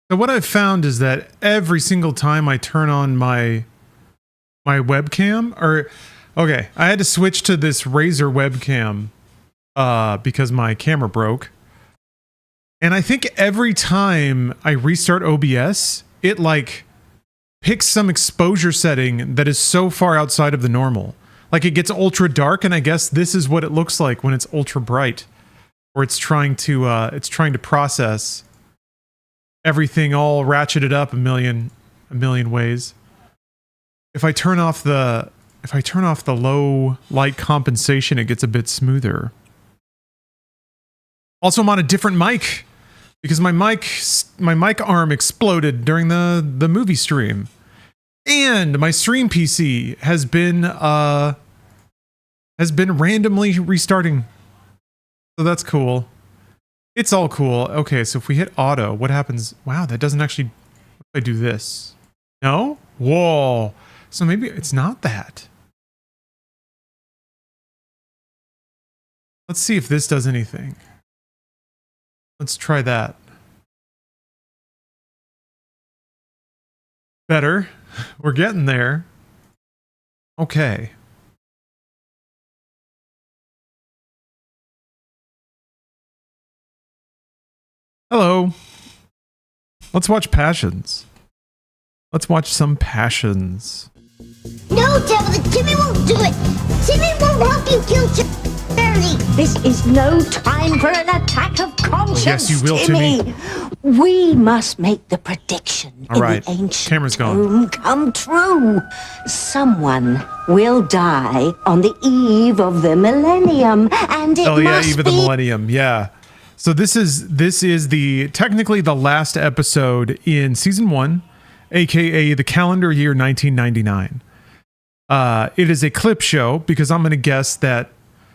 So what I've found is that every single time I turn on my webcam, I had to switch to this Razer webcam because my camera broke. And I think every time I restart OBS, it like picks some exposure setting that is so far outside of the normal. Like it gets ultra dark, and I guess this is what it looks like when it's ultra bright, or it's trying to process everything all ratcheted up a million ways. If I turn off the low light compensation, it gets a bit smoother. Also, I'm on a different mic because my mic arm exploded during the movie stream, and my stream PC has been randomly restarting. So that's cool. It's all cool. Okay, so if we hit auto, what happens? Wow, that doesn't actually. What if I do this? No? Whoa. So maybe it's not that. Let's see if this does anything. Let's try that. Better. We're getting there. Okay. Hello. Let's watch Passions. Let's watch some Passions. No, Tabitha, Timmy won't do it. Timmy won't help you kill Charlie. This is no time for an attack of conscience, yes, you will, Timmy. We must make the prediction all right. in the ancient Camera's gone. tomb come true. Someone will die on the eve of the millennium, and it must eve of the millennium. Yeah. So this is technically the last episode in season 1, aka the calendar year 1999. It is a clip show because I'm going to guess that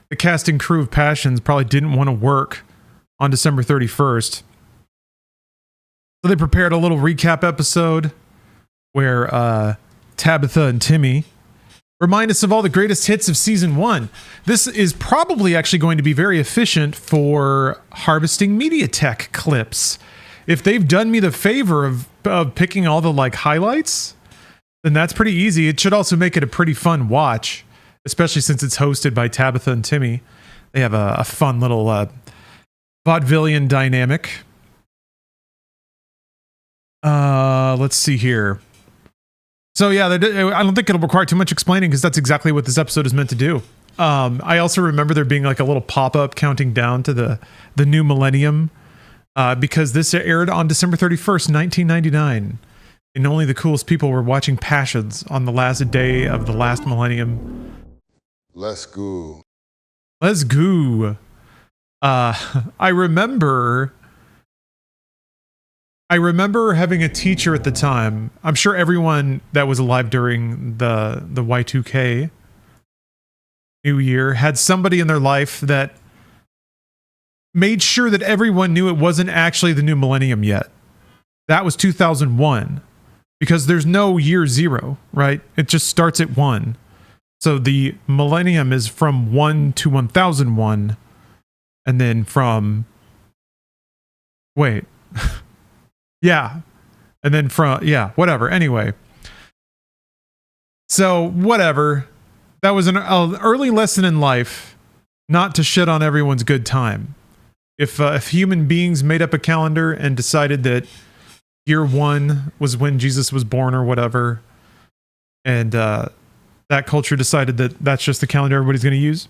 the cast and crew of Passions probably didn't want to work on December 31st. So they prepared a little recap episode where Tabitha and Timmy remind us of all the greatest hits of season 1. This is probably actually going to be very efficient for harvesting MediaTek clips. If they've done me the favor of picking all the like highlights, then that's pretty easy. It should also make it a pretty fun watch, especially since it's hosted by Tabitha and Timmy. They have a fun little vaudevillian dynamic. Let's see here. So yeah, I don't think it'll require too much explaining because that's exactly what this episode is meant to do. I also remember there being like a little pop-up counting down to the new millennium because this aired on December 31st, 1999. And only the coolest people were watching Passions on the last day of the last millennium. Let's go. Let's go. I remember having a teacher at the time. I'm sure everyone that was alive during the Y2K New Year had somebody in their life that made sure that everyone knew it wasn't actually the new millennium yet. That was 2001. Because there's no year 0, right? It just starts at 1. So the millennium is from 1 to 1001. And then from... Wait. Yeah. And then from... Yeah, whatever. Anyway. So, whatever. That was an early lesson in life not to shit on everyone's good time. If human beings made up a calendar and decided that year 1 was when Jesus was born or whatever, and that culture decided that that's just the calendar everybody's going to use,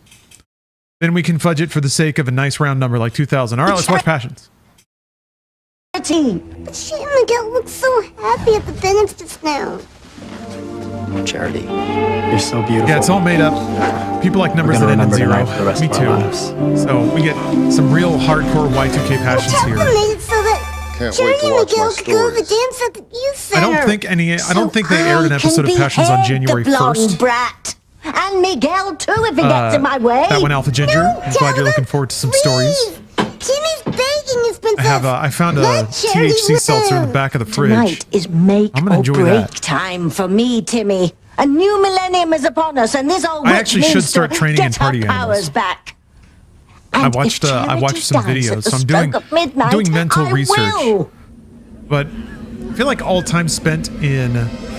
then we can fudge it for the sake of a nice round number like 2000. All right, let's watch Passions. But she and Miguel look so happy at the dentist just now. Charity, you're so beautiful. Yeah, it's all made up. People like numbers that end in 0. Me too. So we get some real hardcore Y2K Passions here. Made it so that Can't Jerry wait to and watch my Miguel could go to the stories. dance at the youth center. I don't think they aired an episode of Passions on January 1st. Brat. And Miguel too, if he gets in my way. That one, Alpha Ginger. I'm glad you're looking forward to some stories. Timmy's begging his princess. I found a THC seltzer in the back of the fridge. Tonight is make I'm gonna or enjoy break that. time for me, Timmy. A new millennium is upon us, and this old I witch actually should needs start to training get in party her powers animals. back. I And watched if some Charity videos, dies at so I'm the doing stroke of midnight, mental I research. will. but I feel like all time spent in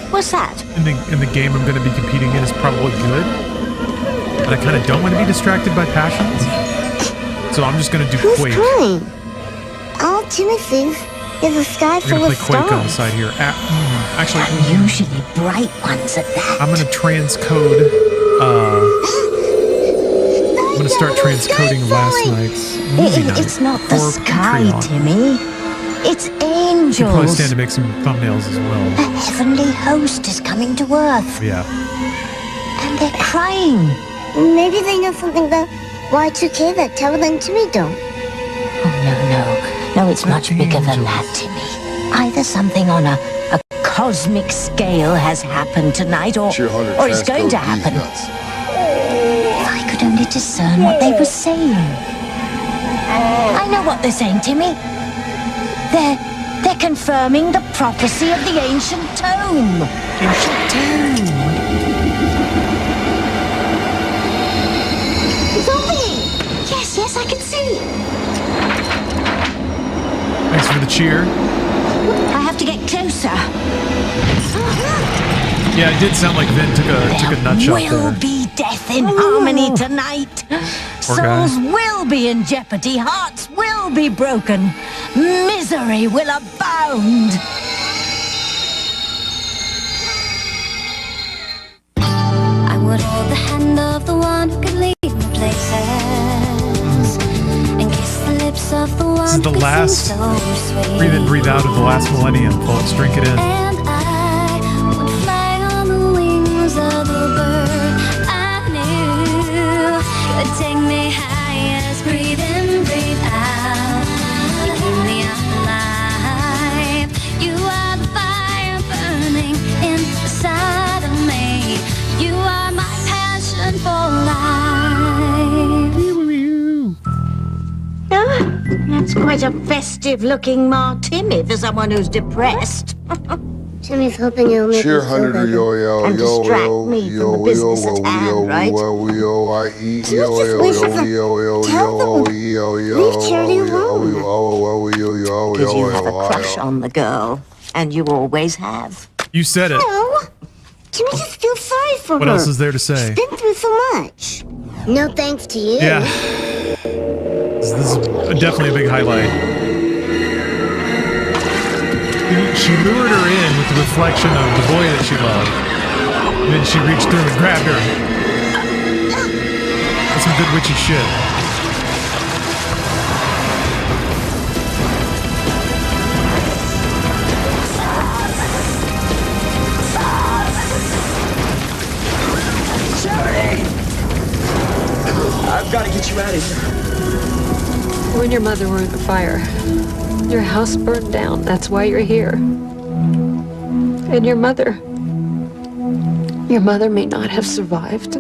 What's that? in the game I'm going to be competing in is probably good. But I kind of don't want to be distracted by passions. So I'm just going to do Who's Quake. crying? All Timmy sees is a sky We're full going of to play Quake on the stars. side here. Actually, Usually bright ones at that. I'm going to transcode. I'm going to start transcoding last night's movie night It's not the for sky, Patreon. Timmy. It's You probably angels. stand to make some thumbnails as well. A heavenly host is coming to Earth, Yeah. and they're crying. Maybe they know something about Y2K that Tabitha and Timmy don't. Oh, no, it's much bigger than that, Timmy. Either something on a cosmic scale has happened tonight, or Cheer 100 it's going to transcode these happen. nuts. If I could only discern what they were saying. I know what they're saying, Timmy. They're confirming the prophecy of the ancient tome. Ancient tome. It's opening! Yes, I can see. Thanks for the cheer. I have to get closer. Yeah, it did sound like Vin took a nut shot Will there. be death in harmony tonight. Poor guy. Souls will be in jeopardy. Hearts will be broken. Misery will abound. I would hold the hand of the one who could lead me places and kiss the lips of the one This is the who could last seem so sweet. breathe in, breathe out of the last millennium, folks. Drink it in. And I would fly on the wings of a bird I knew could take me high as breathe in, breathe out. You keep me alive. You are the fire burning inside of me. You are my passion for life. That's quite a festive-looking martini for someone who's depressed. Timmy's hoping it'll make Cheer him feel 100 better. yo And distract me from the business at hand, right? Because you have a crush on the girl, and you always have. You said it. No! Timmy just feels sorry for What her. else is there to say? She's been through so much. No thanks to you. Yeah. This is definitely a big highlight. She lured her in with the reflection of the boy that she loved. And then she reached through and grabbed her. That's some good witchy shit. I've got to get you out of here. When your mother were in the fire, your house burned down. That's why you're here. And your mother may not have survived.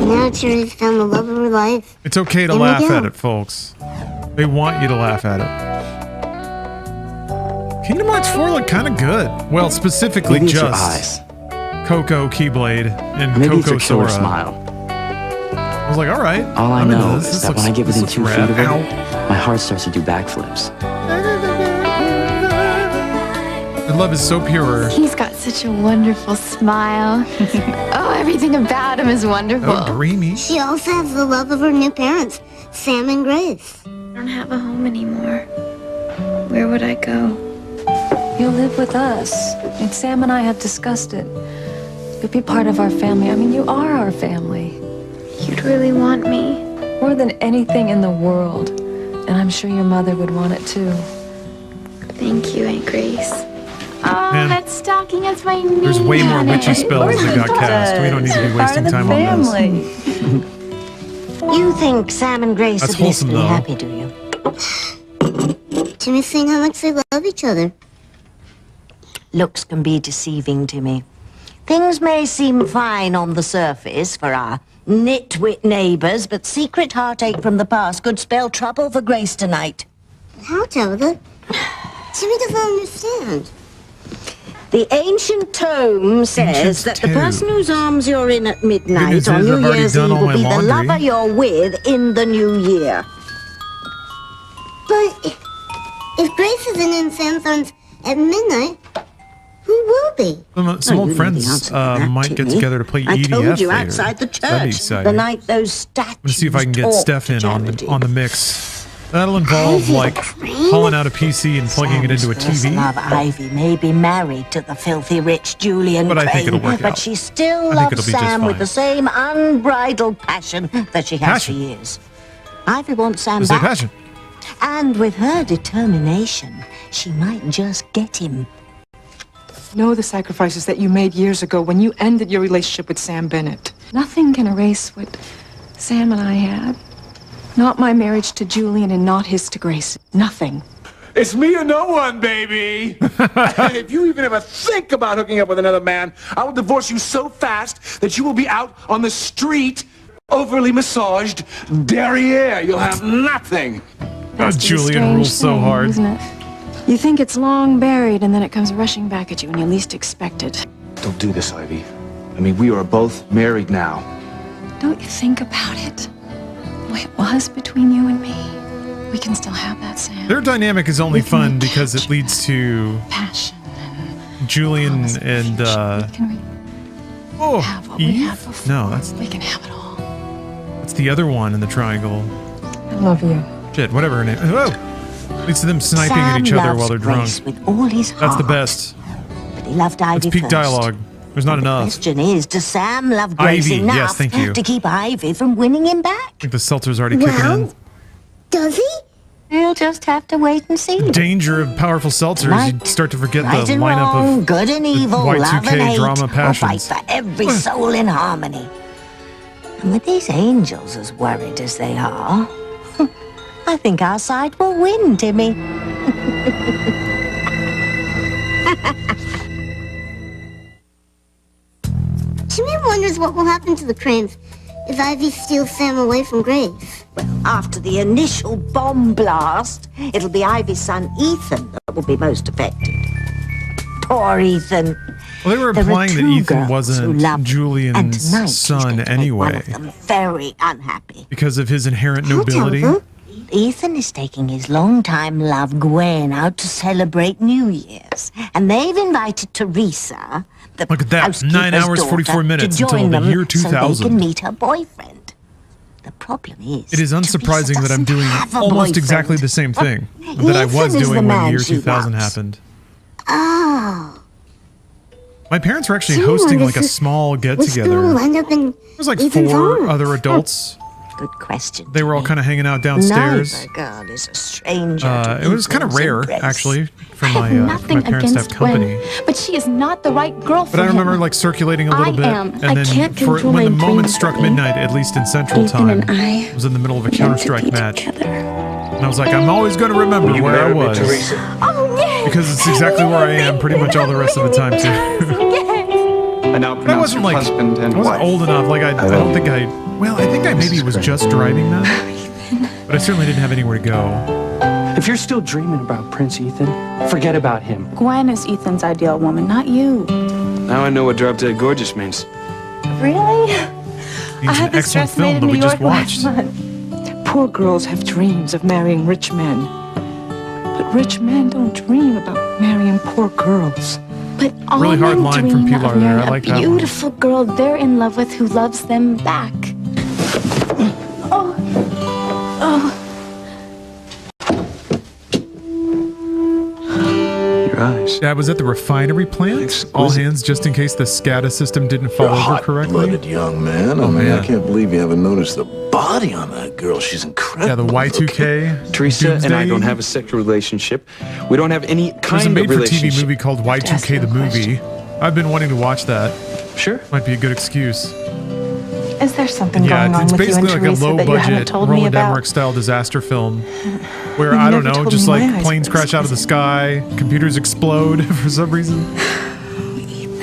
Now Timmy's found the love of her life. It's okay to Here we laugh go. at it, folks. They want you to laugh at it. Kingdom Hearts 4 looked kind of good. Well, specifically Maybe it's your just eyes. Coco Keyblade and Maybe it's Coco your killer Sora. smile. I was like, all right. All I I'm into know this. is This that when I looks- get this within looks 2 feet rad. of it, Ow. my heart starts to do backflips. Her love is so pure. He's got such a wonderful smile. Oh, everything about him is wonderful. Oh, dreamy. She also has the love of her new parents, Sam and Grace. I don't have a home anymore. Where would I go? You'll live with us. And Sam and I have discussed it. You'll be part of our family. I mean, you are our family. You'd really want me. More than anything in the world. And I'm sure your mother would want it too. Thank you, Aunt Grace. Oh, Man. that stocking has my name There's way more on witchy it. spells that got cast. We don't need to be wasting time on this. You think Sam and Grace That's are blissfully wholesome, though. happy, do you? Timmy's saying how much they love each other. Looks can be deceiving to me. Things may seem fine on the surface for our nitwit neighbors, but secret heartache from the past could spell trouble for Grace tonight. How, Tabitha? Timmy doesn't understand. The ancient tome says Ancient that the tome. person whose arms you're in at midnight news on is New I've already Year's done Eve all will my be the laundry. lover you're with in the new year. But if Grace isn't in Sam's arms at midnight, who will be? Some old friends might get together to play EDF I told you later. outside the That'd be church, exciting. the night those statues. I'm gonna see if I can get talked Steph in to on Charity. the mix. That'll involve like pulling out a PC and plugging it into a Sam's TV. love Ivy may be married to the filthy rich Julian But I think Crane, it'll work but out. she still I think loves it'll be just Sam with fine. the same unbridled passion that she has for years. Ivy wants Sam Is there back, passion? and with her determination, she might just get him. Know the sacrifices that you made years ago when you ended your relationship with Sam Bennett. Nothing can erase what Sam and I had. Not my marriage to Julian and not his to Grace. Nothing. It's me or no one, baby. And if you even ever think about hooking up with another man, I will divorce you so fast that you will be out on the street, overly massaged derriere. You'll have nothing. That's the Julian strange rules so thing, hard. isn't it? You think it's long buried and then it comes rushing back at you when you least expect it. Don't do this, Ivy. I mean, we are both married now. Don't you think about it? The way it was between you and me. We can still have that, Sam. Their dynamic is only fun because it leads to Passion and Julian and have what we had Eve? before. No, that's have it all. that's the other one in the triangle. I love you. Shit, whatever her name. Whoa! Leads to them sniping at each other while they're drunk. Grace with all his That's the heart, best. but he loved Ivy That's peak first. dialogue. There's not The enough. question is, does Sam love Grace Ivy, enough yes, thank you. to keep Ivy from winning him back? I think the seltzer's already kicking in. Does he? We'll just have to wait and see. Danger of powerful seltzers, Right. you start to forget Right the and lineup wrong, of good and the evil, love and Y2K hate, drama will fight passions. for every soul in harmony. And with these angels as worried as they are, I think our side will win, Timmy. Timmy wonders what will happen to the Cranes if Ivy steals Sam away from Grace. After the initial bomb blast, it'll be Ivy's son Ethan that will be most affected. Poor Ethan. Well, they were There are implying that two Ethan girls who wasn't love him, and Julian's tonight she's son going to make one anyway of them very unhappy. because of his inherent I'll tell nobility. them. Ethan is taking his longtime love Gwen out to celebrate New Year's, and they've invited Teresa, the Look at that, housekeeper's 9 hours, daughter, 44 minutes to until join the them year so they 2000. can meet her boyfriend. The problem is, It is unsurprising that I'm doing have a almost boyfriend. exactly the same thing that I was Ethan is the doing when the man year she 2000 loves. happened. Oh. My parents were actually Timmy hosting wonders like a small get Which girl together. will end up in There was like Ethan's 4 arms? other adults. Good question. They were all kind of hanging out downstairs. Neither girl is a stranger. It was kind of rare, actually, for my, Nothing my parents to have against company. Gwen, but she is not the right girl for But I remember him. like circulating a little I bit, am. and I then can't for control when the my moment dreams, struck Billy. midnight, at least in Central Ethan Time, and I I was in the middle of a meant Counter to Strike be match, together. and I was like, I'm always going to remember You where I marry me, was Teresa. Oh, yes! because it's exactly where I am pretty much all the rest of the time too. I now But I pronounce wasn't you like husband I and wasn't wife. old enough. Like I don't think I. Well, I think I maybe was just driving then, but I certainly didn't have anywhere to go. If you're still dreaming about Prince Ethan, forget about him. Gwen is Ethan's ideal woman, not you. Now I know what Drop Dead Gorgeous means. Really? It's I had an this excellent dress made film in that New we just York last watched. month. Poor girls have dreams of marrying rich men. But rich men don't dream about marrying poor girls. But all Really hard men line from dream Pilar of there. I marrying like a that one. beautiful girl they're in love with who loves them back. Your eyes. Yeah, I was at the refinery plant. Exquisite. All hands, just in case the SCADA system didn't fall over correctly. Hot-blooded young man. I mean, man. I can't believe you haven't noticed the body on that girl. She's incredible. Yeah, the Y2K. Teresa and I Doomsday. don't have a sexual relationship. We don't have any There's a kind of made-for-TV relationship. movie called Y2K the movie. I've been wanting to watch that. Sure. Might be a good excuse. Is there something Yeah, going on it's with you and basically like a Teresa that you haven't low-budget told me Roland about? Emmerich style disaster film, where You've I don't never know, told just me like my eyes planes were crash out of the sky, computers explode for some reason.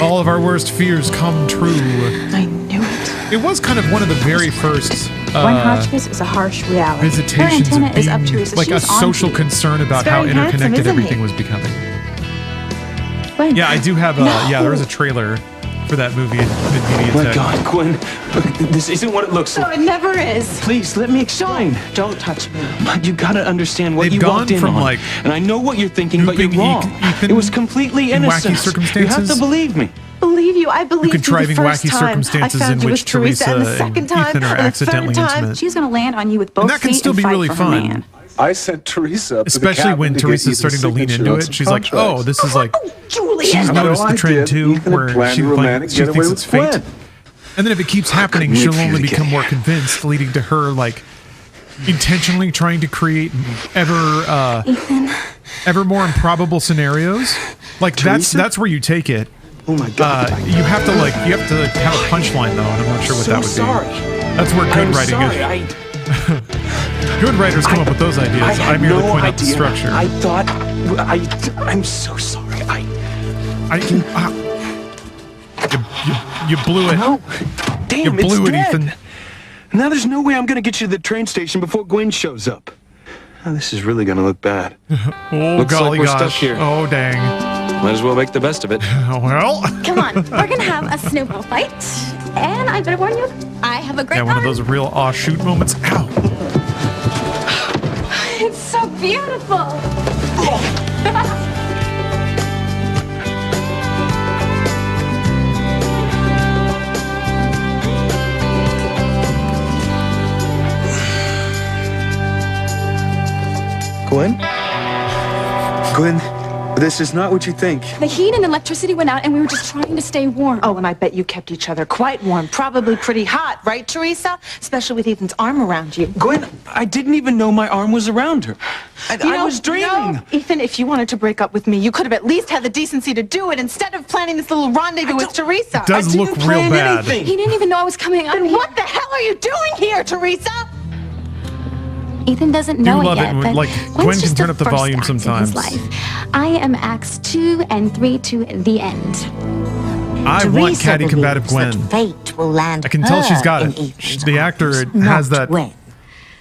All of our worst fears come true. I knew it. It was kind of one of the very first Gwen Hotchkiss is a harsh reality. visitations Her of antenna is up, being Teresa. like a She's on social to you. concern about He's how very handsome, interconnected isn't he? everything was becoming. Gwen. Yeah, I do have a. Yeah, there was a trailer for for that movie in Oh my Mediatek. God, Gwen, this isn't what it looks No, like. it never is. Please, let me explain. Don't touch me. You gotta understand what They've you gone walked in from, on. like, And I know what you're thinking, but you're duping wrong. Ethan It was completely in wacky innocent. You circumstances. have to believe me. Believe you, I believe you the contriving first wacky time. circumstances I found in you which with Teresa, and the Teresa and second time, Ethan are and the accidentally third time. intimate. She's gonna land on you with both And that can feet still and be fight really for her fun. man. I sent Teresa up to the Especially cabin when to get Teresa's Ethan's starting to lean signature into on it. some She's like, contracts. oh, this is like, Julie, she's I know noticed I the trend did. too, Ethan had where planned she, a like, romantic she thinks getaway it's with fate. Gwen. And then if it keeps happening, wait she'll for you only to get become here. more convinced, leading to her like intentionally trying to create ever more improbable scenarios. Like Teresa? that's where you take it. Oh my God. You have to have a punchline though, and I'm not sure what So that would sorry. be. That's where good I'm writing sorry. is. Good writers come up with those ideas. I had merely no point out the idea. structure. I thought. I'm so sorry. You blew it. No. Damn, You blew it's it, dead. Ethan. Now there's no way I'm gonna get you to the train station before Gwen shows up. Oh, this is really gonna look bad. Oh, Looks golly like we're stuck gosh. here. Oh, dang. Might as well make the best of it. Well. Come on, we're gonna have a snowball fight. And I better warn you, I have a great Yeah, one of arm. those real aw shoot moments. Ow. It's so beautiful. Gwen? Gwen, this is not what you think. The heat and electricity went out, and we were just trying to stay warm. Oh, and I bet you kept each other quite warm, probably pretty hot, right, Teresa? Especially with Ethan's arm around you. Gwen, I didn't even know my arm was around her. I was dreaming. No, Ethan, if you wanted to break up with me, you could have at least had the decency to do it instead of planning this little rendezvous with Teresa. It does look real plan bad. anything. He didn't even know I was coming up. Then what the hell are you doing here, Teresa? Ethan doesn't Do know love it it yet, when, but like, Gwen's Gwen can just turn up the first volume act in sometimes. his life. I am acts 2 and 3 to the end. I want catty combative believes Gwen. that fate will land I can tell she's got her it. in Ethan's The actor arms, has not that Gwen.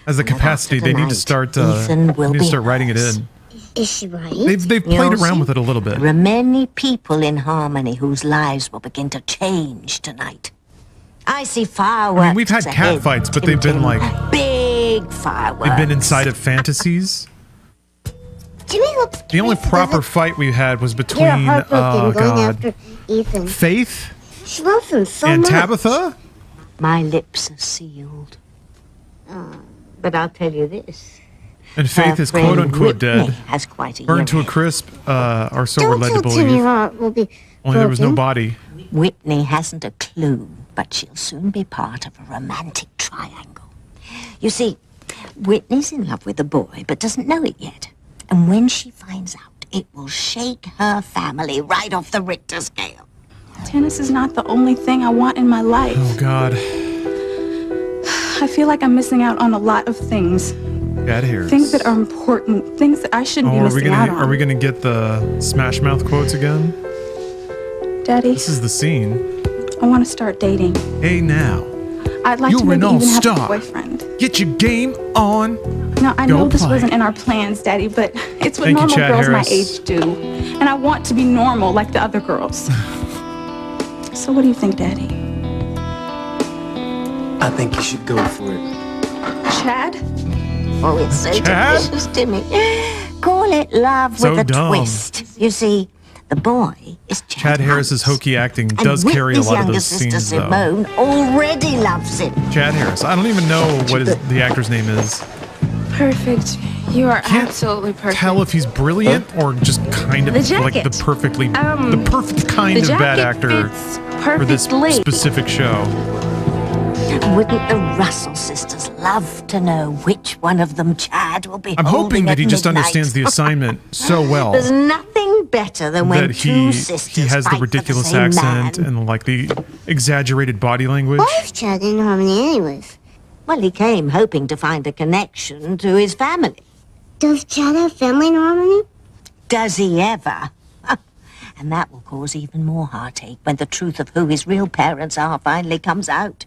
has the And capacity. after They need to tonight, start. Ethan will Need to be start writing it hers. in. Is she right? They've played You'll around see. with it a little bit. There are many people in Harmony whose lives will begin to change tonight. I see fireworks. I mean, we've had cat ahead, fights, but they've been Tintin. like big fireworks. they've been inside of fantasies. Timmy hopes The only Teresa proper doesn't fight we had was get between heartbroken going God, after Ethan. Faith She loves him so and much. Tabitha. My lips are sealed. But I'll tell you this. And Faith Her is friend quote unquote Whitney dead. has quite a Burned to a year. crisp, or so we're Don't led to tell Timmy believe. heart will be Only there was no broken. body. Whitney hasn't a clue, but she'll soon be part of a romantic triangle. You see, Whitney's in love with a boy, but doesn't know it yet. And when she finds out, it will shake her family right off the Richter scale. Tennis is not the only thing I want in my life. Oh God, I feel like I'm missing out on a lot of things. Chad Harris. Things that are important. Things that I shouldn't be Oh, missing out on. are we gonna get the Smash Mouth quotes again? Daddy, This is the scene. I want to start dating. Hey now, I'd like You're to maybe an even have a all-star. boyfriend. get your game on. Now, I Go know this play. wasn't in our plans, Daddy, but it's what Thank you, normal Chad girls Harris. my age do. And I want to be normal like the other girls. So what do you think, Daddy? I think you should go for it. Chad? Oh, it's so Chad? delicious, Timmy. Call it love So with a dumb. twist. You see, the boy is Chad Harris's hokey acting and does carry a Whitney's lot of younger those sister scenes, though. Simone already loves him. Chad Harris. I don't even know what the actor's name is. Perfect. You are Can't absolutely perfect. Tell if he's brilliant or just kind of The like the jacket. the perfect kind the of bad jacket actor fits for this perfectly. specific show. Wouldn't the Russell sisters love to know which one of them Chad will be I'm hoping holding that at he just midnight? understands the assignment so well There's nothing better than when that two sisters he has the fight for ridiculous same accent man. and like the exaggerated body language. Why is Chad in Harmony anyways? Well, he came hoping to find a connection to his family. Does Chad have family in Harmony? Does he ever? And that will cause even more heartache when the truth of who his real parents are finally comes out.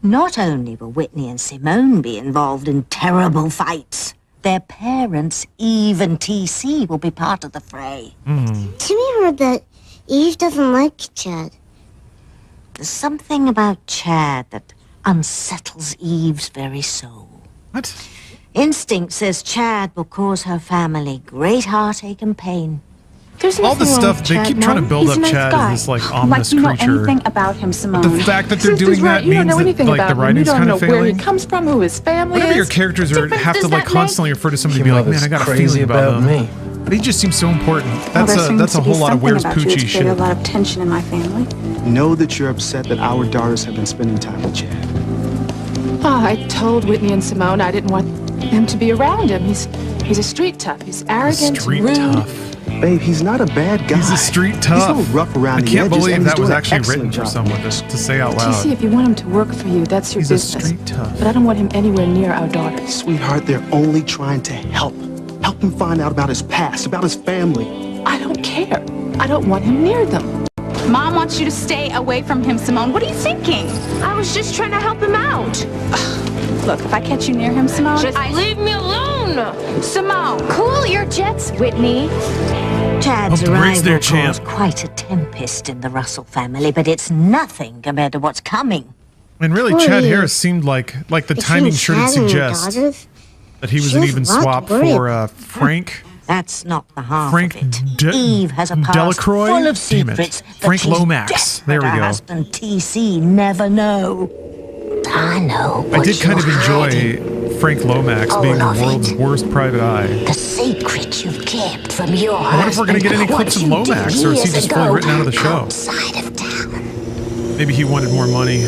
Not only will Whitney and Simone be involved in terrible fights, their parents, Eve and TC, will be part of the fray. Timmy heard that Eve doesn't like Chad. There's something about Chad that unsettles Eve's very soul. What? Instinct says Chad will cause her family great heartache and pain. There's All this nothing wrong stuff, with they Chad, keep no. trying to build He's up a nice Chad guy. as this, like, ominous you know creature. anything about him, Simone. But the fact that they're Sister's doing right. that You don't means know that, anything like, about the him. You writing's don't kind know of where he failing. comes from, who his family Whenever is. your characters have to, does like, that constantly refer to somebody and be Your like, man, mother's I got a crazy feeling about about them. me. But he just seems so important. Well, That's there a seems to be whole lot of something where's about you Poochie that's created shit. a lot of tension in my family. Know that you're upset that our daughters have been spending time with Chad. Oh, I told Whitney and Simone I didn't want them to be around him. He's a street tough. He's arrogant, Street rude. tough. Babe, he's not a bad guy. He's a street He's tough. a little rough around I the can't edges, believe and he's that was doing an actually written excellent for job someone with to say out loud. TC, if you want him to work for you, that's your He's a business. street tough. But I don't want him anywhere near our daughters. Sweetheart, they're only trying to help. Help him find out about his past, about his family. I don't care. I don't want him near them. Mom wants you to stay away from him, Simone. What are you thinking? I was just trying to help him out. Look, if I catch you near him, Simone, Just leave me alone. Simone. Cool your jets, Whitney. Chad's Hope the Briggs there, arrival champ. caused quite a tempest in the Russell family, but it's nothing compared to what's coming. And really, Poor Chad Eve. Harris seemed like the Between timing sure did Chad and her suggest daughters, that he was she an has even a lot to swap worry for about. Frank. That's not the half Frank of it. De- Eve has a past Delacroix? full of Damn it. secrets that Frank she's Lomax. desperate There we her go. husband TC never know. I know I what did kind of you're hiding. enjoy Frank Lomax All being the of it. world's worst private eye. The secret you've kept from your I wonder if we're going to get any husband, clips of what you Lomax, did or is he years just fully ago written out of the show? outside of town. Maybe he wanted more money.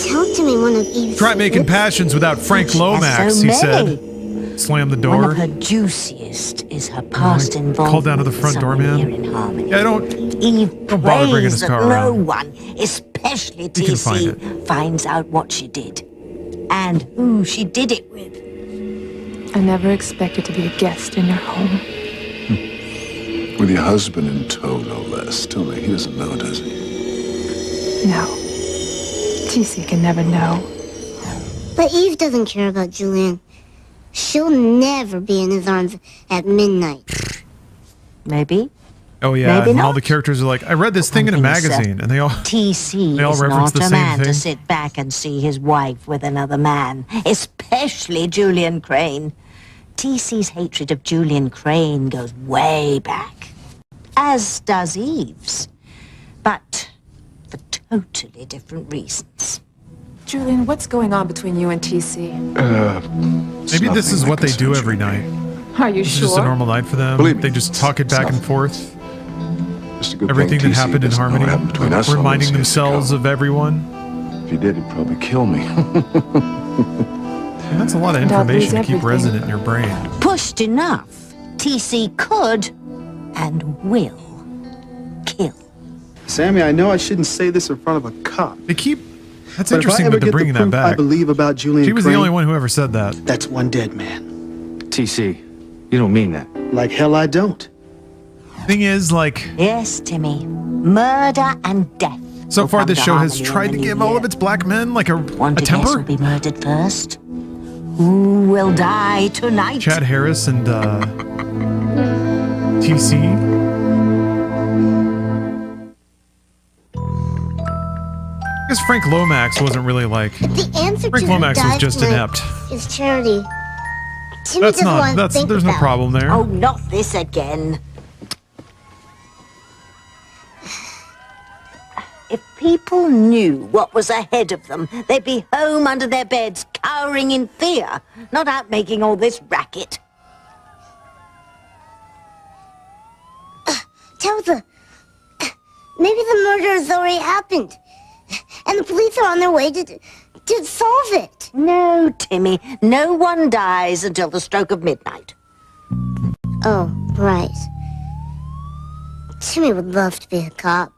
Tell Timmy one of Eve's Try making secrets. passions without Frank She has Lomax, so he many. said. Slam the One door. of her juiciest is her past Call involvement down to the front with door, someone man. here in Harmony. Yeah, don't Eve bother bringing prays his that car no around. one, especially can find TC, finds out what she did and who she did it with. I never expected to be a guest in your home. With your husband in tow, no less. Tell me, he doesn't know, does he? No. TC can never know. But Eve doesn't care about Julian. She'll never be in his arms at midnight. Maybe. Oh yeah, Maybe and all not. the characters are like, I read this thing in a One thing is, magazine, and they all TC They all is reference not the a same man thing. to sit back and see his wife with another man, especially Julian Crane. TC's hatred of Julian Crane goes way back, as does Eve's, but for totally different reasons. Julian, what's going on between you and TC? maybe this is what they do every night. Are you It's sure? just a normal night for them. Believe me, They just talk it back and forth. Just a good Everything thing that TC happened in doesn't know harmony, what happened between us all reminding those years themselves ago. of everyone. If he did, he'd probably kill me. And that's a lot of And I'll lose information to keep everything. resident in your brain. Pushed enough, TC could and will kill. Sammy, I know I shouldn't say this in front of a cop. They keep. That's But if I interesting ever that they're get the bringing that proof I back. believe about Julian She was the Crane, only one who ever said that. that's one dead man. TC, you don't mean that. Like hell I don't. Thing is, like, Yes, Timmy. Murder and death. so will far come this to show has Harmony in tried the to new give all year. of its black men like a Want to guess temper. who'll be murdered first? Who will die tonight? Chad Harris and TC. I guess Frank Lomax wasn't really like. The answer Frank to Lomax who was died just tonight inept. is Charity. Timmy That's doesn't not. want to That's think there's no about problem there. Oh, not this again. If people knew what was ahead of them, they'd be home under their beds, cowering in fear, not out making all this racket. Tabitha, maybe the murder has already happened, and the police are on their way to solve it. No, Timmy, no one dies until the stroke of midnight. Oh, right. Timmy would love to be a cop.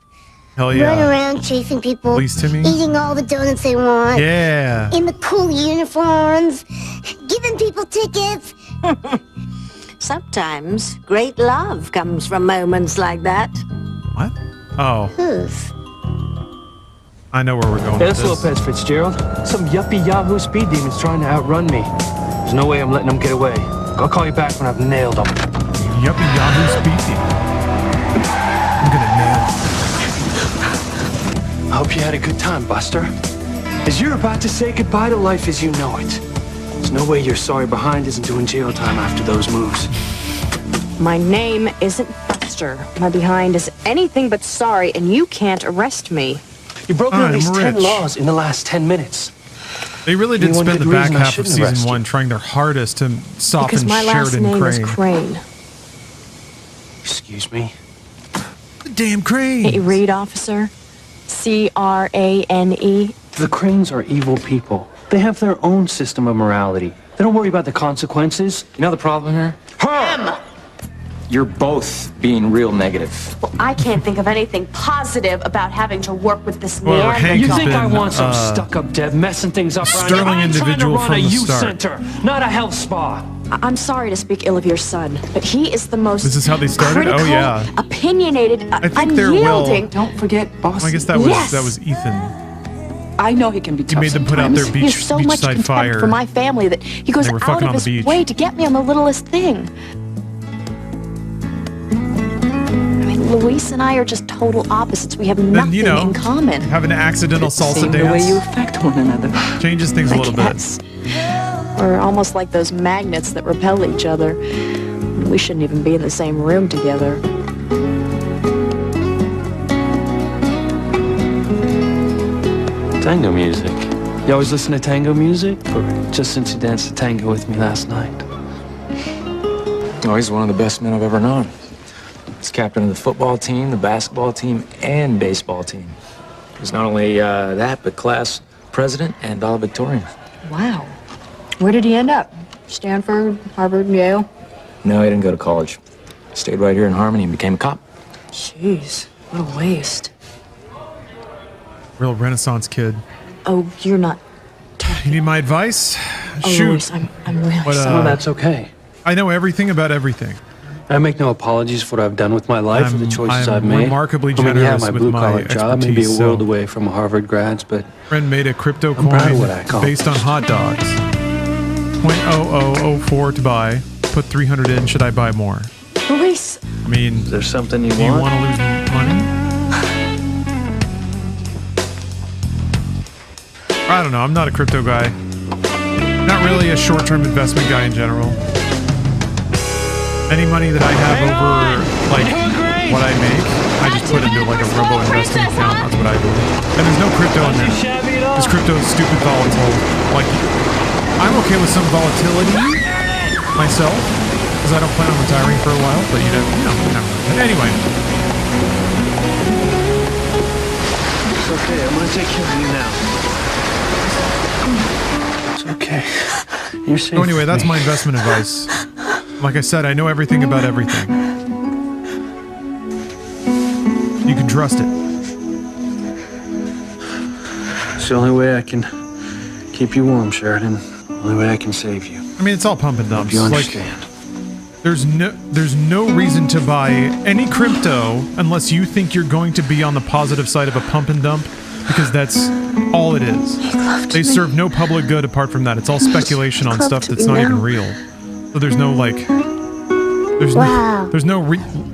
Hell Run yeah. around chasing people, Please, Timmy. eating all the donuts they want, Yeah. in the cool uniforms, giving people tickets. Sometimes great love comes from moments like that. What? Oh, Whose? I know where we're going with Yes, this. Lopez Fitzgerald. Some yuppie Yahoo speed demon's trying to outrun me. There's no way I'm letting them get away. I'll call you back when I've nailed them. Yuppie Yahoo speaking. I'm gonna nail. I hope you had a good time, Buster. As you're about to say goodbye to life as you know it. There's no way your sorry behind isn't doing jail time after those moves. My name isn't Buster. My behind is anything but sorry, and you can't arrest me. You've broken at least 10 rich. laws in the last 10 minutes. They really did Anyone spend the good back reason I half of shouldn't arrest season you? 1 trying their hardest to soften Because my last Sheridan name Crane. is Crane. Excuse me? The damn Crane. Can't you read, officer? C-R-A-N-E. The Cranes are evil people. They have their own system of morality. They don't worry about the consequences. You know the problem here? Him! You're both being real negative. Well, I can't think of anything positive about having to work with this Well, Neanderthal. Hank You has think I been, want some stuck-up dev messing things up around sterling here? I'm individual trying to run from a the youth start. center, not a health spa. I'm sorry to speak ill of your son, but he is the most This is how they started? critical, Oh, yeah. opinionated, I think there will. unyielding. Don't forget Boss. I guess that was Yes. Ethan. I know he can be He tough made them put out sometimes. their He has so much beachside contempt fire. for my family that he goes They were out fucking of on the his beach. way to get me on the littlest thing. I mean, Luis and I are just total opposites. We have Then, nothing you know, in common. have an accidental salsa Seeing the way you dance. affect one another. Changes things a little bit. Yes. We're almost like those magnets that repel each other. We shouldn't even be in the same room together. Tango music. You always listen to tango music? Or just since you danced the tango with me last night? Oh, he's one of the best men I've ever known. He's captain of the football team, the basketball team, and baseball team. He's not only that, but class president and valedictorian. Wow. Where did he end up? Stanford, Harvard, Yale? No, he didn't go to college. Stayed right here in Harmony and became a cop. Jeez, what a waste. Real Renaissance kid. Oh, you're not. You need my advice? Oh, Shoot. Luis, I'm really But, sorry. Oh, that's okay. I know everything about everything. I make no apologies for what I've done with my life or the choices I'm I've made. remarkably I mean, yeah, generous my with blue-collar my job may be a expertise, world so- away from Harvard grads, but Friend made a crypto I'm proud of coin what I call based on hot dogs. 0.0004 to buy. Put 300 in. Should I buy more? Luis! I mean, is there something you do you want? want to lose money? I don't know. I'm not a crypto guy. Not really a short-term investment guy in general. Any money that I have over, like, what I make, I just put into, like, a robo-investing account. That's what I do. And there's no crypto in there. This crypto is stupid volatile. Like, I'm okay with some volatility myself, because I don't plan on retiring for a while, but you never know. Anyway. It's okay, I'm gonna take care of you now. It's okay. You're safe. So anyway, with that's me. my investment advice. Like I said, I know everything about everything. You can trust it. It's the only way I can keep you warm, Sheridan. The only way I can save you. I mean, it's all pump and dumps. You Like, understand. there's no reason to buy any crypto unless you think you're going to be on the positive side of a pump and dump, because that's all it is. They serve no public good apart from that. It's all speculation on stuff that's not even real. So there's no like, there's Wow. no, there's no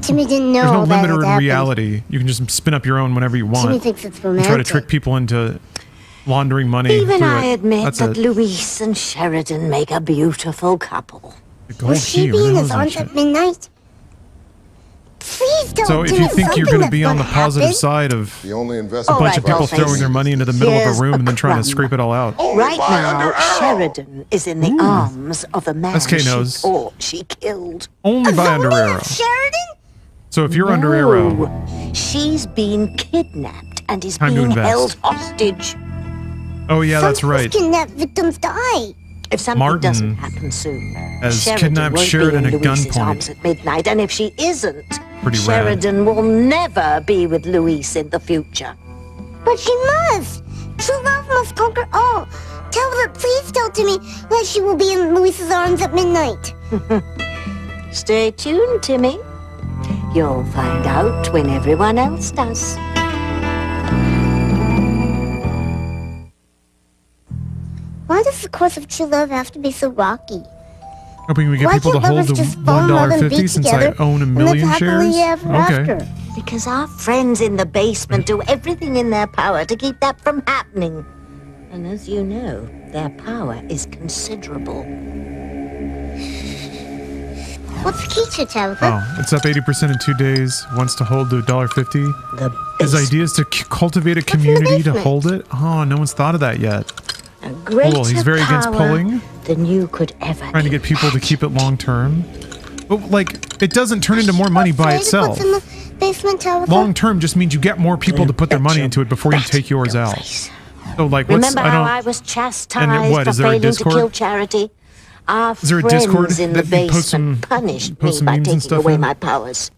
Timmy didn't know there's no all that limiter had in happened. reality. You can just spin up your own whenever you want. Timmy thinks it's and try to romantic. trick people into laundering money. Even through I it. admit That's that it. Luis and Sheridan make a beautiful couple. Gold Was she key, who being knows his that aunt shit? at midnight? Please don't So if do you think you're something going to be that's on the gonna positive happen. side of The only a investment. bunch of right, people Dollface. throwing their money into the middle of Here's a room a and then trying to crumb. scrape it all out. Right now, Sheridan is in the arms of a man SK she knows. thought she killed. Only by under Zoe arrow. and Sheridan? So if you're under arrow, No, she's been kidnapped and is Time to being invest. held hostage. oh yeah, that's Some right. kidnapped victims die. If something Martin doesn't happen soon, has Sheridan kidnapped won't Sheridan be in at Luis's gunpoint. arms at midnight, and if she isn't, Pretty rad. Sheridan will never be with Luis in the future. But she must. True love must conquer all. Please tell Timmy that she will be in Luis's arms at midnight. Stay tuned, Timmy. You'll find out when everyone else does. Why does the course of true love have to be so rocky? Hoping we get Why people to can't hold lovers the just fall in love and be $1.50 since I together own a and live million happily shares. ever Okay. after? Because our friends in the basement do everything in their power to keep that from happening. And as you know, their power is considerable. What's the key to, Tabitha? Oh, it's up 80% in 2 days. Wants to hold to $1.50. His idea is to cultivate a community to hold it. Oh, no one's thought of that yet. A greater Cool. He's very against power pulling. than you could ever. Trying to get people to keep it long term. But like, it doesn't turn into more money by itself. What's in the basement, Tabitha? Long term just means you get more people to put their money into it before you take yours out. So like, what's Remember how I was chastised and what, for is there a failing to Discord? kill Charity? Our Is there a Discord friends in the that you post basement punished me by memes and taking stuff away in? my powers.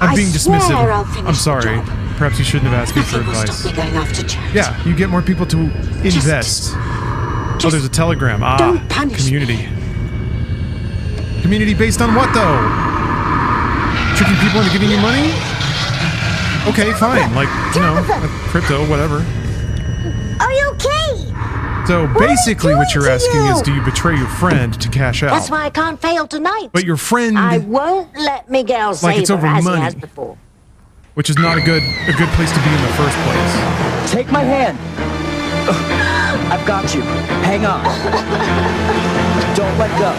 I'm being swear I'll dismissive. finish I'm the sorry. job. Perhaps you shouldn't have asked me for Nothing will advice. stop me going after Charity. Yeah, you get more people to invest. Oh, there's a telegram. don't punish community. Community based on what though? Tricking people into giving you money? Okay, fine. Like, you know, crypto, whatever. Are you okay? So basically what you're asking is, do you betray your friend to cash out? That's why I can't fail tonight. But your friend, I won't let Miguel like it's save her over as money. he has before. which is not a good place to be in the first place. Take my hand. I've got you. Hang on. Don't let go.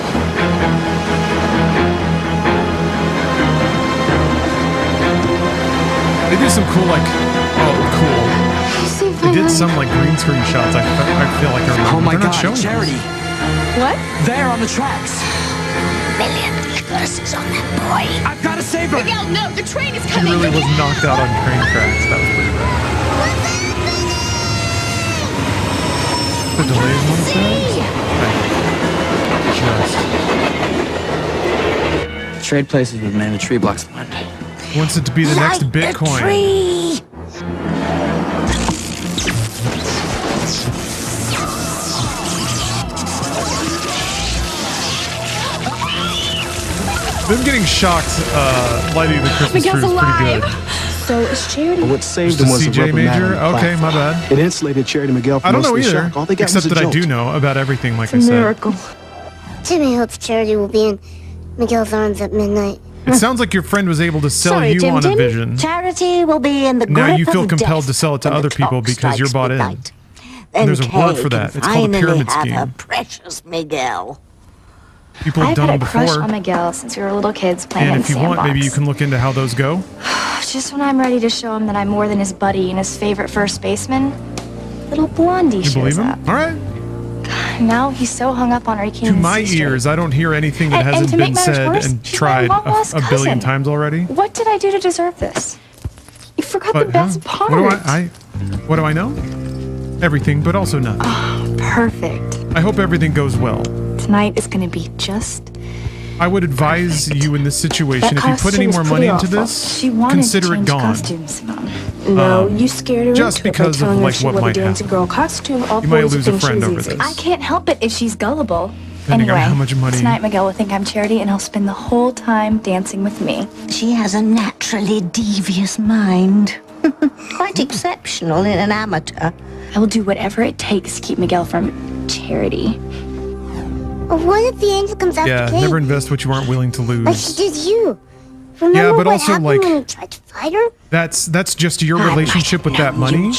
They do some cool, like, cool. They did some, like, green screen shots. I feel like they're, Oh my they're not God, showing us. Charity. What? There on the tracks. Million curses on that boy. I've got to save her. Miguel, no, the train is She coming. really was knocked out on train tracks. That was pretty bad. The delays one says? Trade places with man, the tree blocks the wind. Wants it to be the next Bitcoin. Them getting shocked lighting the Christmas tree is Miguel's pretty good. So is Charity. What saved The them was CJ the rubber mat Major? on the Okay, my platform. bad. It insulated Charity Miguel from I don't most know of the either, shock. All they got except was a that I do jolt. know about everything, like I It's a said. miracle. Timmy hopes Charity will be in Miguel's arms at midnight. It sounds like your friend was able to sell Sorry, you Tim on a Tim. vision. Charity will be in the Now grip you feel of compelled death to sell it to when the other people clock because you're strikes bought in. midnight. And there's a Then word for Kay that. can It's called a finally pyramid have scheme. her precious Miguel. People have I've done had them a crush before. on Miguel since we were little kids playing And in if you sandbox. want, maybe you can look into how those go. Just when I'm ready to show him that I'm more than his buddy and his favorite first baseman, little Blondie You shows believe him? up. All right. Now he's so hung up on Ricky To and my his sister. ears, I don't hear anything that And hasn't to been make matters said worse, and she's tried my long-lost a billion cousin. times already. What did I do to deserve this? You forgot But the best huh, part. what do I know? Everything, but also nothing. Oh, perfect. I hope everything goes well. Tonight is going to be just. I would advise you in this situation, That if you put any costume's more pretty money into awful. this, She wanted consider to it change gone. costumes, Simone. No, you scared her Just into it by because of, telling her like, she what wore the might dancing happen. girl costume. All You might boys lose a think friend she's over easy. this. I can't help it if she's gullible. Depending on Anyway, how much money- tonight Miguel will think I'm Charity and he'll spend the whole time dancing with me. She has a naturally devious mind. Quite exceptional in an amateur. I will do whatever it takes to keep Miguel from Charity. What if the angel comes after Yeah, Kate? never invest what you aren't willing to Like lose. she did you. Remember Yeah, but what also, happened like, when you tried to fight her? That's just your I might relationship with that money.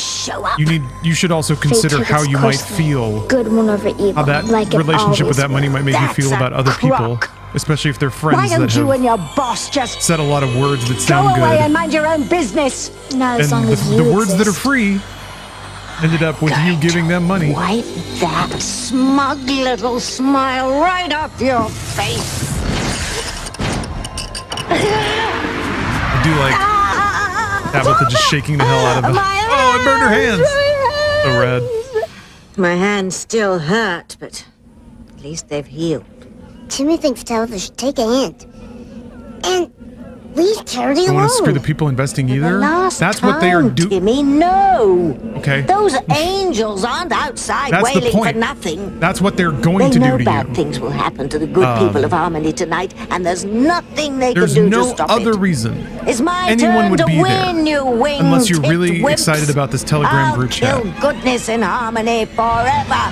You should also consider took how its you might course. feel Good one over evil. how that like it relationship with always that money will. might make you That's feel a about other people, crock. especially if they're Why friends don't that you have and your boss just said a lot of words that go sound away good. and mind your own business? Not as And long as the you words that are exist. free ended up with you giving them money. Wipe that smug little smile right off your face. I do like Tabitha just shaking the hell out of them. Oh, it burned her hands. So red. My hands still hurt, but at least they've healed. Timmy thinks Tabitha should take a hint. And leave Charity Don't alone. want to screw the people investing either. Last That's what they are time, doing. Timmy, no. Okay. Those angels aren't outside That's the wailing point. for nothing. That's what they're going They to know do to bad you. things will happen to the good people of Harmony tonight, and there's nothing they There's can do no to stop other it. reason It's my anyone turn would to be win, there you winged unless you're really wimps. excited about this Telegram I'll group chat. kill goodness in Harmony forever.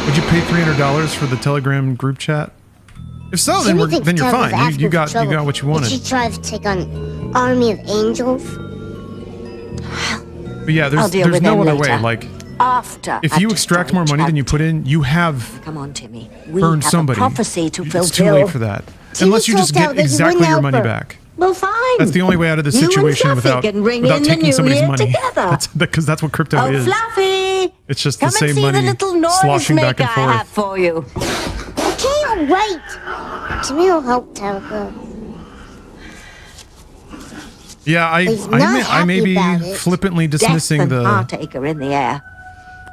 Would you pay $300 for the Telegram group chat? If so, Timmy then thinks you're Tabitha's fine. asking You for got trouble what you if wanted. she tries to take on army of angels? But yeah, I'll deal there's with no them other way. later. Like, After if I've you extract more money than you put in, you have Come on, Timmy. We burned have somebody. a prophecy to fulfill. It's too late for that. Timmy Unless you just told out get that you exactly wouldn't your help money her. back. Well, fine. That's the only way out of the You and situation Fluffy without can ring in the taking new somebody's year money. together. Because that's what crypto Oh, is. Fluffy! It's just Come the same and see money the little noise sloshing back maker and I have forth. for you. Okay, all right. Timmy will help Tabitha. Yeah, He's not I may happy be about it. flippantly dismissing Death and the heartache are in the air.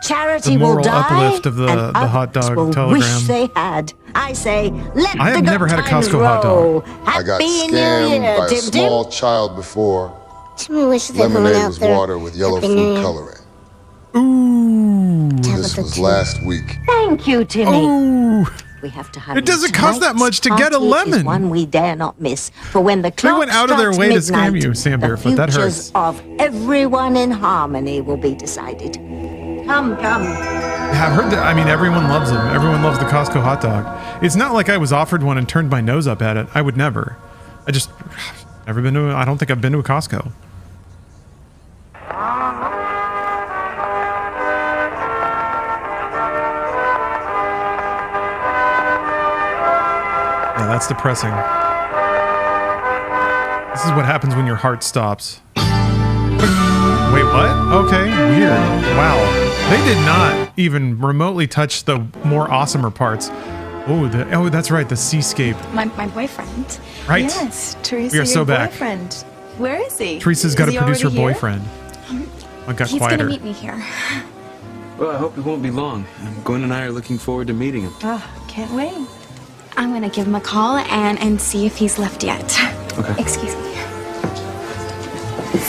Charity the will moral die, uplift of the and hot others dog will telegram. wish they had. I say, let I the have good never had a times Costco hot dog. roll. I got Happy New scammed Year, by a Tim small child before. Timmy wishes everyone Lemonade out was there. water with yellow Happy New food Year. coloring. Ooh. This was last week. Thank you, Timmy. Ooh. We have to have It doesn't cost that much to get a Tonight's party is lemon. one we dare not miss. For when the clock went out of their strikes way to scam midnight, you, Sam the Barefoot. That futures hurts. of everyone in harmony will be decided. Come. Yeah, I've heard that. I mean, everyone loves them. Everyone loves the Costco hot dog. It's not like I was offered one and turned my nose up at it. I would never. I just never been to. I don't think I've been to a Costco. Yeah, that's depressing. This is what happens when your heart stops. Wait, what? Okay, weird. Wow. They did not even remotely touch the more awesomer parts. Oh, that's right, the seascape. My boyfriend. Right. Yes, Teresa, We are your so back. boyfriend. Where is he? Teresa's got Is to he produce her already here? boyfriend. I got He's quieter. gonna meet me here. Well, I hope it won't be long. Gwen and I are looking forward to meeting him. Oh, can't wait. I'm gonna give him a call and see if he's left yet. Okay. Excuse me.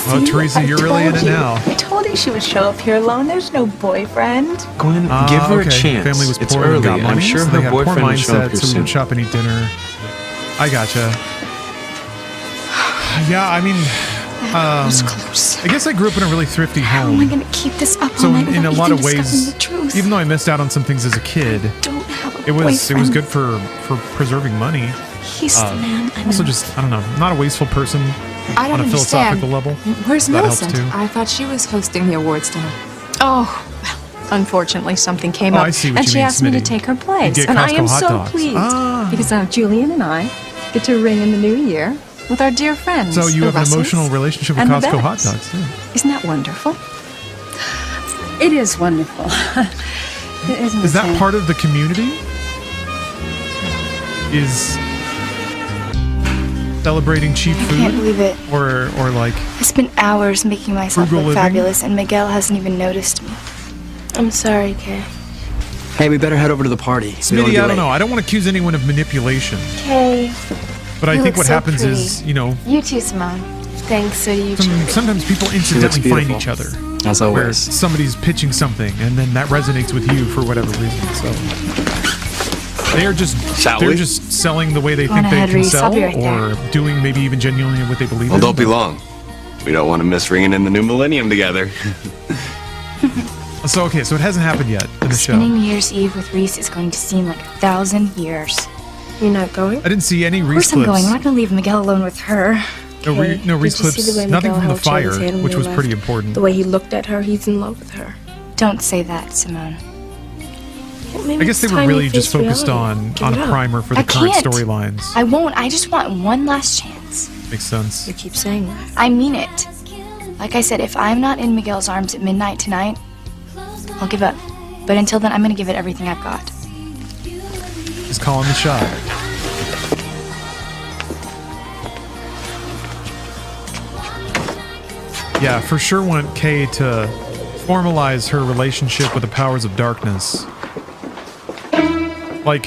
Oh, Teresa, you're really in it now. I told you she would show up here alone. There's no boyfriend. Gwen, give her okay. a chance. Family was It's poor and early. got money. I'm sure so her they had poor boyfriend will show up mindset, here so we soon. can shop and eat dinner. I gotcha. Yeah, I mean, was close. I guess I grew up in a really thrifty How am I home. gonna keep this up So all night in a without lot of Ethan ways, discovering the truth? even though I missed out on some things as a kid, Don't have a it was boyfriend. good for preserving money. He's the man. I Also, know. just I don't know, not a wasteful person I don't on a understand. philosophical level. Where's That helps Millicent? too. I thought she was hosting the awards dinner. Oh, well, unfortunately, something came Oh, up, I see what and you she mean, asked me to Smitty. take her place, get and I Costco am hot so dogs. pleased Ah. because now Julian and I get to ring in the new year with our dear friends. So you the have an Russells emotional relationship with and the Costco hot Becks. dogs. Yeah. Isn't that wonderful? It is wonderful. Is that part of the community? Is celebrating cheap I food? can't believe it. Or like I spent hours making myself Frugal look living? fabulous, and Miguel hasn't even noticed me. I'm sorry, Kay. Hey, we better head over to the party. We don't Smitty, wanna be I don't late. know. I don't want to accuse anyone of manipulation. Kay. But I You think look what so happens pretty. is, you know, You too, Simone. Thanks, so do you too. sometimes people incidentally find beautiful. each other. As Where always. somebody's pitching something and then that resonates with you for whatever reason. So they are just just selling the way they Go think on they ahead, can Reese. sell I'll be right or doing maybe even genuinely what they believe Well, in. don't be long. We don't want to miss ringing in the new millennium together. So okay, so it hasn't happened yet in the show. Spending New Year's Eve with Reese is going to seem like 1,000 years. You're not going? I didn't see any Of Reese course I'm clips. going. I'm not going to leave Miguel alone with her. No, no Reese Did you see clips. the way Nothing Miguel from the held Chad's fire, hand when which we was left? pretty important. The way he looked at her, he's in love with her. Don't say that, Simone. Well, maybe I guess they it's were time you really just face focused reality. on Give a it up. primer for the I current can't. storylines. I won't. I just want one last chance. Makes sense. You keep saying that. I mean it. Like I said, if I'm not in Miguel's arms at midnight tonight, I'll give up. But until then, I'm going to give it everything I've got. He's calling the shot. Yeah, for sure want Kay to formalize her relationship with the powers of darkness. Like,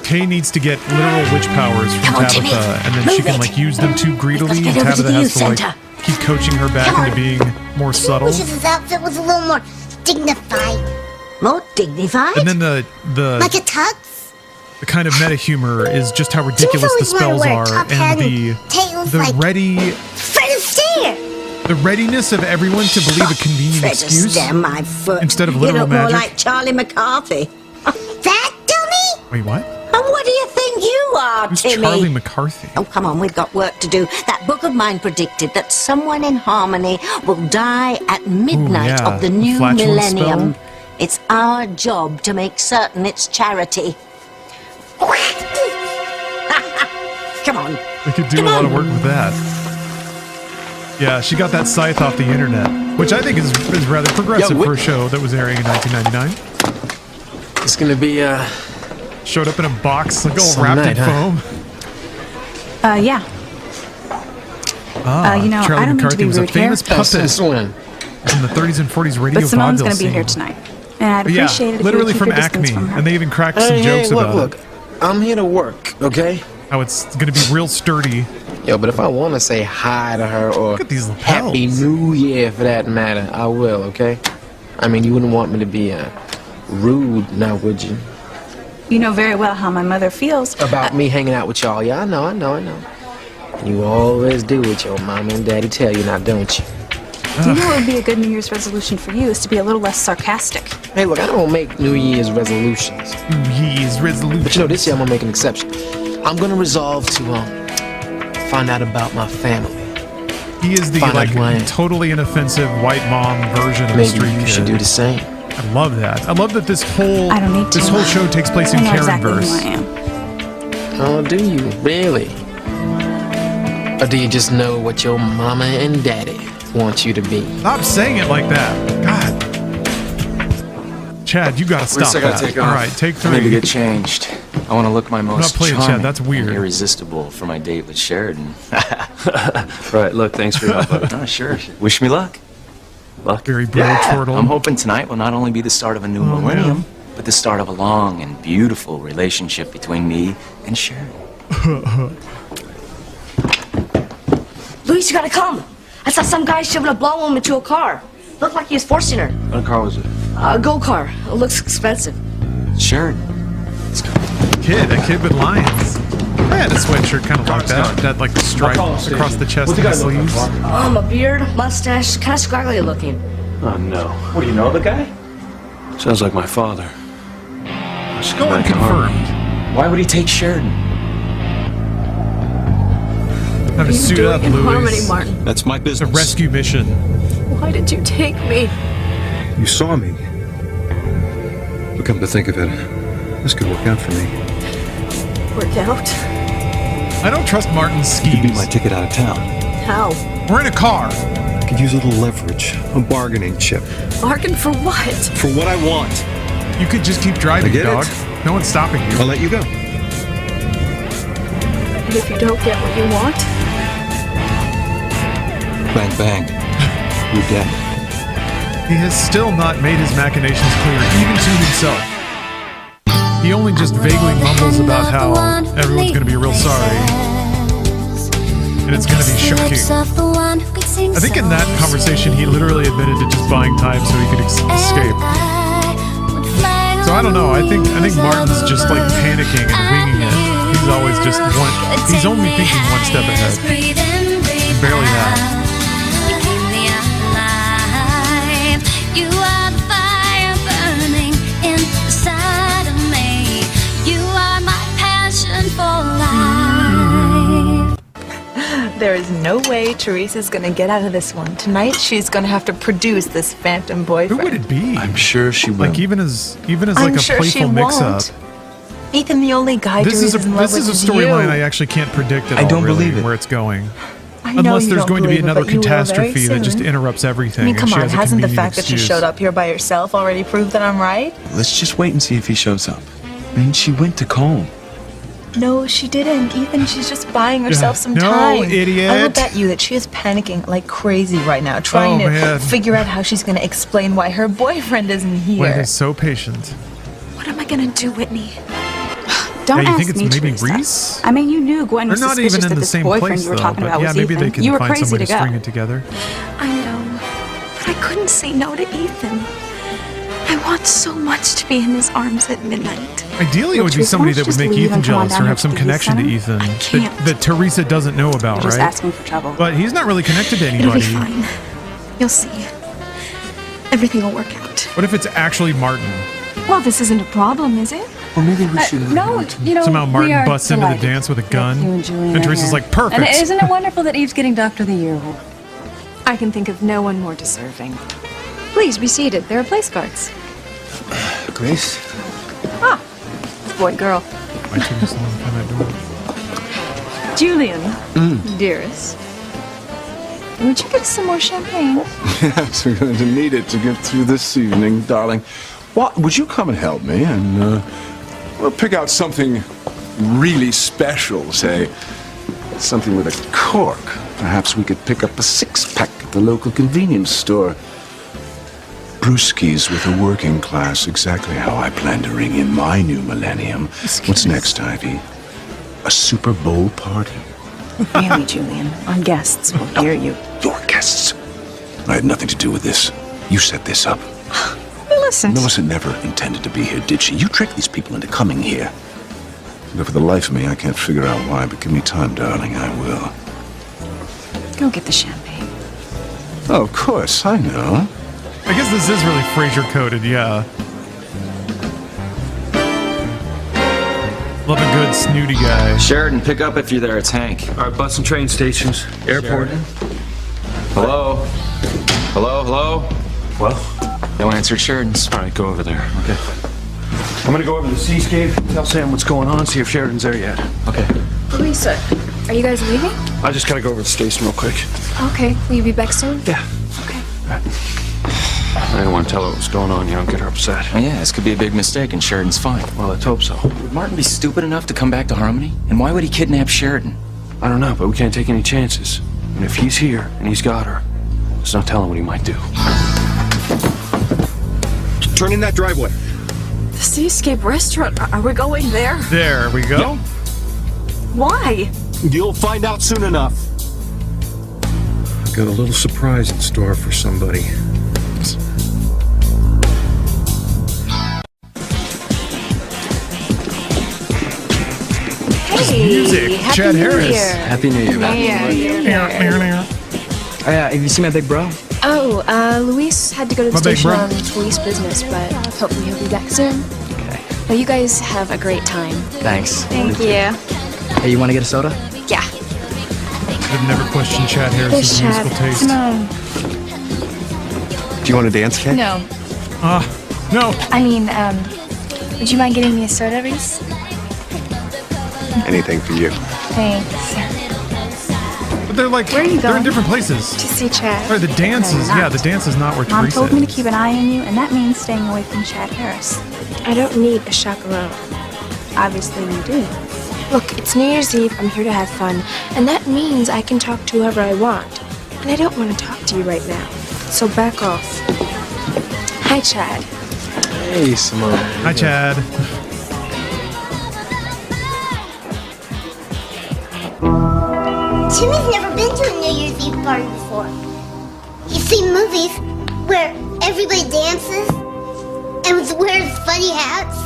Kay needs to get literal witch powers from Come on, Tabitha, Timmy. and then she Move can it. like use them too greedily, We've and got to get over to Tabitha the has to youth like center. keep coaching her back Come into being more Timmy subtle. wishes his outfit was a little more dignified. More dignified? And then the Like a tux? the kind of meta humor is just how ridiculous the Timmy's always wanted spells to wear a are, top hat and and tails the like ready Fred Astaire. the readiness of everyone to believe a convenient Fred excuse Astaire, my foot. instead of You literal look more magic. like Charlie McCarthy. That dummy? Wait, what? And what do you think you are, are, Who's Timmy. Charlie McCarthy? Oh, come on, we've got work to do. That book of mine predicted that someone in Harmony will die at midnight yeah. of the new Flatulence millennium. spell? It's our job to make certain it's charity. Come on. We could do a lot of work with that. Yeah, she got that scythe off the internet, which I think is rather progressive for a show that was airing in 1999. It's gonna be, Showed up in a box, like all Some wrapped night, in huh? foam. Yeah. Ah, you know, Charlie I don't mean to McCarthy be was a rude here. famous puppet Since when? in the 30s and 40s radio But Simone's vaudeville going to be scene. here tonight. And I'd Yeah, appreciate it if literally you would from keep your distance Acme, from her. and they even cracked some jokes about look, it. I'm here to work, okay? How it's going to be real sturdy. Yo, but if I want to say hi to her or Look at these lapels. Happy New Year for that matter, I will, okay? I mean, you wouldn't want me to be rude now, would you? You know very well how my mother feels. About me hanging out with y'all. Yeah, I know. You always do what your mama and daddy tell you now, don't you? Do you know what would be a good New Year's resolution for you is to be a little less sarcastic? Hey, look, I don't make New Year's resolutions. New Year's resolution. But you know, this year I'm gonna make an exception. I'm gonna resolve to find out about my family. He is the Find out who I am. totally inoffensive white mom version of a Maybe street you kid. should do the same. I love that. I love that this whole I don't need to. show takes place in I know exactly who Karenverse. I am. Oh, do you really? Or do you just know what your mama and daddy want you to be? Stop saying it like that. God. Chad, you gotta stop I gotta that. take All off. right, take I need to 3. get changed. I want to look my most playing, Chad. charming That's weird. and irresistible for my date with Sheridan. Right, look, thanks for your help, buddy. Oh, sure. Wish me luck. Luck. Very bro turtle. I'm hoping tonight will not only be the start of a new millennium, but the start of a long and beautiful relationship between me and Sheridan. Luis, you gotta come. I saw some guy shoving a blonde woman into a car. Looked like he was forcing her. What car was it? A go-car. It looks expensive. Sheridan. A kid with lions. I had a sweatshirt kind of like that. That like stripe across the chest and the sleeves. A beard, mustache, kind of scraggly looking. Oh, no. What, do you know the guy? Sounds like my father. Go unconfirmed. Why would he take Sheridan? Have to suit up, Harmony, Louis. Martin. That's my It's a business. rescue mission. Why did you take me? You saw me. But come to think of it, this could work out for me. Work out? I don't trust Martin's You could be my schemes. ticket out of town. How? We're in a car. I could use a little leverage, a bargaining chip. Bargain for what? For what I want. You could just keep driving, I get dog. it. No one's stopping you. I'll let you go. And if you don't get what you want? Bang, bang. You're dead. He has still not made his machinations clear, even to himself. He only just vaguely mumbles about how everyone's going to be real sorry. And it's going to be shocking. I think in that conversation, he literally admitted to just buying time so he could escape. So I don't know. I think Martin's just like panicking and winging it. He's always just he's only thinking one step ahead. And barely that. You are the fire burning inside of me. You are my passion for life. There is no way Teresa's gonna get out of this one. Tonight, she's gonna have to produce this phantom boyfriend. Who would it be? I'm sure she will. Like even as I'm like a sure she playful mix-up. won't. Ethan, the only guy This is Teresa's in love with a is storyline I you. actually can't predict at I all, don't really, believe it. where it's going. I know Unless you there's don't going to be believe it, another but you will very catastrophe that just soon. interrupts everything. I mean, come and she on, has a hasn't the convenient fact that she excuse. showed up here by herself already proved that I'm right? Let's just wait and see if he shows up. I mean, she went to Combe. No, she didn't. Ethan, she's just buying herself some No, time. idiot. I will bet you that she is panicking like crazy right now, trying Oh, man. to figure out how she's going to explain why her boyfriend isn't here. Wait, is so patient. What am I gonna do, Whitney? Don't Yeah, you ask think it's me, maybe Teresa. Reese? I mean, you knew Gwen was They're not suspicious even in that the this same boyfriend place, you were though. talking But about yeah, was maybe Ethan. they can You were find crazy somebody to to go. string it together. I know, but I couldn't say no to Ethan. I want so much to be in his arms at midnight. Ideally, it would be Teresa, somebody why that don't would you make just leave Ethan and come on jealous down or here have some to the connection to center? Ethan I that, can't. that Teresa doesn't know about, You're just right? asking for trouble. But he's not really connected to It'll be anybody. fine. You'll see. Everything will work out. What if it's actually Martin? Well, this isn't a problem, is it? Or maybe we should. No, you know, Somehow we Martin are busts into the delighted dance with a gun. that you and Julian And are Teresa's here. like, perfect. And isn't it wonderful that Eve's getting Doctor of the Year award? I can think of no one more deserving. Please be seated. There are place cards. Grace? Ah, it's boy and girl. Why took this long to find that door? Julian, dearest, would you get us some more champagne? Yes, we're going to need it to get through this evening, darling. What? Would you come and help me and we'll pick out something really special, say something with a cork. Perhaps we could pick up a 6-pack at the local convenience store. Brewskis with a working class, exactly how I plan to ring in my new millennium. What's next, Ivy? A Super Bowl party? Really, Julian, our guests will hear you. Your guests? I had nothing to do with this. You set this up. Millicent. Millicent never intended to be here, did she? You tricked these people into coming here. But for the life of me, I can't figure out why, but give me time, darling, I will. Go get the champagne. Oh, of course, I know. I guess this is really Frasier coded, yeah. Love a good snooty guy. Sheridan, pick up if you're there. It's Hank. All right, bus and train stations. Airport. Hello? Hello? Well? No answer, Sheridan's. All right, go over there. Okay. I'm gonna go over to the seascape, tell Sam what's going on, see if Sheridan's there yet. Okay. Lisa, are you guys leaving? I just gotta go over to the station real quick. Okay. Will you be back soon? Yeah. Okay. I didn't want to tell her what's going on, get her upset. Oh, yeah, this could be a big mistake, and Sheridan's fine. Well, let's hope so. Would Martin be stupid enough to come back to Harmony? And why would he kidnap Sheridan? I don't know, but we can't take any chances. And if he's here and he's got her, there's no telling what he might do. Turn in that driveway. The Seascape restaurant. Are we going there? There we go. Yeah. Why? You'll find out soon enough. I've got a little surprise in store for somebody. Hey, Music. Happy Chad New Harris. Year. Happy New Year, man. Oh, yeah, have you seen my big bro? Oh, Luis had to go to the My big station bro. on police business, but hopefully he'll be back soon. Okay. Well, you guys have a great time. Thanks. Thank you. Hey, you want to get a soda? Yeah. I've never questioned Chad Harris's There's musical Chad. taste. No. Do you want to dance, Kay? No. No. I mean, would you mind getting me a soda, Reese? Anything for you. Thanks. But they're like, Where are you they're in going? different places. To see Chad. Sorry, the dance is, yeah, the dance is not where Mom Teresa told me to is. keep an eye on you, and that means staying away from Chad Harris. I don't need a chaperone. Obviously you do. Look, it's New Year's Eve. I'm here to have fun, and that means I can talk to whoever I want. And I don't want to talk to you right now. So back off. Hi, Chad. Hey, Simone. Hi, Chad. Timmy's never been to a New Year's Eve party before. He's seen movies where everybody dances and wears funny hats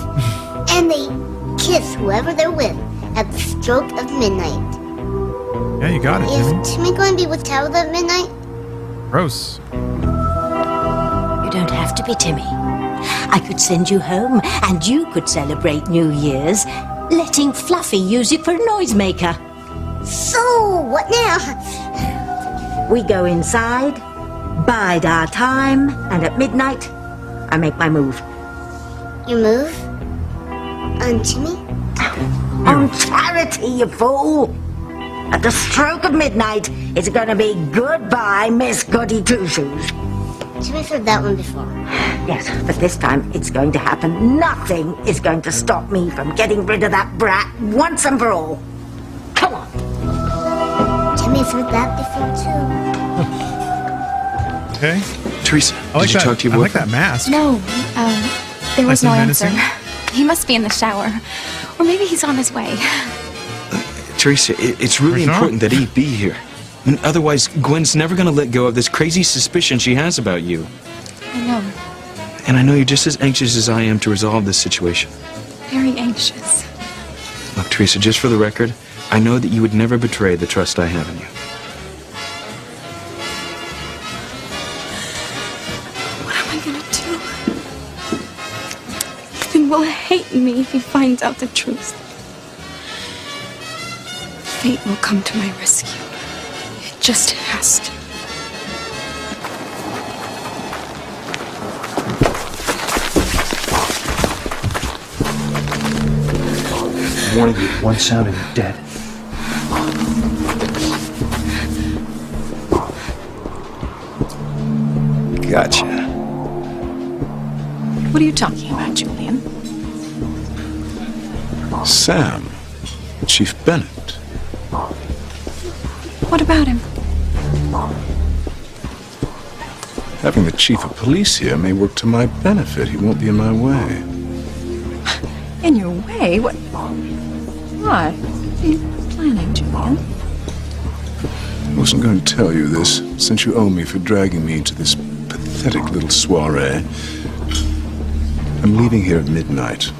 and they kiss whoever they're with at the stroke of midnight. Yeah, you got it, Timmy. Is Timmy going to be with Tabitha at midnight? Gross. You don't have to be Timmy. I could send you home, and you could celebrate New Year's, letting Fluffy use it for a noisemaker. So, what now? We go inside, bide our time, and at midnight, I make my move. You move? On Timmy? On charity, you fool! At the stroke of midnight, it's gonna be goodbye, Miss Goody Two-Shoes. Timmy's heard that one before. Yes, but this time it's going to happen. Nothing is going to stop me from getting rid of that brat once and for all. Come on. Timmy's heard that before, too. Okay. Teresa, I like did you that. talk to your I like boyfriend? that mask. No, there was Nice no and answer. menacing. He must be in the shower. Or maybe he's on his way. Teresa, it's really Where's that? important that he be here. I mean, otherwise, Gwen's never going to let go of this crazy suspicion she has about you. I know. And I know you're just as anxious as I am to resolve this situation. Very anxious. Look, Teresa, just for the record, I know that you would never betray the trust I have in you. What am I gonna do? Then will hate me if he finds out the truth. Fate will come to my rescue. It just has to. Warning you, one sound and you're dead. Gotcha. What are you talking about, Julian? Sam. Chief Bennett. What about him? Having the chief of police here may work to my benefit. He won't be in my way. In your way? What? What are you planning, Julian? I wasn't going to tell you this, since you owe me for dragging me to this pathetic little soiree. I'm leaving here at midnight.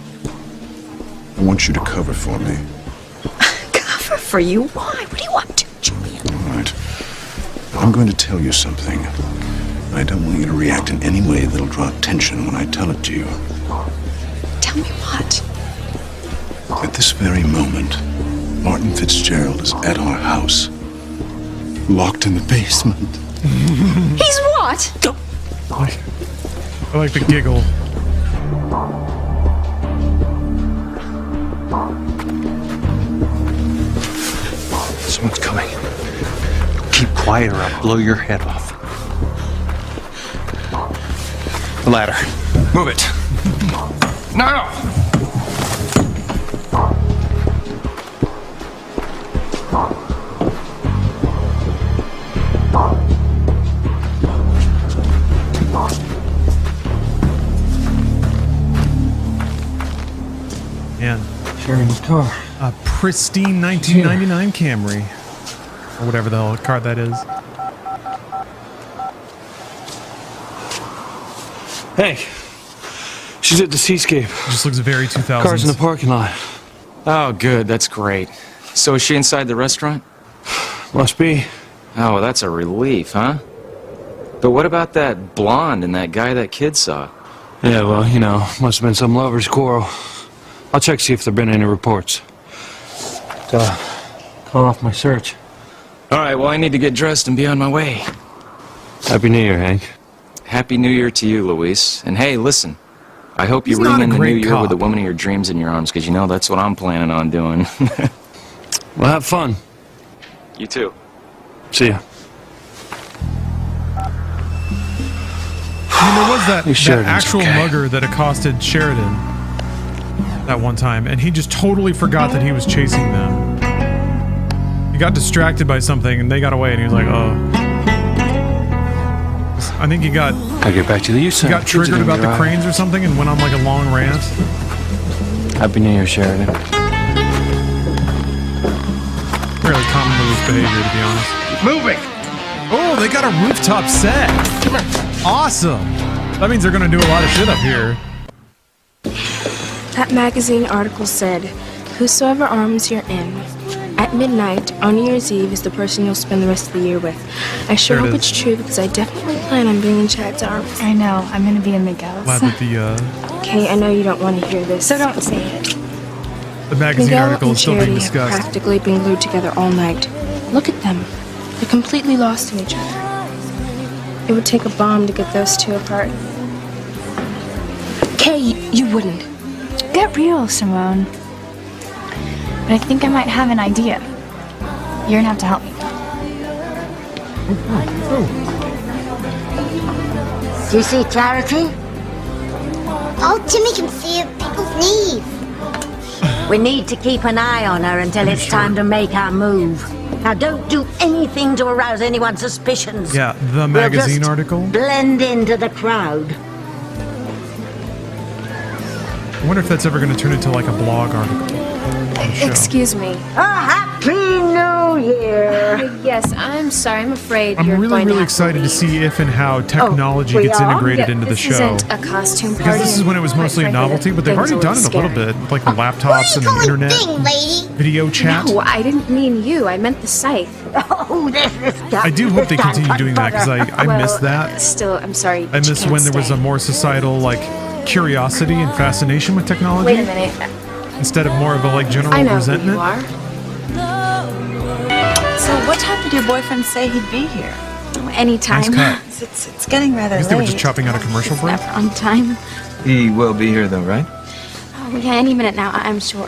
I want you to cover for me. Cover for you? Why? What do you want to, Julian? All right. I'm going to tell you something. I don't want you to react in any way that'll draw attention when I tell it to you. Tell me what? At this very moment, Martin Fitzgerald is at our house, locked in the basement. He's what? I like the giggle. Someone's coming. Keep quiet or I'll blow your head off. The ladder. Move it. No! Man. Sharon's car. A pristine 1999 Camry. Or whatever the hell car that is. Hey. She's at the seascape. Just looks very 2000s. Car's in the parking lot. Oh, good. That's great. So is she inside the restaurant? Must be. Oh, well, that's a relief, huh? But what about that blonde and that guy that kid saw? Yeah, well, you know, must have been some lover's quarrel. I'll check, see if there have been any reports. Call off my search. All right, well, I need to get dressed and be on my way. Happy New Year, Hank. Happy New Year to you, Luis. And hey, listen, I hope you He's not ring a in the new great year cop. with the woman of your dreams in your arms, because you know that's what I'm planning on doing. Well, have fun. You too. See ya. I mean, there was that Sheridan's actual okay. mugger that accosted Sheridan that one time, and he just totally forgot that he was chasing them. He got distracted by something, and they got away, and he was like, oh. I think he got... I'll get back to the use. He got triggered about the cranes or something and went on like a long rant. Happy New Year, Sheridan. Fairly common Louis behavior, to be honest. Moving! Oh, they got a rooftop set. Awesome. That means they're going to do a lot of shit up here. That magazine article said, whosoever arms you're in, at midnight on New Year's Eve is the person you'll spend the rest of the year with. I sure There it hope is. it's true because I definitely plan on bringing Chad's arms. I know. I'm gonna be in Miguel's. Glad that the Okay, I know you don't want to hear this. So don't say it. magazine Miguel article and is still being Charity have discussed. practically been glued together all night. Look at them. They're completely lost in each other. It would take a bomb to get those two apart. Kay, you wouldn't. Get real, Simone. But I think I might have an idea. You're gonna have to help me. Do you see Charity? All Timmy can see are people's knees. We need to keep an eye on her until it's time to make our move. Now, don't do anything to arouse anyone's suspicions. Yeah, the We'll magazine just article. blend into the crowd. I wonder if that's ever going to turn into like a blog article. on the show. Excuse me. A Happy New Year! Yes, I'm sorry. I'm afraid I'm you're really, going really to excited to see if and how technology we gets are? integrated Yeah, into the this show. isn't a costume Because party, this is when it was and mostly a quite frankly, novelty, but they've thing's already done it a little scary. bit, like the laptops and the internet, Thing, lady. video chat. No, I didn't mean you. I meant the scythe. Oh, this I do hope they continue doing that because I miss that. Still, I'm sorry. I but you miss can't when there was stay. a more societal like curiosity and fascination with technology. Wait a minute. Instead of more of a like general I know resentment. who you are. So what time did your boyfriend say he'd be here? Anytime. Nice cut. It's getting rather I guess late. they were just chopping out a commercial break. Never on time. He will be here though, right? Oh, yeah, any minute now, I'm sure.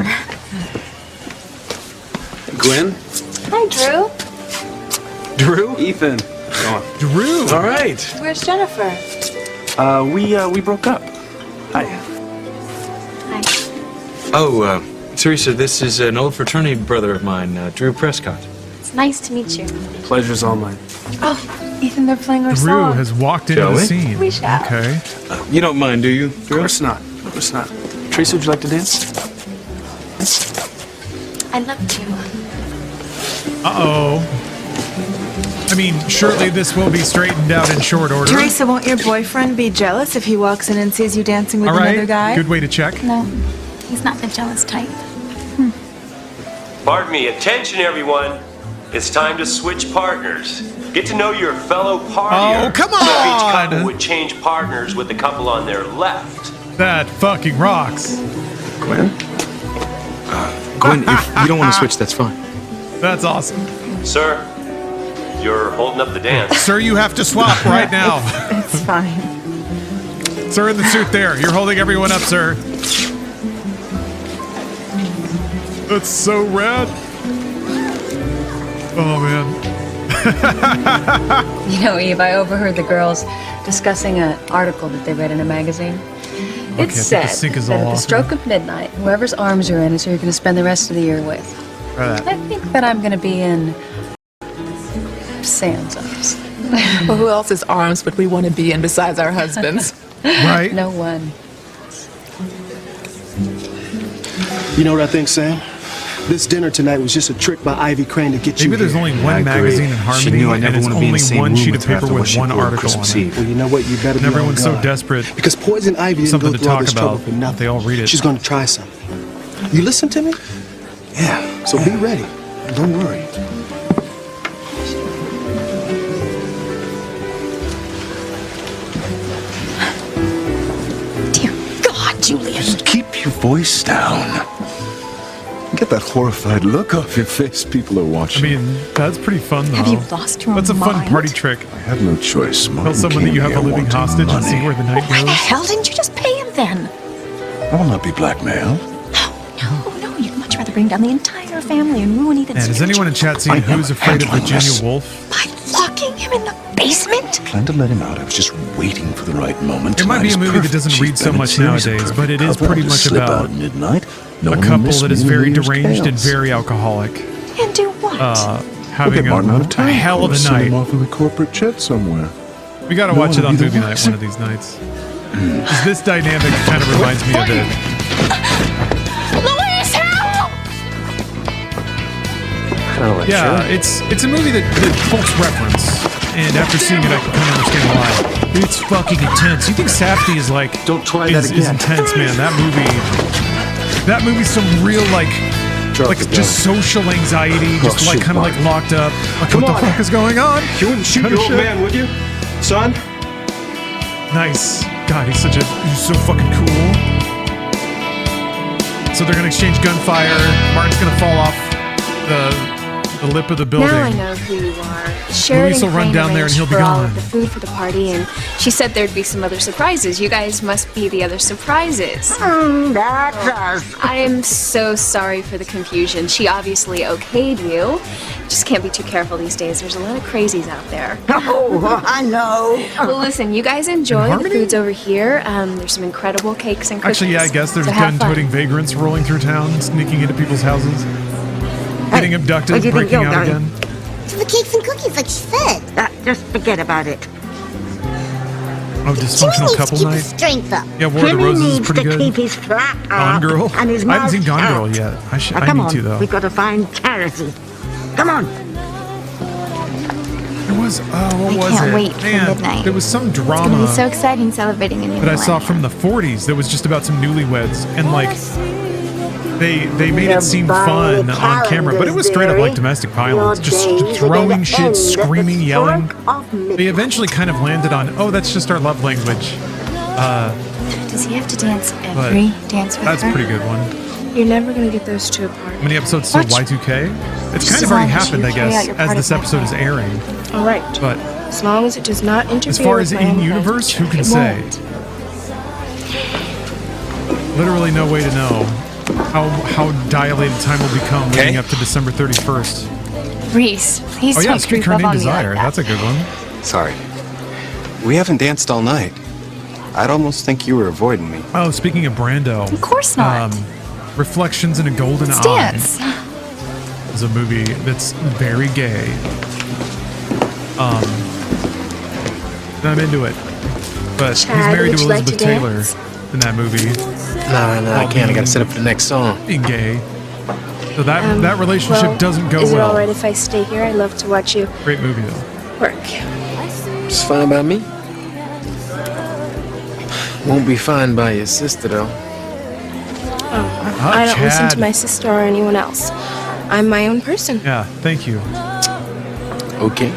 Gwen? Hi, Drew. Drew? Ethan. Drew. All right. Where's Jennifer? We broke up. Hi. Hi. Oh, Teresa, this is an old fraternity brother of mine, Drew Prescott. It's nice to meet you. Pleasure's all mine. Oh, Ethan, they're playing our Drew song. has walked into Shall the we? scene. We shall. Okay. You don't mind, do you, Drew? Of course not. Of course not. Teresa, would you like to dance? I'd love to. Uh-oh. I mean, surely this will be straightened out in short order. Teresa, won't your boyfriend be jealous if he walks in and sees you dancing with All right. another guy? Good way to check. No, he's not the jealous type. Pardon me, attention everyone. It's time to switch partners. Get to know your fellow partier. Oh, come So if each couple on! would change partners with the couple on their left. That fucking rocks. Gwen? Gwen, if you don't want to switch, that's fine. That's awesome. Sir, you're holding up the dance. Sir, you have to swap right now. It's fine. Sir in the suit there. You're holding everyone up, sir. That's so rad. Oh, man. You know, Eve, I overheard the girls discussing an article that they read in a magazine. I It think the said sync is that all at the off. stroke of midnight, whoever's arms you're in is who you're going to spend the rest of the year with. Right. I think that I'm going to be in Sam's arms. Well, who else's arms would we want to be in besides our husbands? Right? No one. You know what I think, Sam? This dinner tonight was just a trick by Ivy Crane to get you Maybe there's here. only one magazine in Harmony, and it's only one sheet of paper with one article on it. Well, you know what? You better And be everyone's on so guard. desperate. Because Poison Ivy didn't Something go to through all talk this trouble about. for nothing. They all read it. She's going to try something. You listen to me? Yeah. So be ready. Don't worry. Dear God, Julian. Just keep your voice down. Get that horrified look off your face. People are I watching. mean, that's pretty fun, though. Have you lost your That's a fun mind? party trick. I have no choice. Tell Martin someone that came you have a here living wanting hostage and see money. where the night Why the goes. hell didn't you just pay him then? I will not be blackmailed. No, you'd much rather bring down the entire family and ruin Ethan's And has future anyone in chat seen Who's Afraid of Virginia Woolf? by locking him in the basement? Planned to let him out. I was just waiting for the right moment. It might be Tonight a is movie that perfect. doesn't She's read so been in much series of nowadays, perfect. but it is I wanted pretty to much slip about out at midnight. No a one will couple miss that me is in very New Year's deranged and chaos. very alcoholic. And do what? Having Martin out of a town. hell of a Send him night. off with a corporate jet somewhere. We gotta No watch it one on will be movie the night worst. one of these nights. 'Cause this dynamic kind of reminds me of it. Louise, help! Yeah, it's a movie that folks reference, and after seeing it, I can kind of understand why. It's fucking intense. You think Safdie is like Don't try is that again. intense, man? That movie's some real like just social anxiety, just like kind of like locked up. Like Come what on. the fuck is going on? You wouldn't shoot Kinda your old shit. man, would you? Son? Nice. God, he's so fucking cool. So they're gonna exchange gunfire. Martin's gonna fall off the lip of the building. Now I know who you are. Sheridan Louise will run Crane down there and arranged he'll be for all gone. of the food for the party, and she said there'd be some other surprises. You guys must be the other surprises. That's us. I am so sorry for the confusion. She obviously okayed you. Just can't be too careful these days. There's a lot of crazies out there. Oh, I know. Well, listen, you guys enjoy. The Harmony? food's over here. There's some incredible cakes and cookies. Actually, yeah, I guess there's So have fun. gun-toting vagrants rolling through town, sneaking into people's houses, getting abducted, where do you think breaking you're out going? again. To the cakes and cookies, like she said. Just forget about it. Oh, dysfunctional Needs couple to keep night. his strength up. Yeah, War of the Timmy Roses is needs pretty to good. keep his flat Gone up Girl. and his I haven't seen mouth Gone Girl shut. yet. Now, I come need on, to though. we've got to find charity. Come on. There was what I was can't it? wait for Man, midnight. there was some It's gonna drama be so exciting celebrating a new that I saw millennium. from the 40s that was just about some newlyweds, and like they made it seem fun on camera, but it was straight up like domestic violence, just throwing shit, screaming, yelling. They eventually kind of landed on, oh, that's just our love language. Does he have to dance every dance with That's her? a pretty good one. You're never gonna get those two apart. How many episodes still Y2K? It's kind of already happened, I guess, as this episode is airing. All right. But as long as it does not interfere as far with as my own in-universe, who can it say? won't. Literally no way to know how dilated time will become leading up to December 31st. Reese, please Oh yeah, don't Street creep Car up Named on me Desire. like that. That's a good one. Sorry. We haven't danced all night. I'd almost think you were avoiding me. Oh, speaking of Brando. Of course not. Reflections in a Golden Let's Eye dance. is a movie that's very gay. And I'm into it. But he's Chad, married would to you like to Elizabeth Taylor dance? in that movie. No, I can't. I gotta set up for the next song. Being gay. So that relationship Well, doesn't go is it well. all right if I stay here? I'd love to watch you Great movie though. work. It's fine by me. Won't be fine by your sister, though. I don't listen Chad. to my sister or anyone else. I'm my own person. Yeah, thank you. Okay.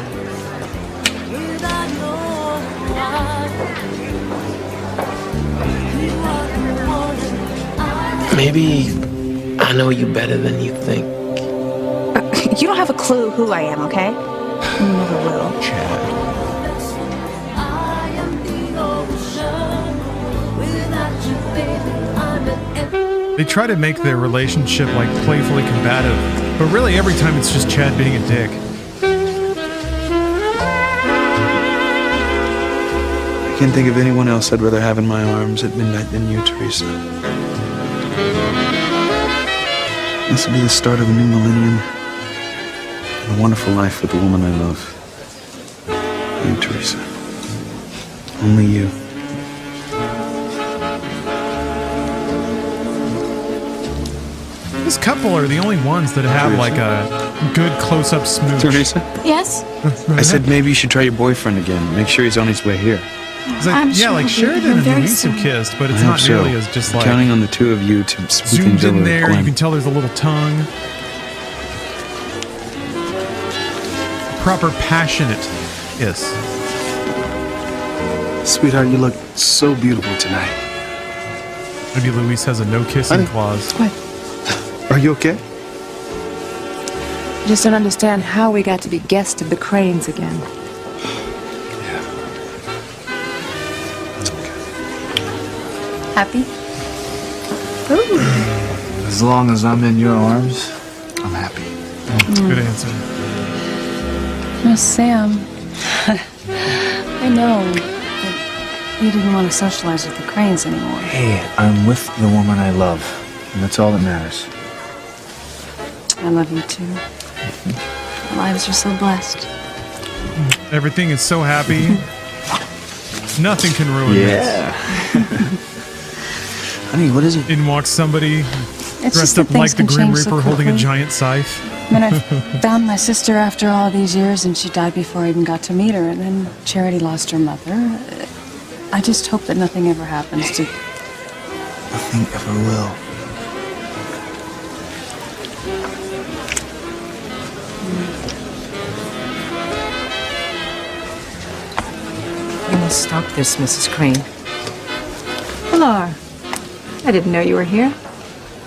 Maybe I know you better than you think. You don't have a clue who I am, okay? You never will. They try to make their relationship like playfully combative, but really every time it's just Chad being a dick. I can't think of anyone else I'd rather have in my arms at midnight than you, Teresa. This will be the start of a new millennium. And a wonderful life with the woman I love. You, Teresa. Only you. This couple are the only ones that have like a good close-up smooch. Teresa? Yes? I said maybe you should try your boyfriend again. Make sure he's on his way here. It's like, I'm yeah, sure like he'll be Sheridan here and very Luis have soon. kissed, but it's I not hope so. nearly as just I'm like counting on the two of you to smooth zoomed things over in with there. Glenn. You can tell there's a little tongue. Proper passionate kiss. Sweetheart, you look so beautiful tonight. Maybe Luis has a no kissing clause. Are you okay? I just don't understand how we got to be guests of the Cranes again. Happy? As long as I'm in your arms, I'm happy. Good answer. No, Sam. I know that you didn't want to socialize with the Cranes anymore. Hey, I'm with the woman I love, and that's all that matters. I love you too. Our lives are so blessed. Everything is so happy. Nothing can ruin this. Honey, what is it? In walks somebody It's dressed just that up like things the can Grim change so Reaper holding a quickly. giant scythe. I mean, I found my sister after all these years, and she died before I even got to meet her. And then Charity lost her mother. I just hope that nothing ever happens to. Nothing ever will. You must stop this, Mrs. Crane. Pilar, I didn't know you were here.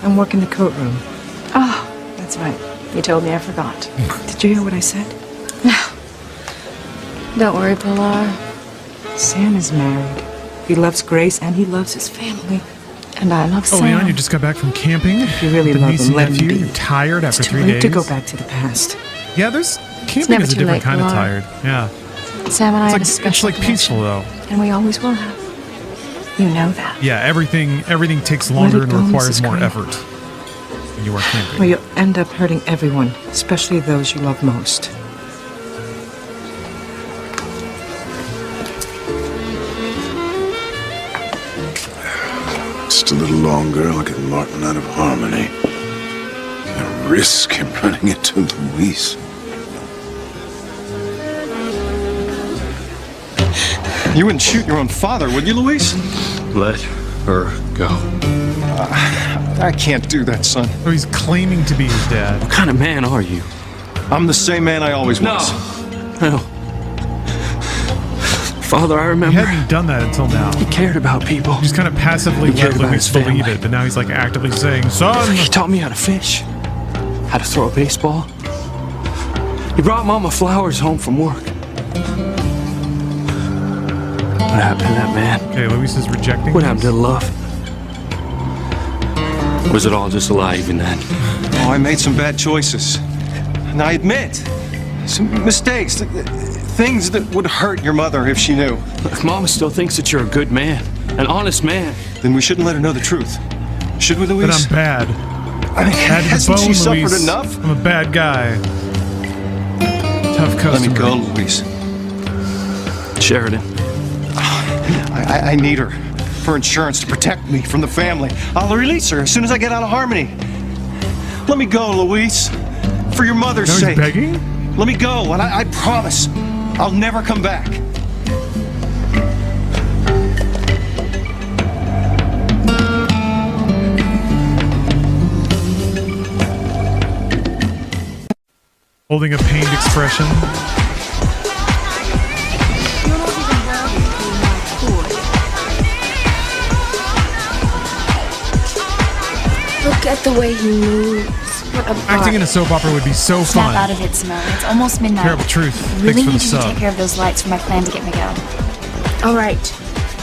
I'm working the courtroom. Oh, that's right. You told me I forgot. Did you hear what I said? Don't worry, Pilar. Sam is married. He loves Grace and he loves his family. And I love Oh, Sam. Leon, you just got back from camping? If you really the love niece him, and let him nephew? be. You're tired after It's too 3 late days? to go back to the past. Yeah, there's camping never is a too different late, kind of Pilar. tired. Yeah. Sam and I had a It's special like peaceful though. And we always will have. You know that. Yeah, everything takes longer it and go, requires Mrs. more Crane. effort when you are camping. Well, you'll end up hurting everyone, especially those you love most. Just a little longer, I'll get Martin out of harmony. Can't risk him running into Luis. You wouldn't shoot your own father, would you, Luis? Let her go. I can't do that, son. So he's claiming to be his dad. What kind of man are you? I'm the same man I always was. No. Father, I He remember. hadn't done that until now. He cared about people. He just kind of passively He cared let about Luis his family. believe it, but now he's like actively saying, "Son." He taught me how to fish, how to throw a baseball. He brought Mama flowers home from work. What happened to that man? Okay, Luis is rejecting. What happened to love? Was it all just a lie even then? Oh, I made some bad choices. And I admit, some mistakes, things that would hurt your mother if she knew. If Mama still thinks that you're a good man, an honest man, then we shouldn't let her know the truth. Should we, But Luis? I'm bad. I mean, Bad to the hasn't bone, she suffered Luis. enough? I'm a bad guy. Tough Let customer. me go, Luis. Sheridan. I need her for insurance to protect me from the family. I'll release her as soon as I get out of Harmony. Let me go, Luis. For your mother's Now he's sake. begging? Let me go, and I promise I'll never come back. Holding a pained expression. Look at the way he moves. What a Acting in a body. soap opera would be so Snap fun. out of it, Simone. It's almost midnight. Terrible truth. Really Thanks for need the you to sub. take care of those lights for my plan to get Miguel. All right,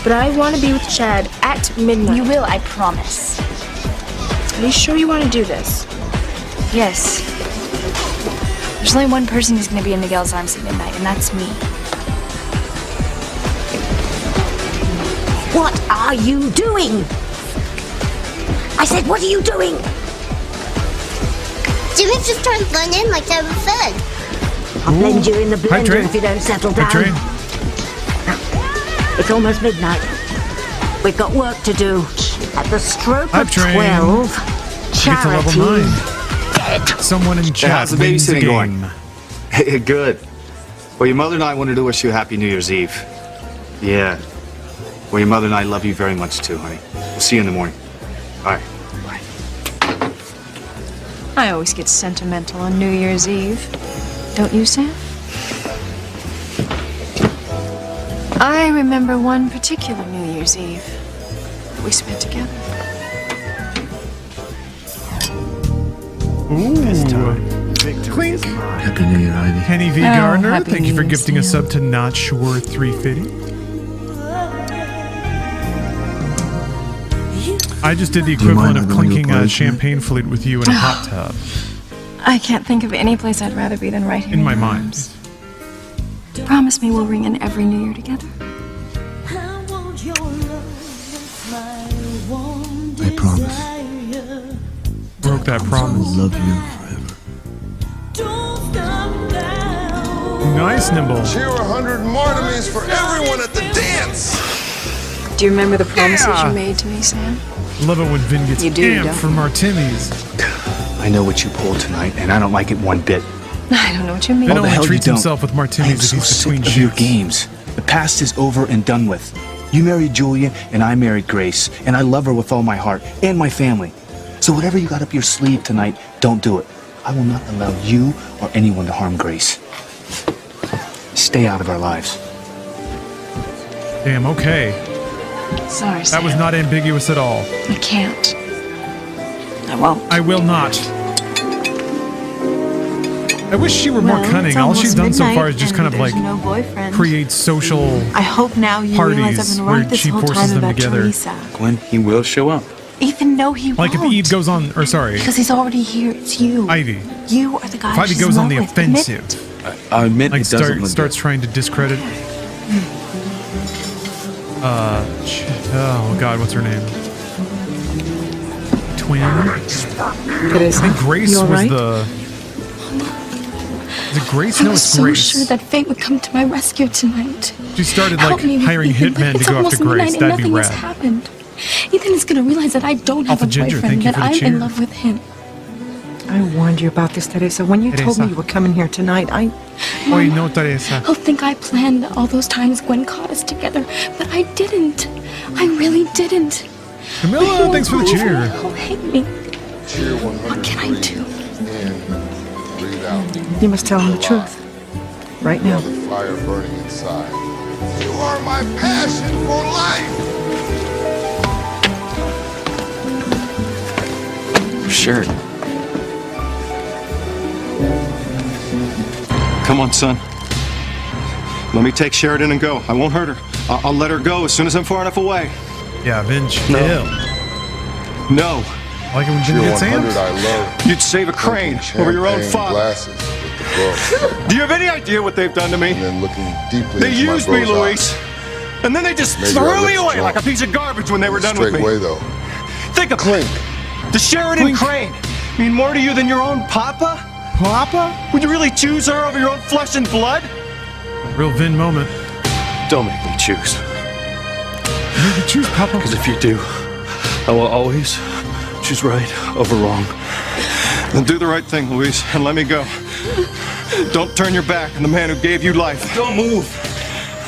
but I want to be with Chad at midnight. You will, I promise. Are you sure you want to do this? Yes. There's only one person who's going to be in Miguel's arms at midnight, and that's me. What are you doing? I said, what are you doing? Jimmy's just trying to blend in like Deborah said. I'll blend you in the Hi, blender Train. if you don't settle Hi, down. Train. It's almost midnight. We've got work to do. At the stroke Hi, of Train. 12, Get to level Charity 9. dead. Someone in chat how's the wins the babysitting game. going? Good. Well, your mother and I wanted to wish you a happy New Year's Eve. Yeah. Well, your mother and I love you very much too, honey. We'll see you in the morning. All right. I always get sentimental on New Year's Eve. Don't you, Sam? I remember one particular New Year's Eve we spent together. Ooh. Clink. Happy New Year, Ivy. Kenny V. Oh, Gardner, happy thank you New for Year, gifting a Sam. sub to Not Sure 350. I just did the Do you equivalent mind of if I go clinking a play champagne flute with you in a hot tub. I can't think of any place I'd rather be than right here In my your mind. arms. Promise me we'll ring in every New Year together. I promise. Broke that I promise. will love you forever. Nice, Nimble. Cheer 100 Martimies for everyone at the dance! Do you remember the promises Yeah. you made to me, Sam? Love it when Vin gets You do, amped don't for Martinis. I know what you pulled tonight, and I don't like it one bit. I don't know what you mean. Vin Oh, the only hell you treats don't. himself with I am Martinis if so he's sick between of your shoots. games. The past is over and done with. You married Julia, and I married Grace, and I love her with all my heart, and my family. So whatever you got up your sleeve tonight, don't do it. I will not allow you or anyone to harm Grace. Stay out of our lives. Damn, okay. Sorry, Sam. That was not ambiguous at all. I can't. I won't. I will not. I wish she were more Well, cunning. it's All she's done almost so far midnight is just and kind of there's like no boyfriend. create social I hope now you realize parties I've been where right this she whole forces time them about together. Teresa. Gwen, he will show up. Ethan, no, he Like if won't. Eve goes on, or sorry, Because he's already here. It's you. Ivy. You are the guy If Ivy she's goes in on the love with. Admit offensive, I admit like it doesn't look starts trying to discredit. Oh God, what's her name? Twin. I think Grace You all was right? the. Is it Grace? I No, was it's so Grace. sure that fate would come to my rescue tonight. She started Help like me with hiring Ethan, but hitmen to it's go almost after Grace. midnight and That'd be nothing has rad. happened. Ethan is going to realize that I don't have Alpha a Ginger, boyfriend, thank you that for the I'm cheer. in love with him. I warned you about this, Teresa. When you told me Teresa. you were coming here tonight, Oy, no, Teresa. He'll think I planned all those times Gwen caught us together, but I didn't. I really didn't. Camilla, thanks for the He'll cheer. He'll hate me. Cheer 100 What can I do? and breathe out. you must tell him the truth. Right now. The fire burning inside. You are my passion for life. Sure. Come on, son. Let me take Sheridan and go. I won't hurt her. I'll let her go as soon as I'm far enough away. Yeah, Vince. No. Ew. No. Like it when Jim gets Sam's? I love You'd save a crane over your own father. Glasses with the bro. Do you have any idea what they've done to me? And then looking deeply They into my used me, bro's Luis. eyes. And then they just Maybe threw our me lips away drunk. like a piece of garbage when they were done Straight with me. away, though. Think of Clink. the Sheridan crane mean more to you than your own papa? Papa? Would you really choose her over your own flesh and blood? Real Vin moment. Don't make me choose. Make me choose, Papa. Because if you do, I will always choose right over wrong. Then do the right thing, Luis, and let me go. Don't turn your back on the man who gave you life. Don't move.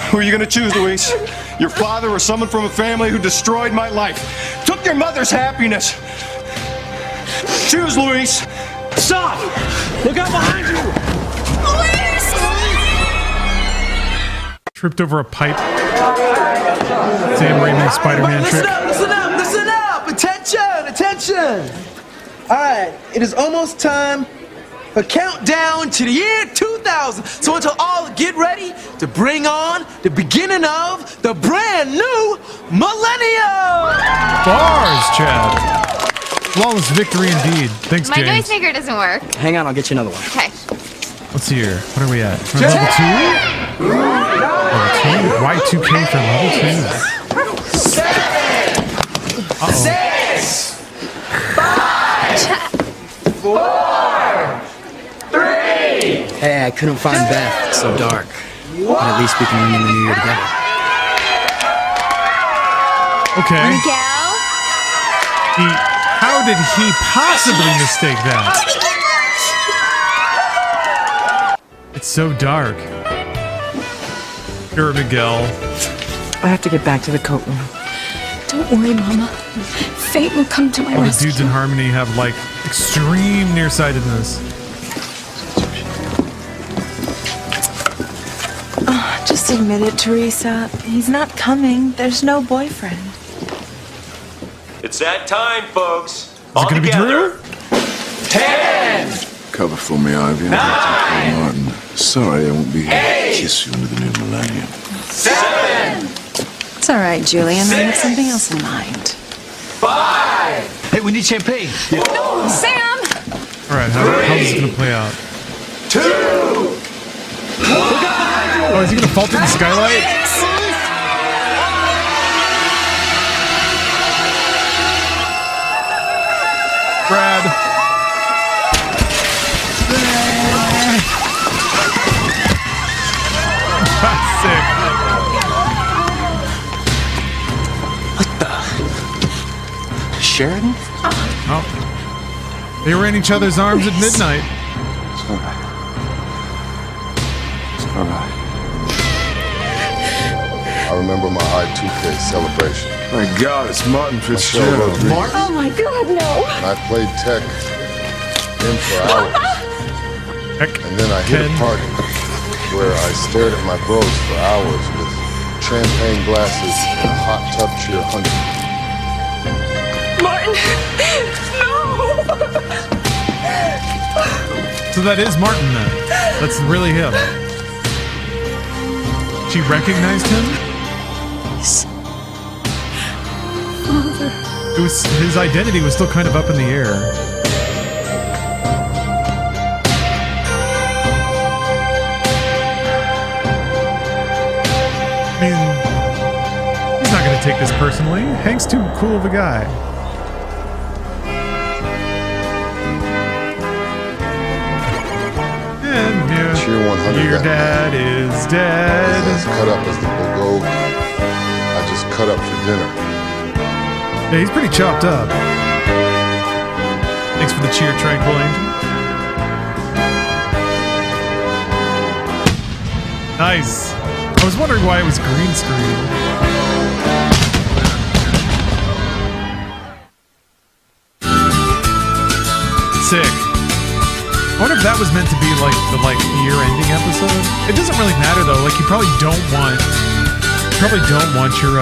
Who are you going to choose, Luis? Your father or someone from a family who destroyed my life? Took your mother's happiness? Choose, Luis. Stop! Look out behind you! Tripped over a pipe. Sam Raimi Spider-Man trick. Listen up! Attention! Alright, it is almost time for countdown to the year 2000. So until all get ready to bring on the beginning of the brand new millennium! Bars, Chad. Flawless victory indeed. Thanks, My James. noisemaker doesn't work. Hang on, I'll get you another one. Okay. Let's see here. What are we at? We're at level 2? Level 2? Y2K for level 2. 7, Uh-oh. 6, 5, 4, 3. Hey, I couldn't find Beth. It's so dark. But at least we can ring in the new year together. Okay. Miguel? How did he possibly mistake that? It's so dark. Sure, Miguel. I have to get back to the coat room. Don't worry, Mama. Fate will come to my All the rescue. dudes in Harmony have like extreme nearsightedness. Oh, just admit it, Teresa. He's not coming. There's no boyfriend. It's that time, folks. Is All it gonna together. be Drew? 10. Cover for me, Ivy. Martin. Sorry, I won't be here to kiss you into the new millennium. 7. It's all right, Julian. I have something else in mind. 5. Hey, we need champagne. No, Sam! All right, how's this gonna play out? 2. Oh, is he gonna fall through the skylight? Brad. Sick. Sheridan? Oh. They were in each other's arms at midnight. It's all right. It's all right. I remember my I2K celebration. My God, it's Martin Fitzgerald. Oh my God, no! And I played tech in for hours. And then I hit a party where I stared at my bros for hours with champagne glasses and a hot tub cheer hunting. Martin! No! So that is Martin then. That's really him. She recognized him? It was, his identity was still kind of up in the air. I mean, he's not going to take this personally. Hank's too cool of a guy. And Cheer 100 your that dad is dead. As cut up as the bulgogi I just cut up for dinner. Yeah, he's pretty chopped up. Thanks for the cheer, Tranquil Angel. Nice. I was wondering why it was green screen. Sick. I wonder if that was meant to be like the year-ending episode. It doesn't really matter though. Like you probably don't want probably don't want your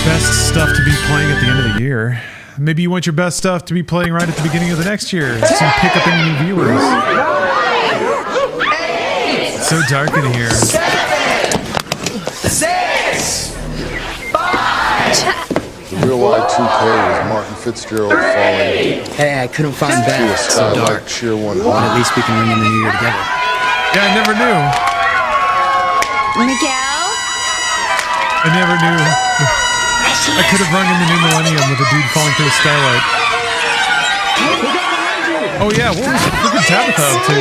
best stuff to be playing at the end of the year. Maybe you want your best stuff to be playing right at the beginning of the next year, so you pick up any new viewers. It's so dark in here. 6, 5. The real Y2K was Martin Fitzgerald falling. Hey, I couldn't find Ben. It's so dark. Cheer 100. But at least we can ring in the new year together. Yeah, I never knew. Miguel? I never knew. I could have rung in the new millennium with a dude falling through a skylight. Oh yeah, what was freaking Tabitha up to?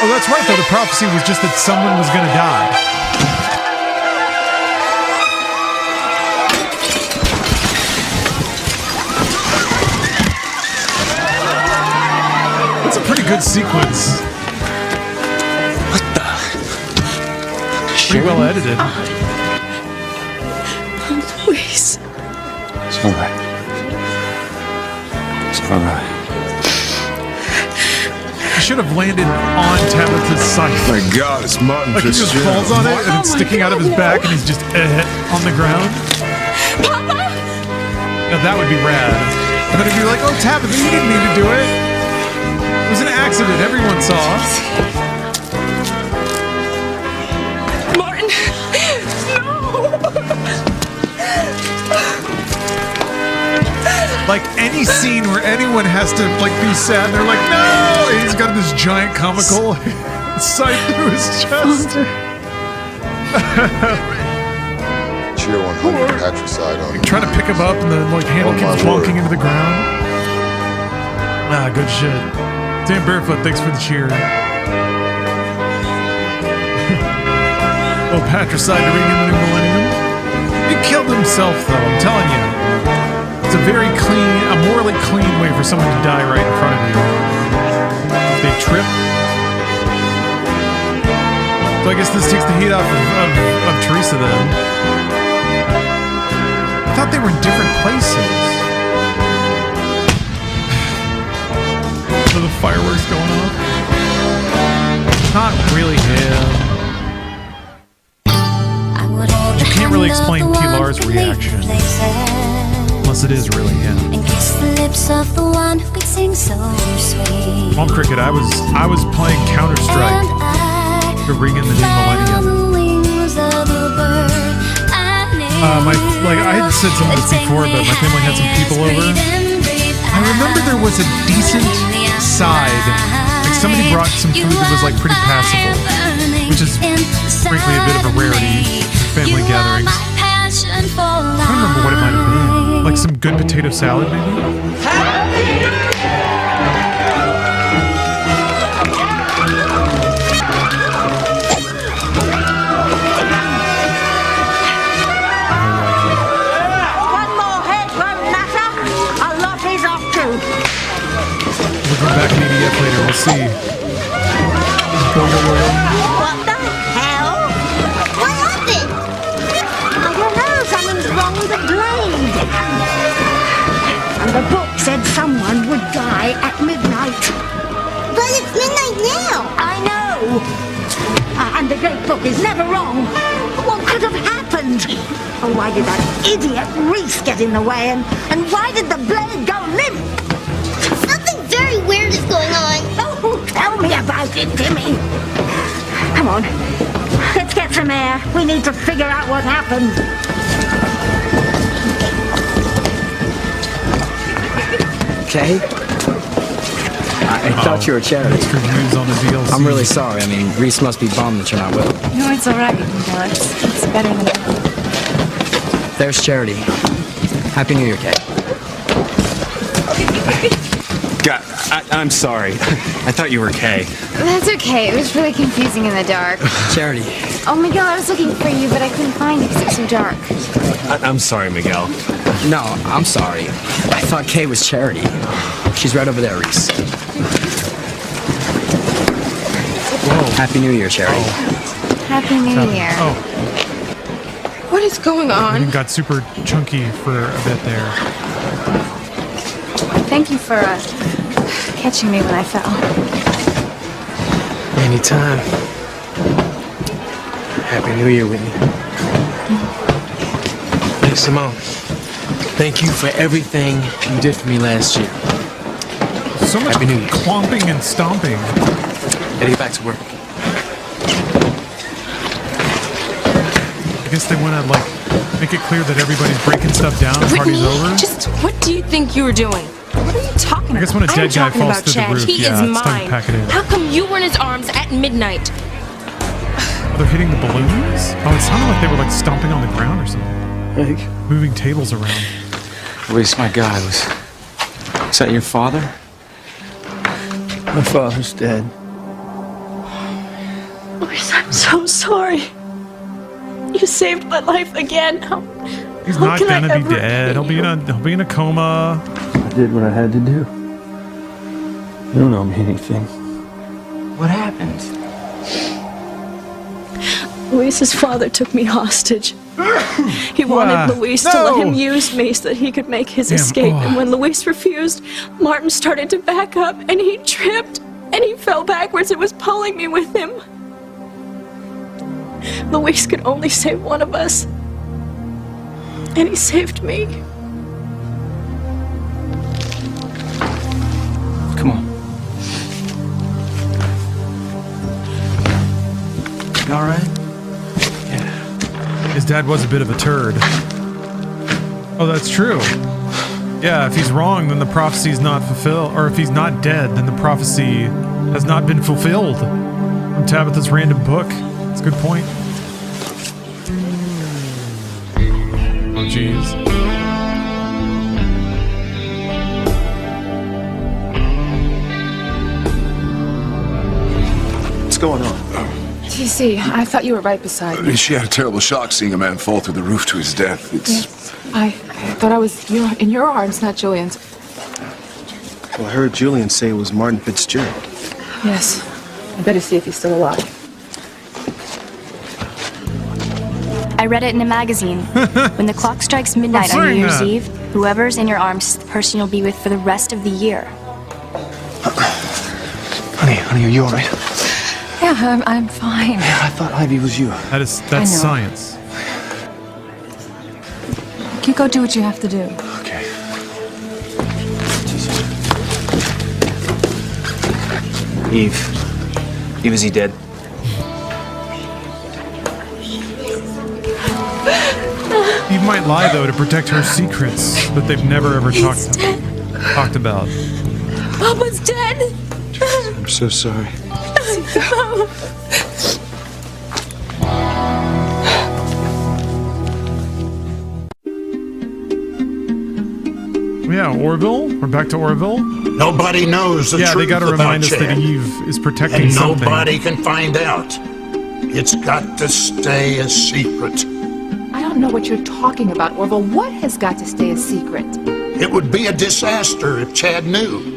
Oh, that's right though, the prophecy was just that someone was gonna die. That's a pretty good sequence. What the? Pretty well edited. Please. It's all right. It's all right. He should have landed on Tabitha's side. My God, it's Martin Like he just Fitzgerald. falls on it and it's sticking out of his back and he's just on the ground. Papa! Now that would be rad. And then he'd be like, oh Tabitha, you didn't mean to do it. It was an accident, everyone saw. Martin! Like any scene where anyone has to like be sad, they're like, no! And he's got this giant comical sight through his chest. Cheer 100 patricide on. Like, trying to pick him up and the like handle keeps plonking into the ground. Ah, good shit. Damn Barefoot, thanks for the cheer. Well, patricide to ring in the new millennium. He killed himself though, I'm telling you. It's a very clean, a morally clean way for someone to die right in front of you. If they trip. So I guess this takes the heat off of Teresa then. I thought they were in different places. So the fireworks going off. Not really him. You can't really explain Pilar's reaction. Unless it is really him. Mom Cricket, I was playing Counter-Strike to ring in the new millennium. I had said some of this before, but my family had some people over. I remember there was a decent side. Like somebody brought some food that was like pretty passable, which is frankly a bit of a rarity in family gatherings. I don't remember what it might have been. Like some good potato salad, maybe? One more head won't matter. A lot is off too. We'll go back to EDF later, we'll see. What the hell? What happened? I don't know. Something's wrong with the blade. And the book said someone would die at midnight. But it's midnight now. I know. And the great book is never wrong. What could have happened? Oh, why did that idiot Reese get in the way? And why did the blade go limp? Something very weird is going on. Oh, tell me about it, Timmy. Come on. Let's get some air. We need to figure out what happened. Okay? I thought you were Charity. Reviews on the DLC. I'm really sorry. I mean, Reese must be bummed that you're not with him. No, it's all right, Miguel. It's better than that. There's Charity. Happy New Year, Kay. God, I'm sorry. I thought you were Kay. That's okay. It was really confusing in the dark. Charity. Oh, Miguel, I was looking for you, but I couldn't find you because it's so dark. I'm sorry, Miguel. No, I'm sorry. I thought Kay was Charity. She's right over there, Reese. Whoa. Happy New Year, Charity. Happy New Year. Oh, What is going on? it got super chunky for a bit there. Thank you for catching me when I fell. Anytime. Happy New Year, Whitney. Hey, Simone. Thank you for everything you did for me last year. So much Happy New Year. clomping and stomping. Gotta get back to work. I guess they want to like make it clear that everybody's breaking stuff down. Party's over. Just what do you think you were doing? What are you talking about? I guess when a dead guy talking falls about through Chad. the roof, He yeah, is it's time to mine. pack it in. How come you were in his arms at midnight? Oh, they're hitting the balloons? Oh, it sounded like they were like stomping on the ground or something. Moving tables around. Luis, my guy, is that your father? My father's dead. Luis, I'm so sorry. You saved my life again. He's How not can I gonna be ever dead. He'll be in a coma. I did what I had to do. You don't owe me anything. What happened? Luis's father took me hostage. He wanted Luis to let him use me so that he could make his escape. And when Luis refused, Martin started to back up and he tripped and he fell backwards and was pulling me with him. Luis could only save one of us. And he saved me. Come on. You all right? His dad was a bit of a turd. Oh, that's true. Yeah, if he's wrong, then the prophecy's not fulfilled. Or if he's not dead, then the prophecy has not been fulfilled. From Tabitha's random book. That's a good point. Oh, jeez. What's going on? TC, I thought you were right beside me. She had a terrible shock seeing a man fall through the roof to his death. It's I thought I was in your arms, not Julian's. Well, I heard Julian say it was Martin Fitzgerald. Yes. I better see if he's still alive. I read it in a magazine. When the clock strikes midnight on New Year's Eve, whoever's in your arms is the person you'll be with for the rest of the year. Honey, are you all right? Yeah, I'm fine. Yeah, I thought Ivy was you. That's science. You go do what you have to do. Okay. Eve, is he dead? Eve might lie though to protect her secrets that they've never ever talked about. Papa's dead. I'm so sorry. Yeah, Orville. We're back to Orville. Nobody knows the truth. Yeah, they got to remind us about that Chad. Eve is protecting And something. nobody can find out. It's got to stay a secret. I don't know what you're talking about, Orville. What has got to stay a secret? It would be a disaster if Chad knew.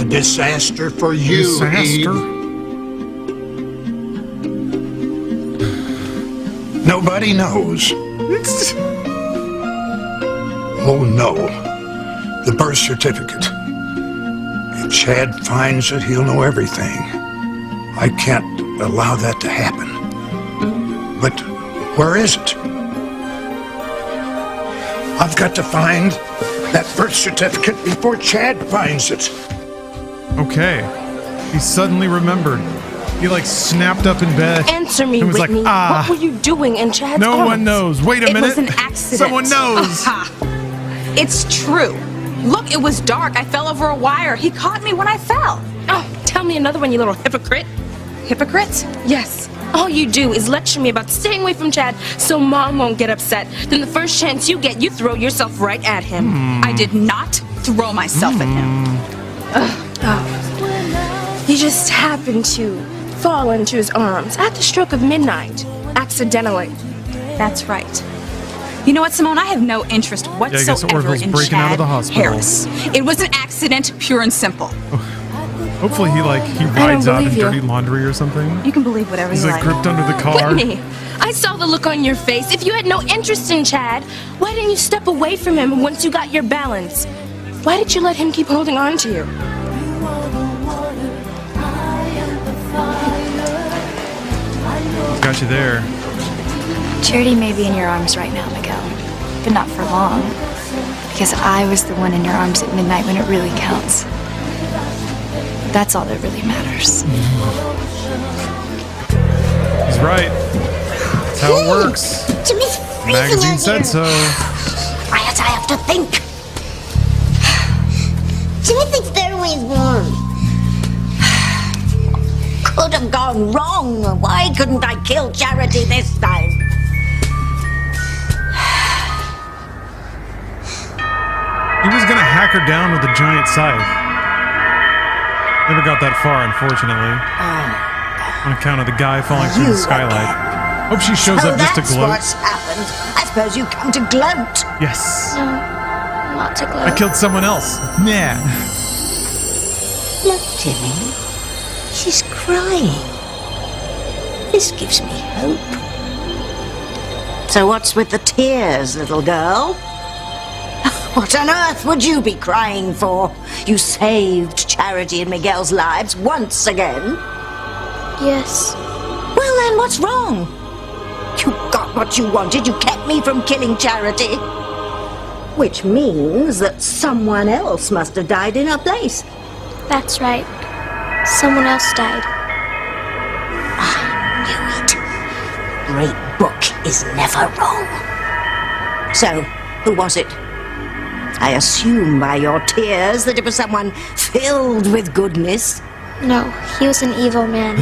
A disaster for you, Eve. Nobody knows. Oh no. The birth certificate. If Chad finds it, he'll know everything. I can't allow that to happen. But where is it? I've got to find that birth certificate before Chad finds it. Okay. He suddenly remembered. He like snapped up in bed. Answer me, and was Whitney. like, What were you doing in Chad's no arms? one knows. Wait a minute. It was an accident. Someone knows. Aha. It's true. Look, it was dark. I fell over a wire. He caught me when I fell. Oh, tell me another one, you little hypocrite. Hypocrite? Yes. All you do is lecture me about staying away from Chad so Mom won't get upset. Then the first chance you get, you throw yourself right at him. I did not throw myself at him. Oh. You just happened to fall into his arms at the stroke of midnight, accidentally. That's right. You know what, Simone? I have no interest I guess whatsoever Orville's in breaking Chad out of the hospital. Harris. It was an accident, pure and simple. Hopefully he rides out in dirty laundry or something. You can believe whatever He's you like like. gripped under the car. Whitney, I saw the look on your face. If you had no interest in Chad, why didn't you step away from him once you got your balance? Why did you let him keep holding on to you? This guy you there. Charity may be in your arms right now, Miguel, but not for long. Because I was the one in your arms at midnight when it really counts. That's all that really matters. He's right. That's how it works. Jimmy's The magazine said so. Quiet, I have to think. Jimmy thinks better when he's warm. Could have gone wrong. Why couldn't I kill Charity this time? He was gonna hack her down with a giant scythe. Never got that far, unfortunately. On account of the guy falling through the skylight. Hope she shows up just to gloat. That's what's happened. I suppose you come to gloat. Yes. No, not to gloat. I killed someone else. Nah. Look, Timmy. She's crying. This gives me hope. So what's with the tears, little girl? What on earth would you be crying for? You saved Charity and Miguel's lives once again. Yes. Well then, what's wrong? You got what you wanted. You kept me from killing Charity. Which means that someone else must have died in her place. That's right. Someone else died. I knew it. Great book is never wrong. So, who was it? I assume by your tears that it was someone filled with goodness. No, he was an evil man.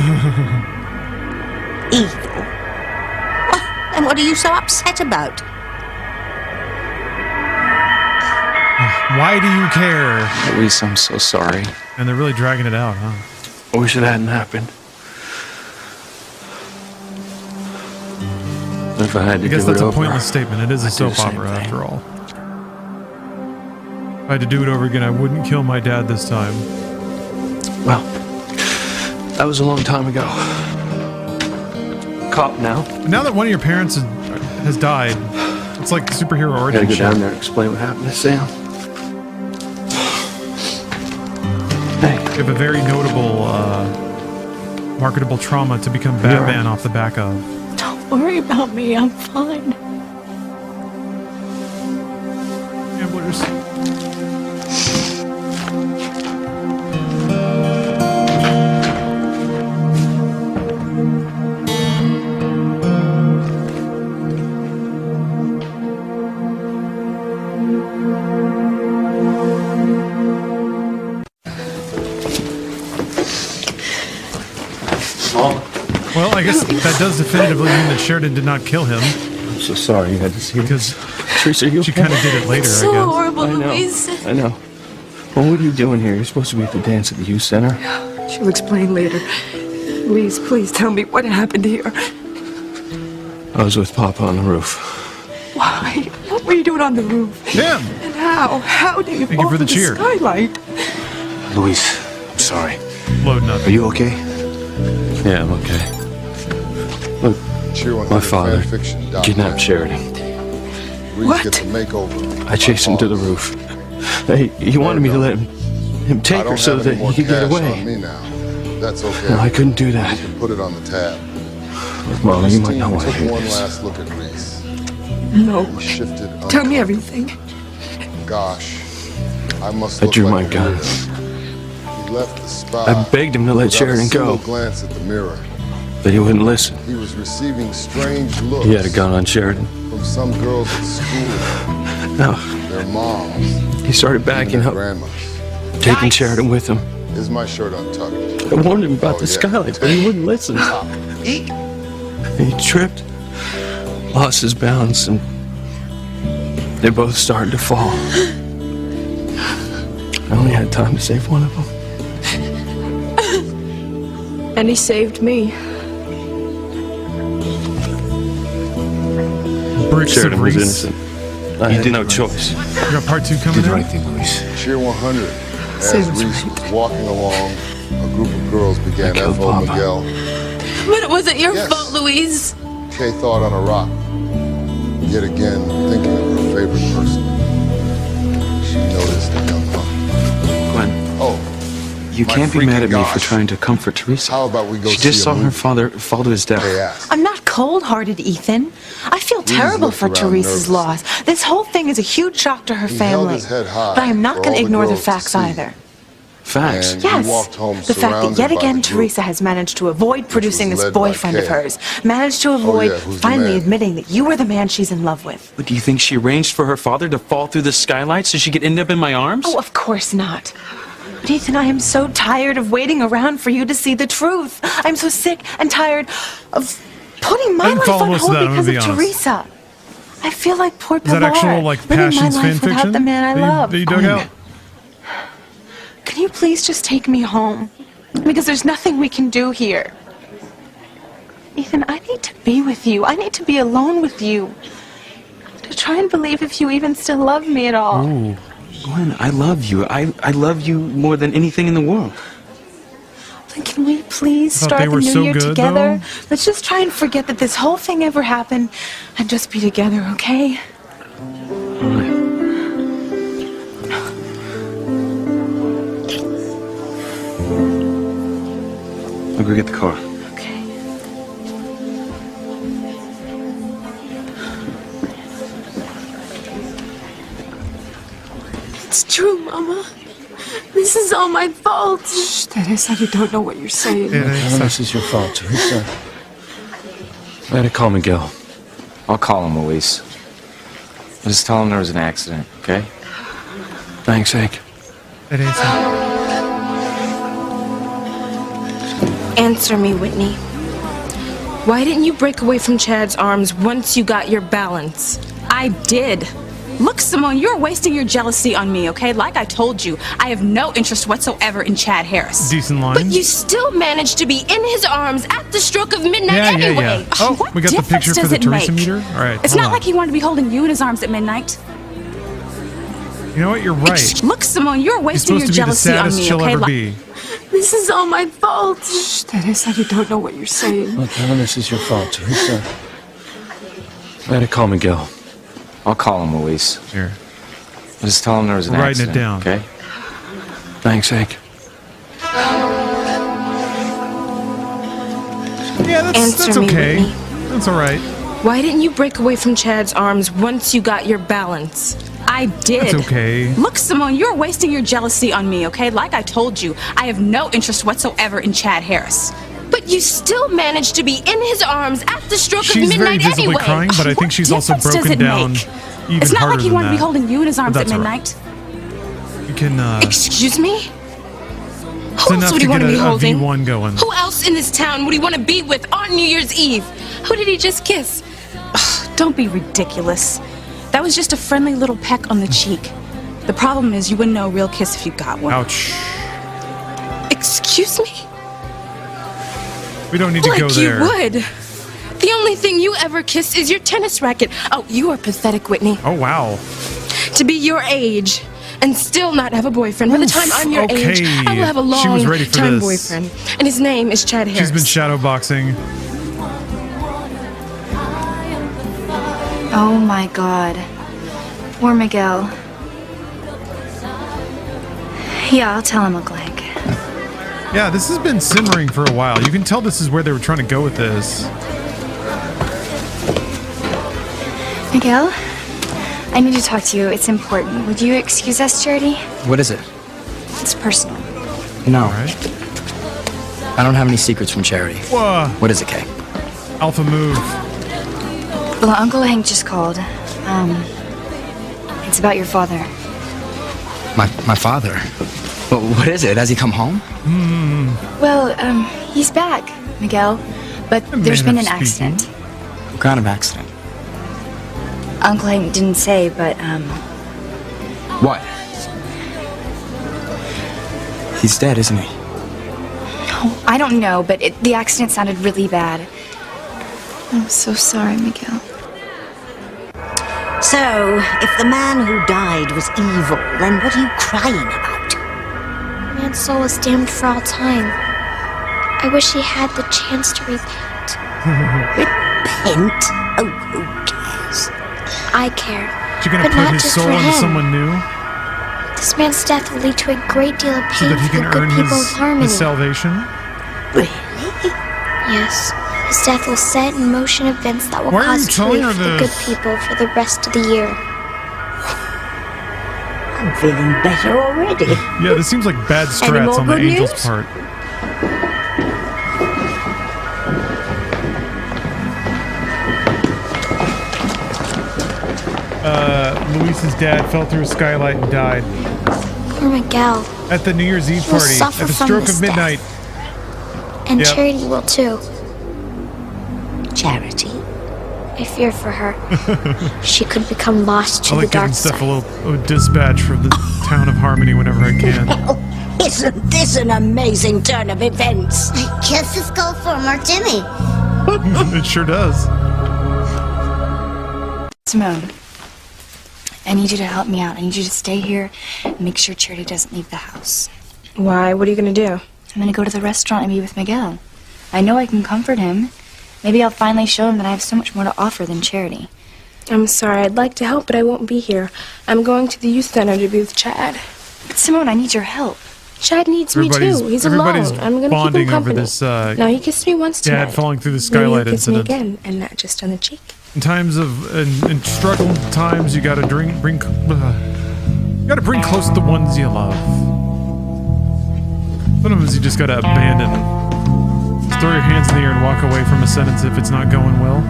Evil? Well, then what are you so upset about? Why do you care? Louise, I'm so sorry. And they're really dragging it out, huh? I wish it hadn't happened. If I had to I guess do it that's a over, pointless statement. It is a I'd do the soap same opera thing. after all. If I had to do it over again, I wouldn't kill my dad this time. Well, that was a long time ago. Cop now. Now that one of your parents has died, it's like superhero I origin gotta go shit. down there and explain what happened to Sam. Hey. You have a very notable, marketable trauma to become Batman off the back of. Don't worry about me. I'm fine. Gamblers. Well, I guess that does definitively mean that Sheridan did not kill him. I'm so sorry you had to see Because Teresa, you she kind of did it later, It's so I guess. horrible, I know. Louise. I know. Well, what are you doing here? You're supposed to be at the dance at the youth center. She'll explain later. Louise, please tell me what happened here. I was with Papa on the roof. Why? What were you doing on the roof? Damn! And how? How did you Thank you fall for the through cheer. skylight? Louise, I'm sorry. Loading up. Are you okay? Yeah, I'm okay. Look, my father kidnapped Charity. Reese gets a makeover. I chased him to the roof. He wanted me to let him take her so that he could get On away. me now. That's okay. No, I couldn't do that. You can put it on the tab. Look, Mama, you might not want to Took hear one this. last look at Reese. No. He shifted. Tell me everything. Gosh, I must. I look drew like my a gun. weirdo. He left the spot. I begged him to let without Sheridan a single go, glance at the mirror. but he wouldn't listen. He was receiving strange looks. He had a gun on Sheridan. From some girls at school. No, Their moms. he started backing up, Grandmas. taking Sheridan with him. Is my shirt untucked? I warned him about the yeah. skylight, but he wouldn't listen. He tripped, lost his balance, and they both started to fall. I only had time to save one of them. And he saved me. Bricks Sheridan of was Reese. innocent. I had no choice. We got part 2 coming out. Cheer 100. As Sam's Reese was walking along, a group of girls began killed F.O. Papa. Miguel. But it wasn't your Yes. fault, Louise. Kay thought on a rock, yet again thinking of her favorite person. She noticed a young hunk. Gwen, Oh, You can't be mad at me for trying to comfort Teresa. How about we go She see just a saw her movie? father fall to his death. They asked. I'm not cold-hearted, Ethan. I feel terrible looked for around Teresa's nervously. loss. This whole thing is a huge shock to her He held family. his head high But I am not for going to all the ignore the girls to facts see. either. Facts? And Yes. he walked home The fact that surrounded yet by again the group. Teresa has managed to avoid producing this led by boyfriend of Kay. hers. Managed to avoid yeah, who's the finally man? admitting that you were the man she's in love with. But do you think she arranged for her father to fall through the skylight so she could end up in my arms? Oh, of course not. But Ethan, I am so tired of waiting around for you to see the truth. I'm so sick and tired of putting my I didn't life follow on most of hold that, I'm because gonna of be honest. Teresa. I feel like poor Is that Pilar, actual like living my Passions fan life without fiction the man I love. that you dug out? Can you please just take me home? Because there's nothing we can do here. Ethan, I need to be with you. I need to be alone with you. To try and believe if you even still love me at all. Ooh. Gwen, I love you. I love you more than anything in the world. Then can we please Thought start they the were new so year good, together? though. Let's just try and forget that this whole thing ever happened and just be together, okay? I'll go get the car. Okay. It's true, Mama. This is all my fault. Shh, Teresa, you don't know what you're saying. This is your fault, Teresa. I had to call Miguel. I'll call him, Luis. Just tell him there was an accident, okay? Thanks, Hank. Answer me, Whitney. Why didn't you break away from Chad's arms once you got your balance? I did. Look, Simone, you're wasting your jealousy on me, okay? Like I told you, I have no interest whatsoever in Chad Harris. Decent line. But you still managed to be in his arms at the stroke of midnight anyway. Oh, What we got the difference picture for does the it Teresa make? meter. All right, It's hold not on. like he wanted to be holding you in his arms at midnight. You know what? You're right. Look, Simone, you're He's wasting supposed your to be the jealousy on saddest me, she'll okay? ever be. This is all my fault. Shh, Teresa, you don't know what you're saying. Look, tell him this is your fault, Teresa. I had to call Miguel. I'll call him, Luis. Here. Just tell him there was an We're writing it accident, down. okay? Thanks, Hank. Yeah, that's Answer me, okay. Whitney. That's all right. Why didn't you break away from Chad's arms once you got your balance? I did. That's okay. Look, Simone, you're wasting your jealousy on me, okay? Like I told you, I have no interest whatsoever in Chad Harris. But you still managed to be in his arms at the stroke She's of very midnight visibly anyway. crying, but I think What she's also difference does broken it down make? even It's not harder like he than wanted to be that. holding you in his arms But at that's all right. midnight. You can. Excuse me? It's Who else enough would to he want get to be a holding? V1 going. Who else in this town would he want to be with on New Year's Eve? Who did he just kiss? Don't be ridiculous. That was just a friendly little peck on the cheek. The problem is you wouldn't know a real kiss if you got one. Ouch. Excuse me? We don't need to go Like there. you would. The only thing you ever kiss is your tennis racket. Oh, you are pathetic, Whitney. Oh, wow. To be your age and still not have a boyfriend. By the time I'm your okay. age, I will have a She was ready for long-time this. boyfriend. And his name is Chad Harris. She's been shadowboxing. Oh my god. Poor Miguel. Yeah, I'll tell him a blank. Yeah, this has been simmering for a while. You can tell this is where they were trying to go with this. Miguel, I need to talk to you. It's important. Would you excuse us, Charity? What is it? It's personal. No. Right. I don't have any secrets from Charity. Whoa. What is it, Kay? Alpha move. Well, Uncle Hank just called. It's about your father. My father? What is it? Has he come home? Well, he's back, Miguel. But there's been an accident. What kind of accident? Uncle Hank didn't say, but, What? He's dead, isn't he? oh, I don't know, but the accident sounded really bad. I'm so sorry, Miguel. So, if the man who died was evil, then what are you crying about? Man's soul was damned for all time. I wish he had the chance to repent. Repent? Oh, who cares? I care. Is she gonna but put not his just soul for into him. someone new? This man's death will lead to a great deal of So pain that he for the can good earn people of Harmony. his salvation. Yes, his death will set in motion events that will Why are you cause telling grief her for the good this? people for the rest of the year. I'm feeling better already. Yeah, this seems like bad Any strats more on the good Angel's news? part. Luis's dad fell through a skylight and died. Poor Miguel. At the New Year's Eve He will party, suffer at the from stroke this of midnight. And Yep. Charity will too. Charity? I fear for her. She could become lost I to like the giving dark Steph side. a dispatch from the town of Harmony whenever I can. Isn't this an amazing turn of events? I guess it's go for more Jimmy. It sure does. Simone, I need you to help me out. I need you to stay here and make sure Charity doesn't leave the house. Why? What are you gonna do? I'm gonna go to the restaurant and be with Miguel. I know I can comfort him. Maybe I'll finally show him that I have so much more to offer than Charity. I'm sorry. I'd like to help, but I won't be here. I'm going to the youth center to be with Chad. But Simone, I need your help. Chad needs me too. He's alone. I'm gonna keep him bonding over company. this. Now he kissed me once tonight. Dad falling through the Maybe skylight he'll kiss me incident. again, and not just on the cheek. In times of in struggle times, you gotta bring close the ones you love. Sometimes you just gotta abandon. Just throw your hands in the air and walk away from a sentence if it's not going well.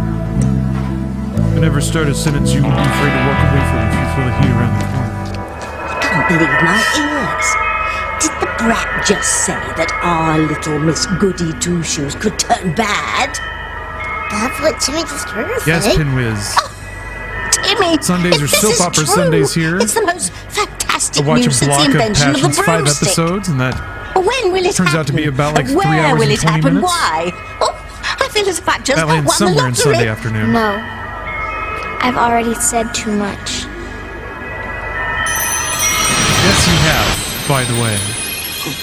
Whenever start a sentence, you would be afraid to walk away from if you feel the heat around the corner. Can't believe my ears. Did the brat just say that our little Miss Goody Two Shoes could turn bad? That's what Jimmy just heard her Yes, say. Pinwiz. Timmy, Sundays if are this soap is opera true, Sundays here. It's the most I fantastic watch a news since block the of invention of the Passions 5 broomstick. episodes, and that When will it turns happen? out to be about like 3 Where hours will and it 20 happen? minutes. Why? Oh, I feel as if I just That lands won the somewhere in lottery. Sunday afternoon. No. I've already said too much. Yes, you have, by the way.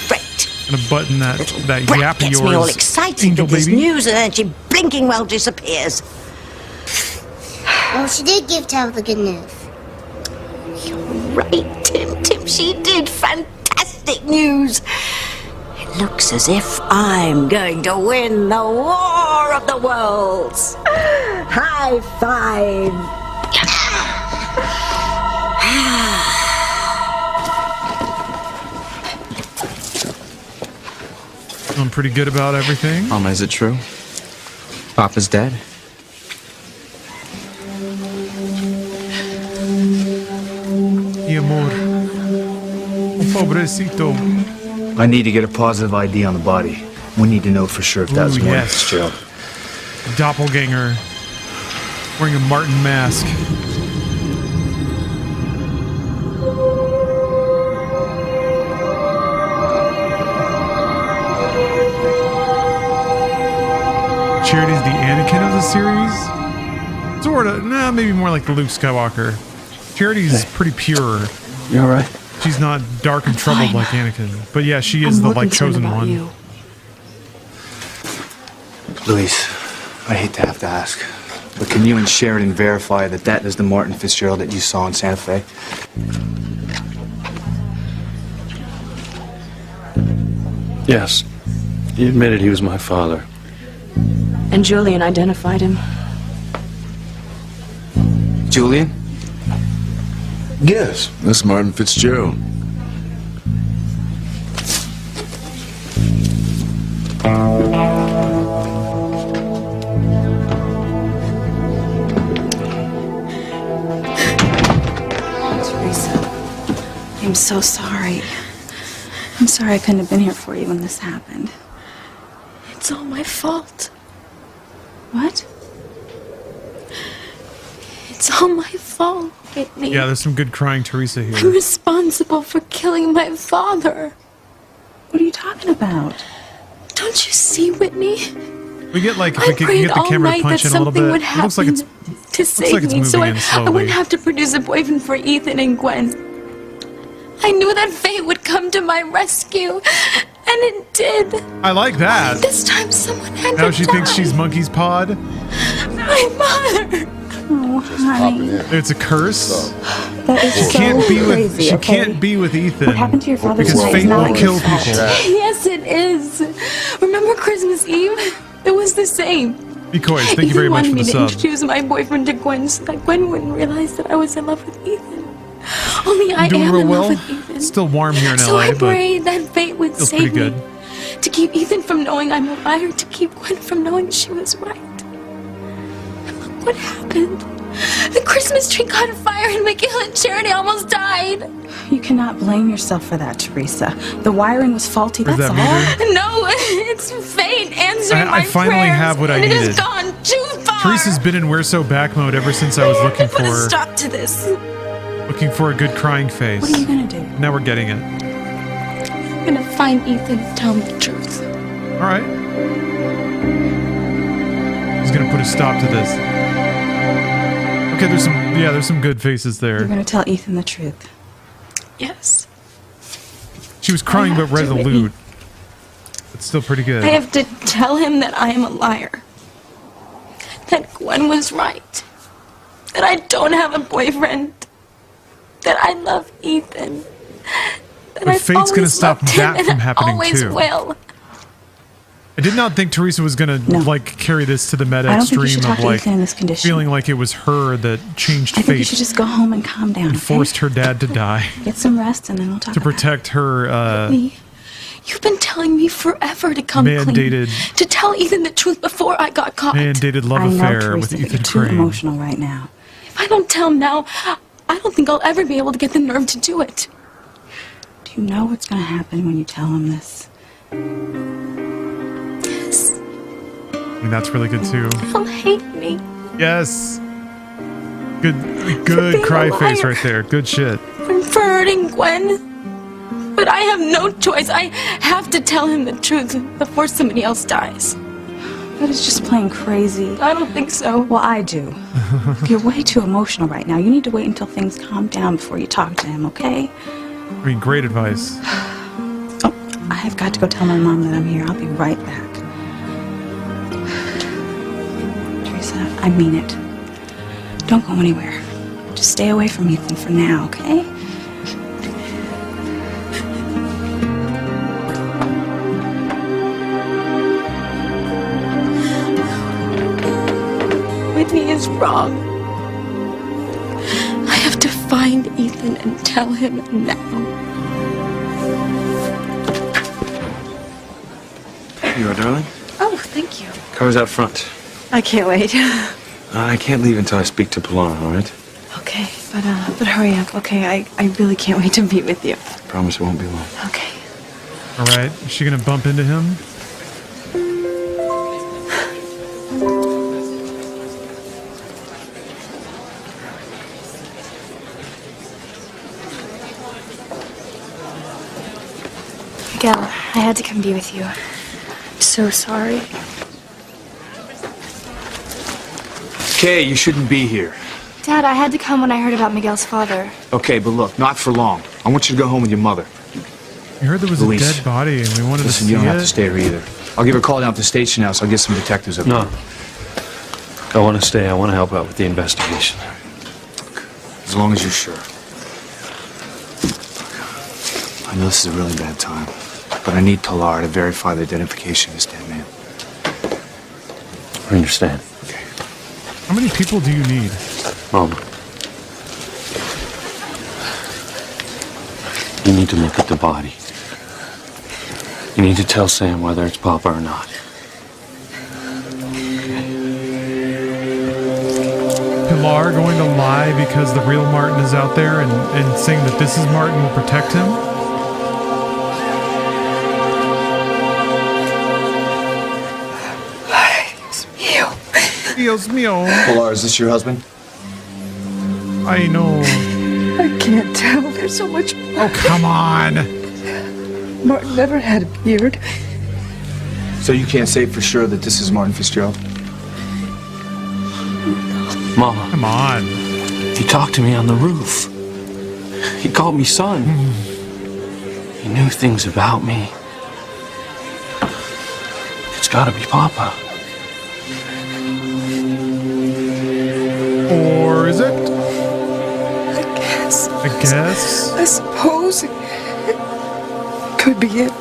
Great. Gonna button that Brat yap of gets yours, me all excited Angel with this baby. news, and then she blinking well disappears. Well, she did give Tab the good news. Right, Tim, she did fantastic news. It looks as if I'm going to win the War of the Worlds. High five. Feeling pretty good about everything. Mama, is it true? Papa's dead? Mi amor. Un pobrecito. I need to get a positive ID on the body. We need to know for sure if that's Ooh, Morton yes. Fitzgerald. Doppelganger. Wearing a Martin mask. Charity's the Anakin of the series? Sort of. Nah, maybe more like the Luke Skywalker. Charity's pretty pure. You alright? She's not dark and troubled like Anakin. But yeah, she is I'm the more like concerned chosen about one. you. Louise, I hate to have to ask, but can you and Sheridan verify that that is the Martin Fitzgerald that you saw in Santa Fe? Yes. He admitted he was my father. And Julian identified him. Julian? Yes, that's Martin Fitzgerald. Teresa, I'm so sorry. I'm sorry I couldn't have been here for you when this happened. It's all my fault. What? It's all my fault, Whitney. Yeah, there's some good crying Teresa I'm here. responsible for killing my father. What are you talking about? Don't you see, Whitney? We get like if I we could prayed get the all camera to night punch that in a little something bit. would It looks like it's happen to save like it's me, so moving in I slowly. wouldn't have to produce a boyfriend for Ethan and Gwen. I knew that fate would come to my rescue, and it did. I like that. This time, someone had Now to she die. thinks she's Monkey's Pod. My mother. Oh, Just popping in. It's a curse. That is She so can't be with. crazy, She okay? can't be with Ethan. What happened to your father's because wife fate is not will your kill fault. people. Yes, it is. Remember Christmas Eve? It was the same. Be coy. Thank you very much for the Ethan wanted me to sub. introduce my boyfriend to Gwen so that Gwen wouldn't realize that I was in love with Ethan. Only I Doing am real in well. love with Ethan. Still warm here in So LA, I but prayed that fate would feels save pretty me. good. To keep Ethan from knowing I'm a liar, to keep Gwen from knowing she was right. And look what happened. The Christmas tree caught fire and Miguel and Charity almost died. You cannot blame yourself for that, Teresa. The wiring was faulty, Is that's that all. meter? No, it's fate answering I my finally prayers. have what I and it needed. has gone too far. Teresa's been in We're So Back mode ever since I was looking Put a for stop to this. a good crying face. What are you gonna do? Now we're getting it. I'm gonna find Ethan and tell him the truth. All right. He's gonna put a stop to this. Okay, there's some good faces there. You're gonna tell Ethan the truth. Yes. She was crying but resolute. It's still pretty good. I have to tell him that I am a liar. That Gwen was right. That I don't have a boyfriend. That I love Ethan. That But I've fate's gonna always stop loved him that and from I happening always too. will. I did not think Teresa was gonna carry this to the meta I don't think you should extreme talk of to like Ethan in this condition. feeling like it was her that changed I think you fate should just go home and calm down, and okay? forced her dad to die Get some rest and then we'll talk to about protect her You've been telling me forever to come mandated clean. To tell Ethan the truth before I got caught. mandated love I know, affair Teresa, with but Ethan you're too Crane. emotional right now. If I don't tell him now, I don't think I'll ever be able to get the nerve to do it. Do you know what's gonna happen when you tell him this? Yes. I mean, that's really good too. He'll hate me. Yes. Good being cry a face liar. right there. Good shit. For hurting Gwen. But I have no choice. I have to tell him the truth before somebody else dies. That is just plain crazy. I don't think so. Well, I do. You're way too emotional right now. You need to wait until things calm down before you talk to him, okay? I mean, great advice. Oh, I have got to go tell my mom that I'm here. I'll be right back. Teresa, I mean it. Don't go anywhere. Just stay away from Ethan for now, okay? Whitney is wrong. I have to find Ethan and tell him now. Here you are, darling. Oh, thank you. Car's out front. I can't wait. I can't leave until I speak to Pilar, all right? Okay, but hurry up. Okay, I really can't wait to meet with you. Promise it won't be long. Okay. All right. Is she gonna bump into him? Miguel, I had to come be with you. I'm so sorry. Kay, you shouldn't be here. Dad, I had to come when I heard about Miguel's father. Okay, but look, not for long. I want you to go home with your mother. You heard there was Luis. a dead body and we wanted Listen, to see you don't have it. to stay here either. I'll give her a call down to the station now, so I'll get some detectives up No. there. I want to stay. I want to help out with the investigation. As long as you're sure. I know this is a really bad time, but I need Pilar to verify the identification of this dead man. I understand. How many people do you need? Mom. You need to look at the body. You need to tell Sam whether it's Papa or not. Pilar going to lie because the real Martin is out there and saying that this is Martin will protect him? Dios mío. Pilar, is this your husband? I know. I can't tell. There's so much. Oh, come on. Martin never had a beard. So you can't say for sure that this is Martin Fitzgerald? Mama. Come on. He talked to me on the roof. He called me son. He knew things about me. It's gotta be Papa. Oh, or is it? I I guess. I suppose it could be it.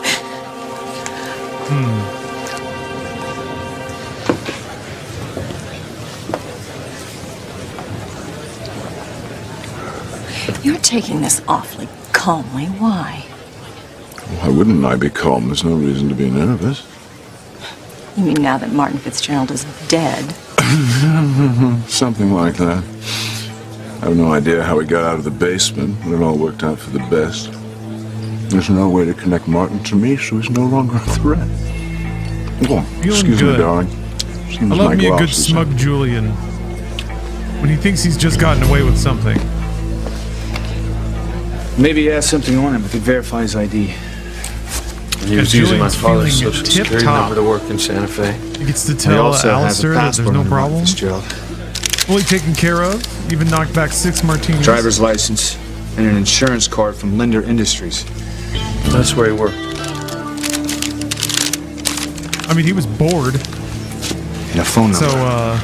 You're taking this awfully calmly. Why? Why wouldn't I be calm? There's no reason to be nervous. You mean now that Martin Fitzgerald is dead? Something like that. I have no idea how he got out of the basement, but it all worked out for the best. There's no way to connect Martin to me, so he's no longer a threat. Oh, excuse me, darling. Seems I love my me a good glasses smug Julian. When he thinks he's just gotten away with something. Maybe he has something on him if he verify his ID. He was using my father's social tip security top. number to work in Santa Fe. He gets to tell Alistair that there's no problem. Fully taken care of. Even knocked back 6 martinis. Driver's license and an insurance card from Linder Industries. That's where he worked. I mean, he was bored. And a phone number. So,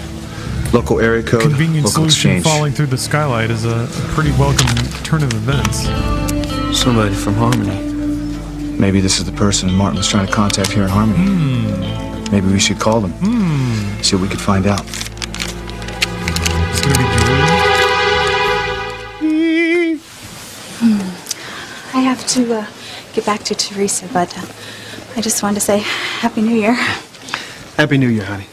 local area code, convenient local solution exchange. falling through the skylight is a pretty welcome turn of events. Somebody from Harmony. Maybe this is the person Martin was trying to contact here in Harmony. Maybe we should call them. See what we could find out. It's gonna be Julian. I have to get back to Teresa, but I just wanted to say Happy New Year. Happy New Year, honey.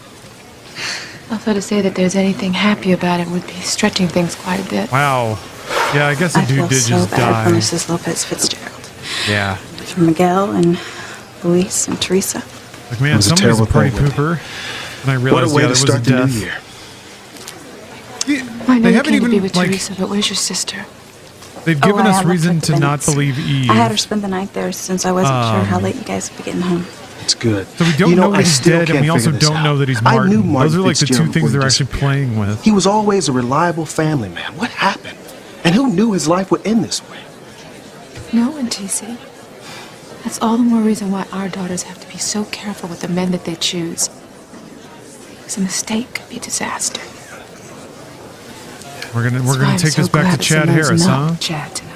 Although to say that there's anything happy about it would be stretching things quite a bit. Wow. Yeah, I guess the I dude feel did so just bad for die. Mrs. Lopez Fitzgerald. Yeah. For Miguel and Luis and Teresa. Like, man, somebody's a party pooper. And I realized, way yeah, to there was a start the new death. year. I know They you haven't came to be even, with like, Teresa, but where's your sister? they've given I us looked reason at the to not minutes. believe Eve. I had her spend the night there since I wasn't sure how late you guys would be getting home. It's good. So we don't know that he's dead, and we also don't know that he's Martin. I knew Martin Those are like the two Fitzgerald things they're wouldn't actually playing with. He was always a reliable family man. What happened? And who knew his life would end this way? No one, TC. That's all the more reason why our daughters have to be so careful with the men that they choose. Because a mistake could be disaster. We're gonna That's why I'm take so this back glad to that Chad Simone's Harris, not huh? with Chad tonight.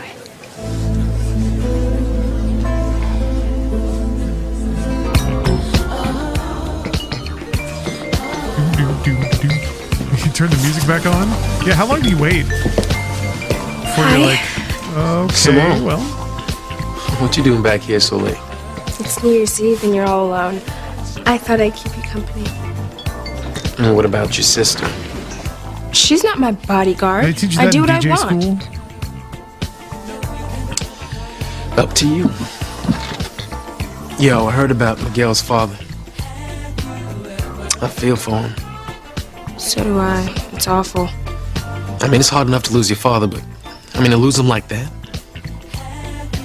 You turn the music back on? Yeah, how long do you wait? Before you're like, okay, Simone. well. What you doing back here so late? It's New Year's Eve and you're all alone. I thought I'd keep you company. And what about your sister? She's not my bodyguard. They teach you I that do in what DJ I want. school? Up to you. Yo, I heard about Miguel's father. I feel for him. So do I. It's awful. I mean, it's hard enough to lose your father, but I mean, to lose him like that?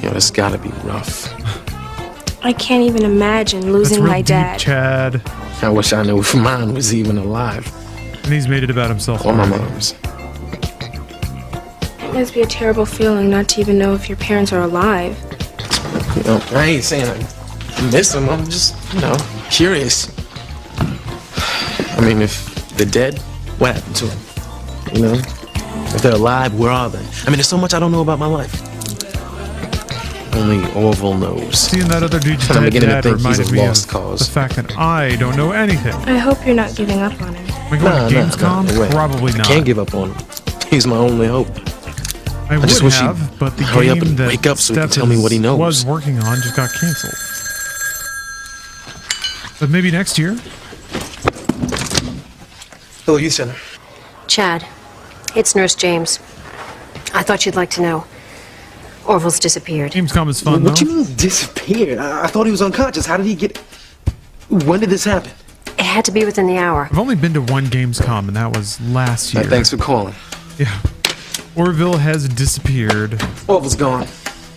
Yo, that's gotta be rough. I can't even imagine That's losing real my deep, dad. Chad. I wish I knew if mine was even alive. And he's made it about himself. Or my already. mom's. It must be a terrible feeling not to even know if your parents are alive. You know, I ain't saying I miss them. I'm just, curious. I mean, if they're dead, what happened to them? You know? If they're alive, where are they? I mean, there's so much I don't know about my life. Only Orville knows. Seeing that other dude's And I'm dead beginning to dad think he's reminded a me of lost cause. the fact that I don't know anything. I hope you're not giving up on him. Am I going to Gamescom? no way. Probably not. I can't give up on him. He's my only hope. I would just wish he'd have, but the hurry game up and that wake up so he can Steph tell me what he knows. was working on just got canceled. But maybe next year. Hello, Youth Center. Chad, it's Nurse James. I thought you'd like to know. Orville's disappeared. Gamescom is fun, What though. you mean disappeared? I thought he was unconscious. How did he get... When did this happen? It had to be within the hour. I've only been to one Gamescom, and that was last year. Thanks for calling. Yeah. Orville has disappeared. Orville's gone.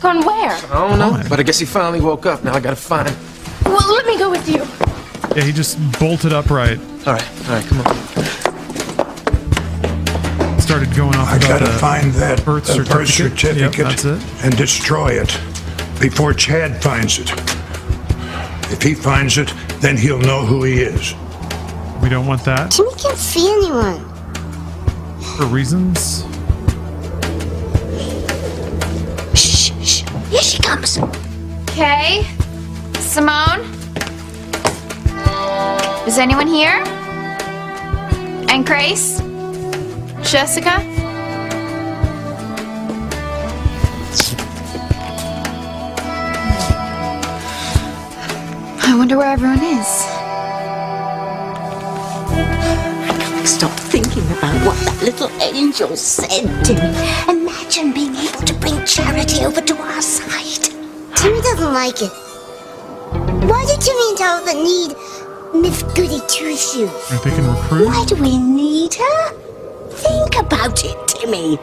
Gone where? I don't know, but I guess he finally woke up. Now I gotta find him. Well, let me go with you. Yeah, he just bolted upright. All right, come on. Started going off I about gotta the find that birth certificate. Yep, that's it. and destroy it before Chad finds it. If he finds it, then he'll know who he is. We don't want that. Timmy can't see anyone. For reasons. Shh, shh. Here she comes. Okay. Simone? Is anyone here? And Grace? Jessica? I wonder where everyone is. Stop thinking about what that little angel said, Timmy. Imagine being able to bring Charity over to our side. Timmy doesn't like it. Why do Timmy and Tabitha need Miss Goody Two-Shoes? If they can recruit? Why do we need her? Think about it, Timmy.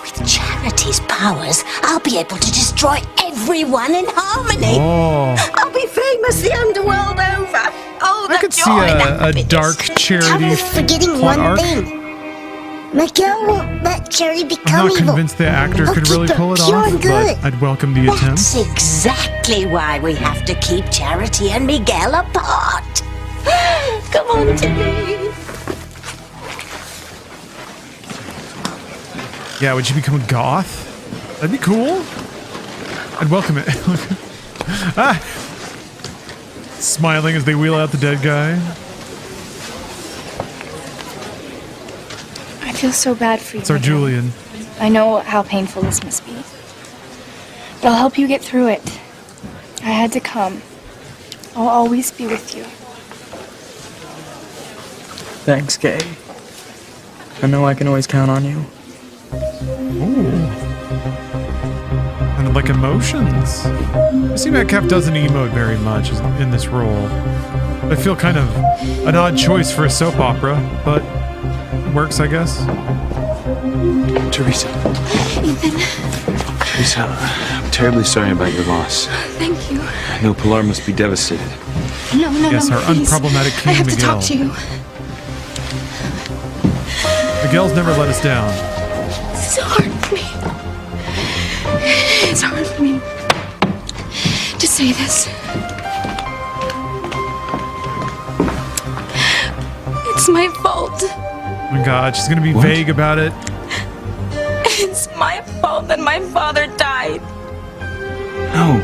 With Charity's powers, I'll be able to destroy everyone in Harmony. Oh. I'll be famous the underworld over. Oh, the I could see joy and a happiness. dark Charity Tabitha's forgetting plot one arc. thing. Miguel won't let Charity I'm become not evil. convinced the actor He'll could keep really her pull it pure off, and good. but I'd welcome the attempt. That's exactly why we have to keep Charity and Miguel apart. Come on, Timmy. Yeah, would you become a goth? That'd be cool. I'd welcome it. Ah. Smiling as they wheel out the dead guy. I feel so bad for you. It's our Miguel. Julian. I know how painful this must be. But I'll help you get through it. I had to come. I'll always be with you. Thanks, Kay. I know I can always count on you. Ooh. Kind of like emotions. I see Metcalf doesn't emote very much in this role. I feel kind of an odd choice for a soap opera, but it works, I guess. Teresa. Ethan, Teresa, I'm terribly sorry about your loss. thank you. I know Pilar must be devastated. No, Yes, our please. unproblematic I King have to Miguel. talk to you. Miguel's never let us down. This is hard for me. It's hard for me to say this. It's my fault. Oh my god, she's gonna be vague about it. It's my fault that my father died. No.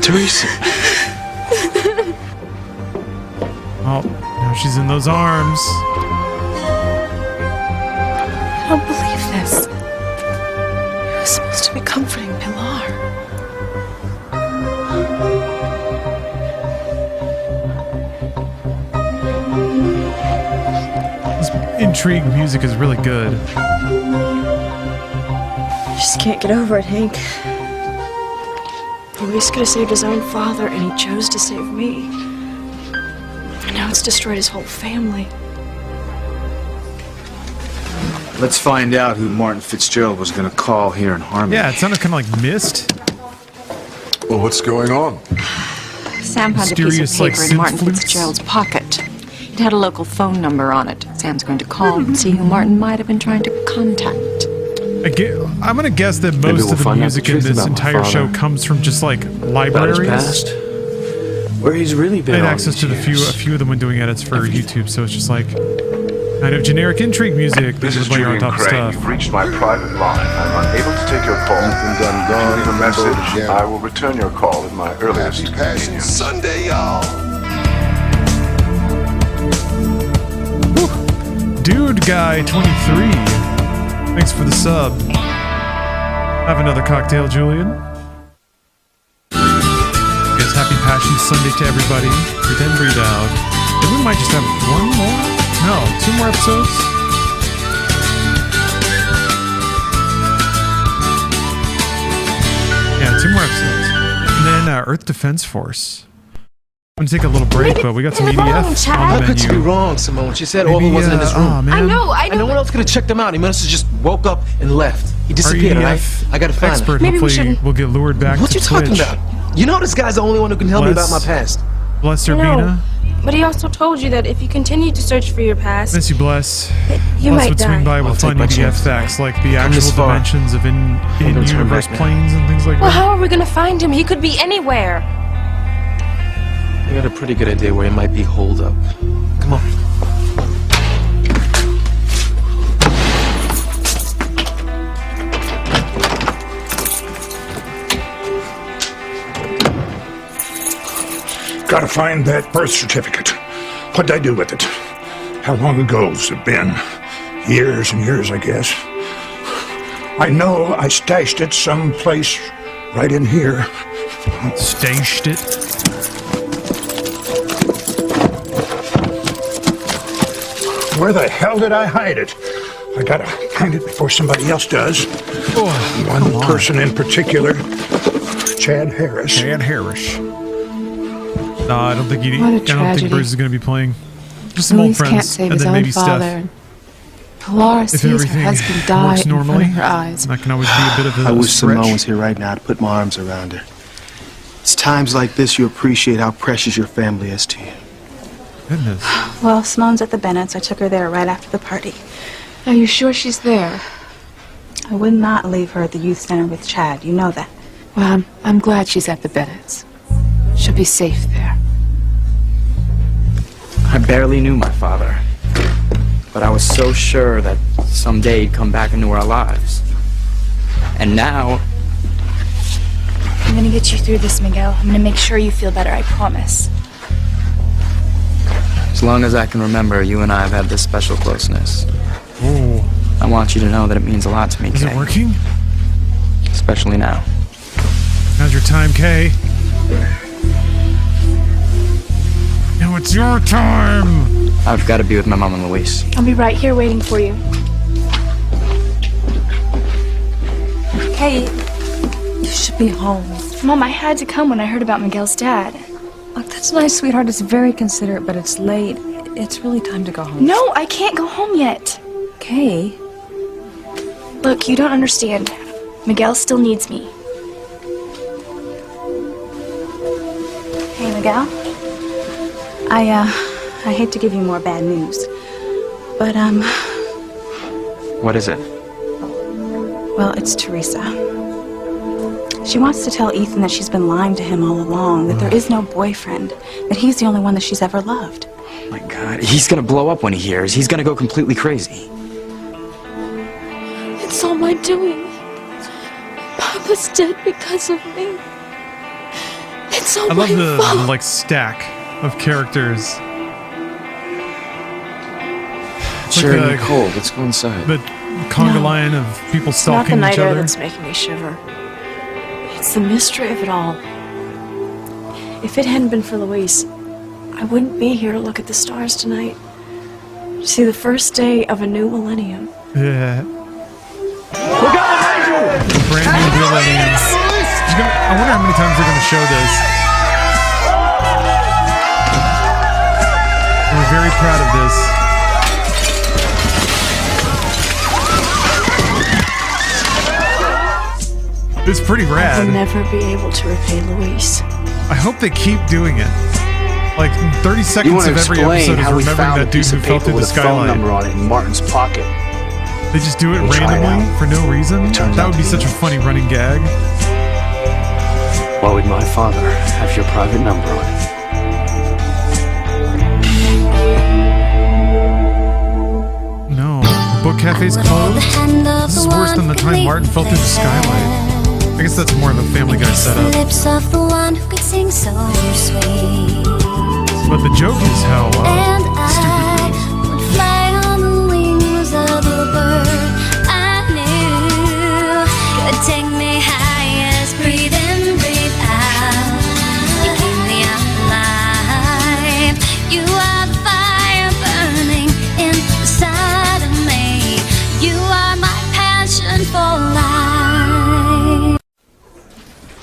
Teresa. Oh, now she's in those arms. I don't believe this. I was supposed to be comforting Pilar. This intrigue music is really good. I just can't get over it, Hank. Luis could have saved his own father, and he chose to save me. And now it's destroyed his whole family. Let's find out who Martin Fitzgerald was going to call here in Harmony. Yeah, it sounded kind of like Mist. Well, what's going on? Sam found a piece Mysterious, of like, paper in Martin synth flutes. Fitzgerald's pocket. It had a local phone number on it. Sam's going to call and see who Martin might have been trying to contact. I'm gonna guess that Maybe most we'll of the find out music the in truth this about my entire show father. comes from just like About his libraries. past. Where he's really been I had all access these to a years. few of them when doing edits for YouTube, so it's just like kind of generic intrigue music. This They is just layer on Julian top of Crane. stuff. You've reached my private line. I'm unable to take your call. If you leave a message, I will return your call at my earliest convenience. Sunday, y'all. Dude Guy 23. Thanks for the sub. Have another cocktail, Julian. Yes, happy Passion Sunday to everybody. Breathe in, breathe out. And we might just have one more? No, 2 more episodes. Yeah, 2 more episodes. And then Earth Defense Force. I'm gonna take a little break, but we got some EDF on the How could you be menu. wrong, Simone? She said Maybe, Orville wasn't in this room. aw, man. I know, And no one else could have checked him out. He must have just woke up and left. He disappeared, Our right? EDF I gotta find expert him. hopefully will get lured back What to you talking Twitch. about? You know this guy's the only one who can help me Bless- about my past. Bless No, Urbina. but he also told you that if you continue to search for your past, Miss you, Bless. you Bless might would swing die. by I'll with take fun my EDF chances. facts like the Come this actual far. dimensions of gonna turn in-universe back now. planes and things like Well, that. how are we gonna find him? He could be anywhere. I got a pretty good idea where he might be holed up. Come on. got to find that birth certificate. What'd I do with it? How long ago's it been? Years and years, I guess. I know I stashed it someplace right in here. Stashed it? Where the hell did I hide it? I gotta find it before somebody else does. One person in particular, Chad Harris. Chad Harris. No, I don't think What a I don't think tragedy. Bruce is going to be playing. Just some old Louise friends, can't save and his then own maybe father. Steph. Laura If sees her everything husband die works in front normally, of her eyes. that can always be a bit of a I wish stretch. Simone was here right now to put my arms around her. It's times like this you appreciate how precious your family is to you. Goodness. Well, Simone's at the Bennett's. I took her there right after the party. Are you sure she's there? I would not leave her at the youth center with Chad. You know that. Well, I'm glad she's at the Bennett's. She'll be safe there. I barely knew my father, but I was so sure that someday he'd come back into our lives. And now, I'm gonna get you through this, Miguel. I'm gonna make sure you feel better, I promise. as long as I can remember, you and I have had this special closeness. Oh. I want you to know that it means a lot to me, Is Kay. it working? Especially now. Now's your time, Kay. Now it's your time. I've got to be with my mom and Luis. I'll be right here waiting for you. Hey, you should be home. Mom, I had to come when I heard about Miguel's dad. Look, that's nice, sweetheart. It's very considerate, but it's late. It's really time to go home. No, I can't go home yet. Kay. Look, you don't understand. Miguel still needs me. Hey, Miguel. I hate to give you more bad news, but, What is it? well, it's Teresa. She wants to tell Ethan that she's been lying to him all along, that there is no boyfriend, that he's the only one that she's ever loved. My God, he's gonna blow up when he hears. He's gonna go completely crazy. It's all my doing. Papa's dead because of me. It's all I love my the fault. like stack of characters. It's Sure, like Nicole, let's go inside. the conga line of people It's not the stalking night each air other. that's making me shiver. It's the mystery of it all. If it hadn't been for Luis, I wouldn't be here to look at the stars tonight. To see the first day of a new millennium. Yeah. Brand new millennium. I wonder how many times they're going to show this. We're very proud of this. It's pretty rad. I'll never be able to repay Luis. I hope they keep doing it. Like 30 You seconds want to of every explain episode is how we remembering found a that dude piece who of fell paper through the with a phone skylight. number on it in Martin's pocket. They just do it We'll try it randomly out. for no reason. That would be such a funny running gag. Why would my father have your private number on it? No, book cafe's closed. This is worse than the time Martin fell through the skylight. I guess that's more of a Family Guy setup. Lips of the one who could sing so sweet. But the joke is how And stupid. I would fly on the wings of a bird I knew could take me highest. Breathe in, breathe out. You keep me alive. You are the fire burning inside of me. You are my passion for life.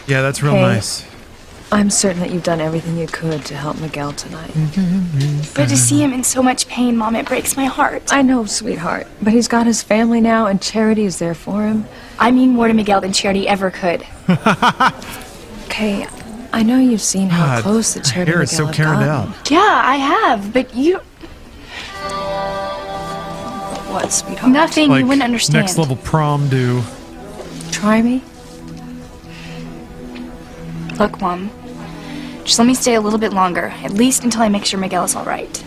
Yeah, that's real Hey. nice. I'm certain that you've done everything you could to help Miguel tonight. But to see him in so much pain, Mom, it breaks my heart. I know, sweetheart, but he's got his family now, and Charity is there for him. I mean more to Miguel than Charity ever could. Okay, I know you've seen how God, close the her Charity hair and is so Miguel have carried gotten. out. Yeah, I have, but you... What, sweetheart? Nothing, Like you wouldn't understand. next level prom do. Try me? Look, Mom, just let me stay a little bit longer, at least until I make sure Miguel is all right.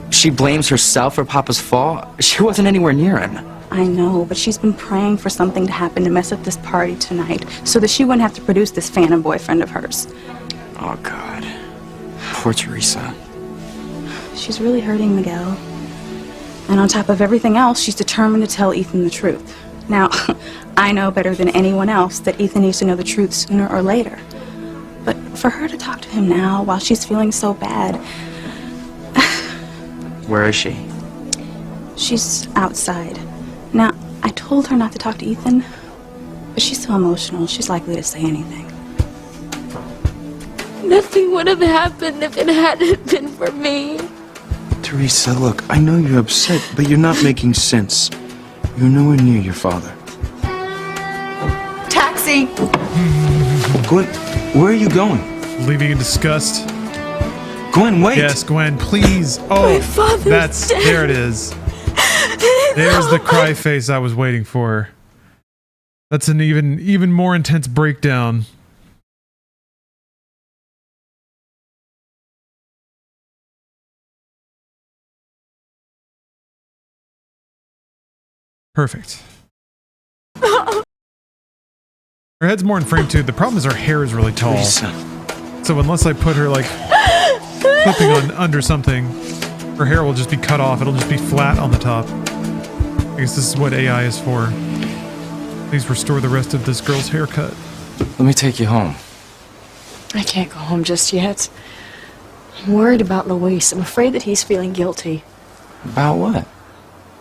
She blames herself for Papa's fall? She wasn't anywhere near him. I know, but she's been praying for something to happen to mess up this party tonight so that she wouldn't have to produce this phantom boyfriend of hers. Oh, God. Poor Teresa. She's really hurting Miguel. And on top of everything else, she's determined to tell Ethan the truth. Now, I know better than anyone else that Ethan needs to know the truth sooner or later. But for her to talk to him now while she's feeling so bad... Where is she? She's outside. Now, I told her not to talk to Ethan, but she's so emotional, she's likely to say anything. Nothing would have happened if it hadn't been for me. Teresa, look, I know you're upset, but you're not making sense. You're nowhere near your father. Taxi! Gwen, where are you going? Leaving in disgust. Gwen, wait! Yes, Gwen, please. Oh, that's dead. there it is. There's the cry face I was waiting for. That's an even more intense breakdown. Perfect. Her head's more in frame too. The problem is her hair is really tall. Teresa. So unless I put her like clipping on under something, her hair will just be cut off. It'll just be flat on the top. I guess this is what AI is for. Please restore the rest of this girl's haircut. Let me take you home. I can't go home just yet. I'm worried about Luis. I'm afraid that he's feeling guilty. About what?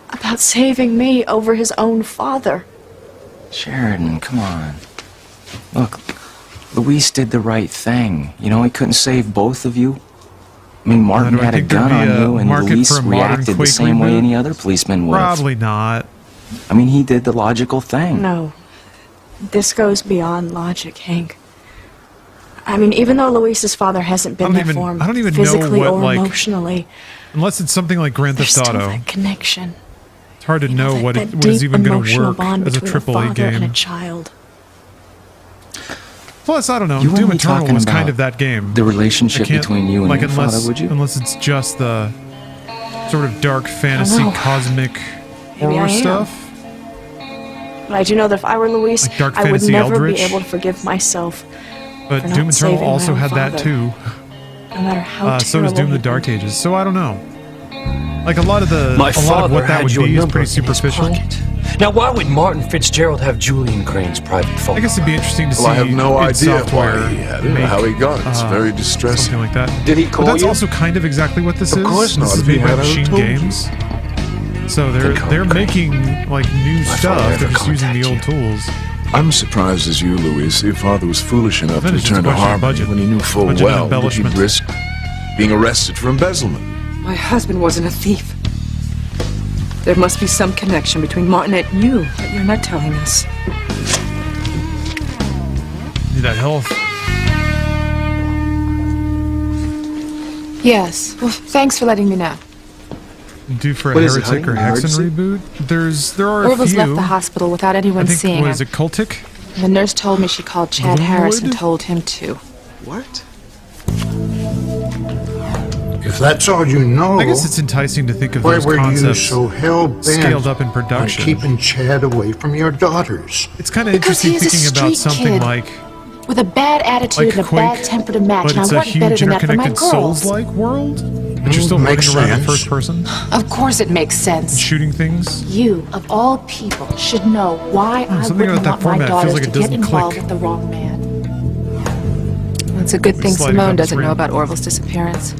About saving me over his own father. Sheridan, come on. Look, Luis did the right thing. You know, he couldn't save both of you. I mean, Martin had a gun on you, and Luis reacted the same way any other policeman would. Probably not. I mean, he did the logical thing. No. This goes beyond logic, Hank. I mean, even though Luis's father hasn't been there for him I don't even physically know what, or like, emotionally, unless it's something like Grand there's Theft still Auto. that connection. It's hard to know what That what is deep even going to emotional work bond as a between AAA father and a game. child. Plus, I don't know. You wouldn't Doom be Eternal talking was kind about of that game. the relationship I can't- between you and like, your unless, father, would you? Unless it's just the sort of dark fantasy, know. cosmic Maybe I horror am. stuff. But I do know that if I were Luis, Like Dark I would Fantasy never Eldritch. be able to forgive myself. But for not Doom Eternal saving my also own had that father. too. No matter how So does terrible Doom he the Dark Ages. So I don't know. Like a lot of My a lot of father what that had would your be is number pretty in his superficial. pocket. Now, why would Martin Fitzgerald have Julian Crane's private phone? I guess it'd be interesting to see. Well, I have no id idea software why he had it or make, how he got it. It's very distressing. Something like that. Did he But call that's you? also kind of exactly what this Of is. course not. This is If he made by had, I Machine would've told you. Games. So they're making like new stuff. father They're never just using the old tools. I'm surprised as you, Louise. Your father was foolish enough Then to it's just return a to question of Harmony budget. when he knew full Budget and well that he'd embellishment. risk being arrested for embezzlement. My husband wasn't a thief. There must be some connection between Martin and you that you're not telling us. Need that health. Yes. Well, thanks for letting me know. Due for a What is it, Heretic or honey? Hexen Emergency? reboot. There are a Orville's few. left the hospital without anyone I think seeing what her. is it, Cultic? The nurse told me she called Chad Harris and Gloomwood? told him too. What? If that's all you know, I guess it's enticing to think of why those were you concepts so hell-bent scaled up in on production. keeping Chad away from your daughters? It's kind of Because interesting he is a thinking about street something kid. like With a bad attitude like and a Quake, bad temper to match, but and I it's a want better huge than that for my interconnected girls. Souls-like world. But you're still Makes running around in sense. first person, Of course it makes and sense. shooting things. You, of all people, should know why I something wouldn't about that want my format feels daughters like to it get doesn't involved click. with the wrong man. Well, it's a good thing Sliding Simone down the doesn't know screen. about Orville's disappearance.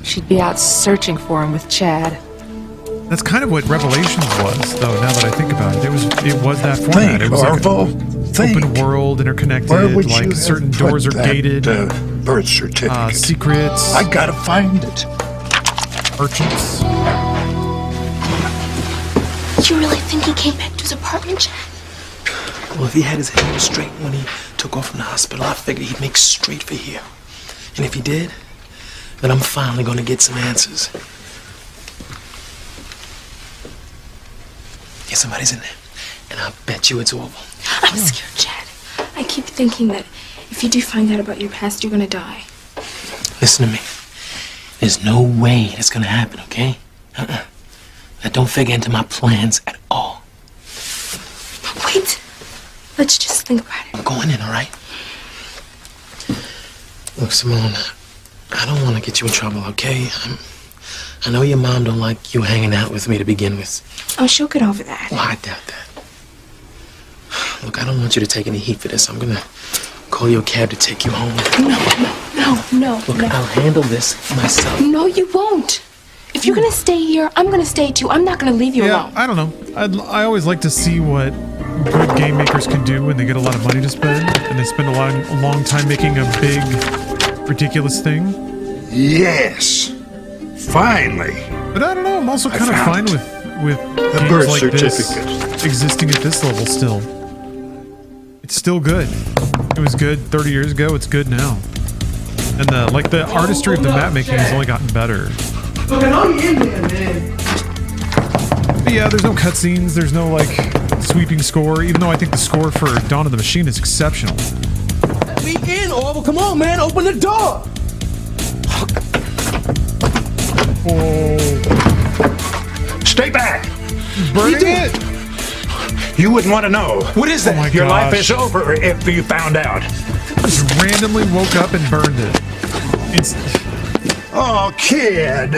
She'd be out searching for him with Chad. That's kind of what Revelations was, though. Now that I think about it, it was that format. Think, It was like Orville. an Think. open world, interconnected. Where would Like you have certain put doors are that, gated. birth certificate? Secrets. I gotta find it. Merchants. You really think he came back to his apartment, Chad? Well, if he had his head on straight when he took off from the hospital, I figured he'd make straight for here. And if he did, then I'm finally gonna get some answers. Yeah, somebody's in there. And I bet you it's Orville. I'm scared, Chad. I keep thinking that if you do find out about your past, you're gonna die. Listen to me. There's no way that's gonna happen, okay? That don't figure into my plans at all. Wait. Let's just think about it. I'm going in, all right? Look, Simone, I don't want to get you in trouble, okay? I know your mom don't like you hanging out with me to begin with. Oh, she'll get over that. Well, I doubt that. Look, I don't want you to take any heat for this. I'm gonna call you a cab to take you home. No. Look, I'll handle this myself. No, you won't. If you're gonna stay here, I'm gonna stay too. I'm not gonna leave you alone. I don't know. I always like to see what good game makers can do when they get a lot of money to spend, and they spend a long time making a big, ridiculous thing. Yes, finally. But I don't know. I'm also kind of fine with the games birth like certificate this existing at this level still. It's still good. It was good 30 years ago. It's good now. And the artistry of the map making has only gotten better. Look, I know you're in there, man. But yeah, there's no cutscenes. There's no sweeping score. Even though I think the score for Dawn of the Machine is exceptional. Let me in, Orville. Come on, man. Open the door. Oh. Stay back. Burning it. You wouldn't want to know. What is that? Oh my Your life gosh. is over if you found out. Just randomly woke up and burned it. It's. Oh, kid.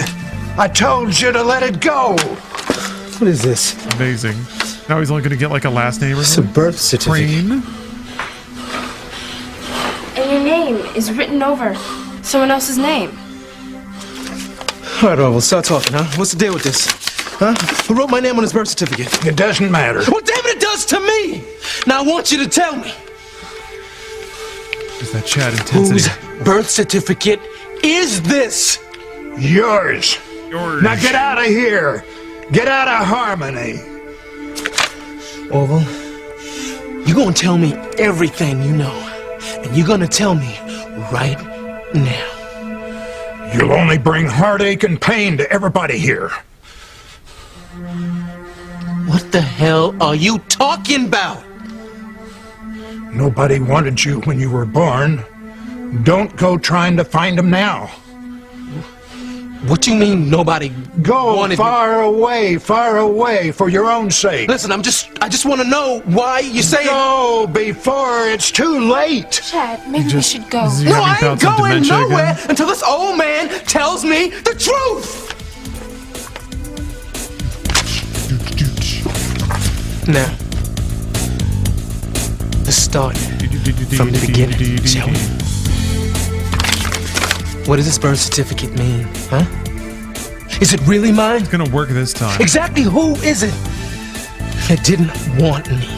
I told you to let it go. What is this? Amazing. Now he's only going to get a last name or It's a something. birth certificate. Crane. And your name is written over someone else's name. All right, Orville, start talking, huh? What's the deal with this? Huh? Who wrote my name on his birth certificate? It doesn't matter. Well, damn it, it does to me! Now, I want you to tell me. Is that chat intensity? Whose birth certificate is this? Yours. Now get out of here. Get out of Harmony. Orville, you're gonna tell me everything you know. And you're gonna tell me right now. You'll only bring heartache and pain to everybody here. What the hell are you talking about? Nobody wanted you when you were born. Don't go trying to find them now. What do you mean nobody Go wanted far away for your own sake. Listen, I just want to know why you say Go before it's too late. Chad, maybe we should go. Is he No, I having ain't thoughts of going dementia nowhere again? until this old man tells me the truth. Now, let's start from the beginning, shall we? What does this birth certificate mean, huh? Is it really mine? It's gonna work this time. Exactly who is it that didn't want me?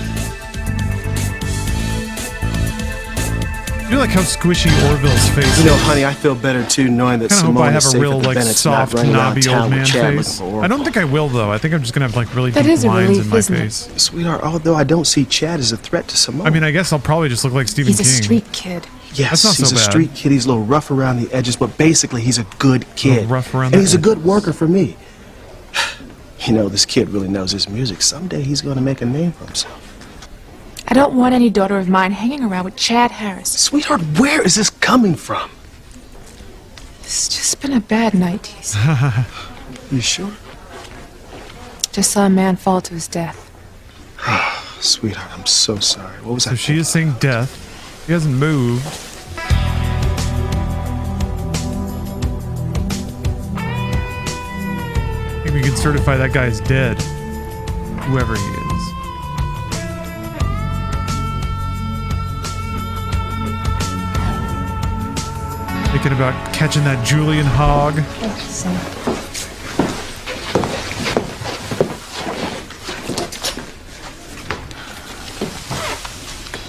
You like how squishy Orville's face is? You know, honey, I feel better too knowing that I kind of hope Simone I is have a safe real at the Bennett's, not soft, running around knobby town old with man Chad looking face. for I Oracle. don't think I will though. I think I'm just gonna have really That deep is a lines relief, in my isn't it? face. Sweetheart, although I don't see Chad as a threat to Simone. I mean, I guess I'll probably just look like Stephen He's a King. street kid. Yes, That's not he's so a bad. street kid. He's a little rough around the edges, but basically he's a good kid. rough around and the he's a edges. good worker for me. You know, this kid really knows his music. Someday he's going to make a name for himself. I don't want any daughter of mine hanging around with Chad Harris. Sweetheart, where is this coming from? It's just been a bad night, Tease. You sure? Just saw a man fall to his death. Sweetheart, I'm so sorry. What was So I she is saying death. He hasn't moved. I think we can certify that guy is dead. Whoever he is. Thinking about catching that Julian hog.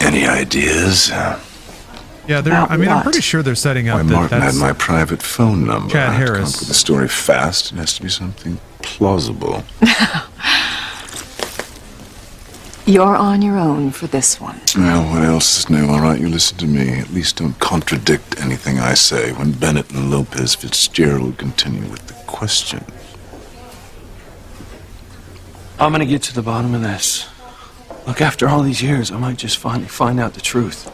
Any ideas? Yeah, they're. I mean, I'm pretty sure they're setting up Why, that Martin had that's my private phone number. Chad I have to come Harris. up with the story fast. It has to be something plausible. You're on your own for this one. Well, what else is new? All right, you listen to me. At least don't contradict anything I say when Bennett and Lopez Fitzgerald continue with the question. I'm gonna get to the bottom of this. Look, after all these years, I might just finally find out the truth.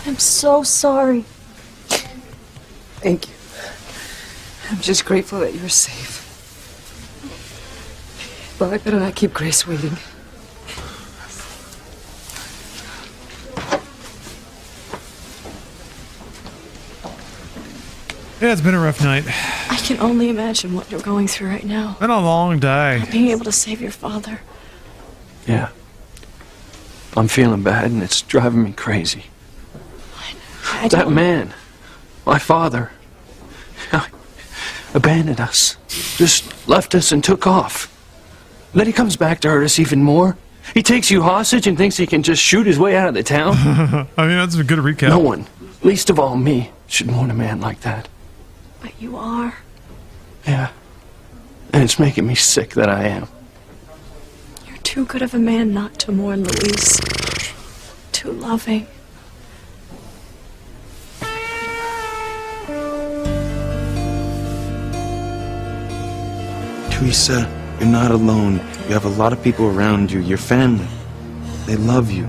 I'm so sorry. Thank you. I'm just grateful that you're safe. But I better not keep Grace waiting. Yeah, it's been a rough night. I can only imagine what you're going through right now. Been a long day. Not being able to save your father. Yeah. I'm feeling bad and it's driving me crazy. That man, my father, abandoned us. Just left us and took off. Then he comes back to hurt us even more. He takes you hostage and thinks he can just shoot his way out of the town. I mean, that's a good recap. No one, least of all me, should mourn a man like that. But you are. Yeah. And it's making me sick that I am. You're too good of a man not to mourn, Luis. Too loving. Teresa, you're not alone. You have a lot of people around you. Your family. They love you.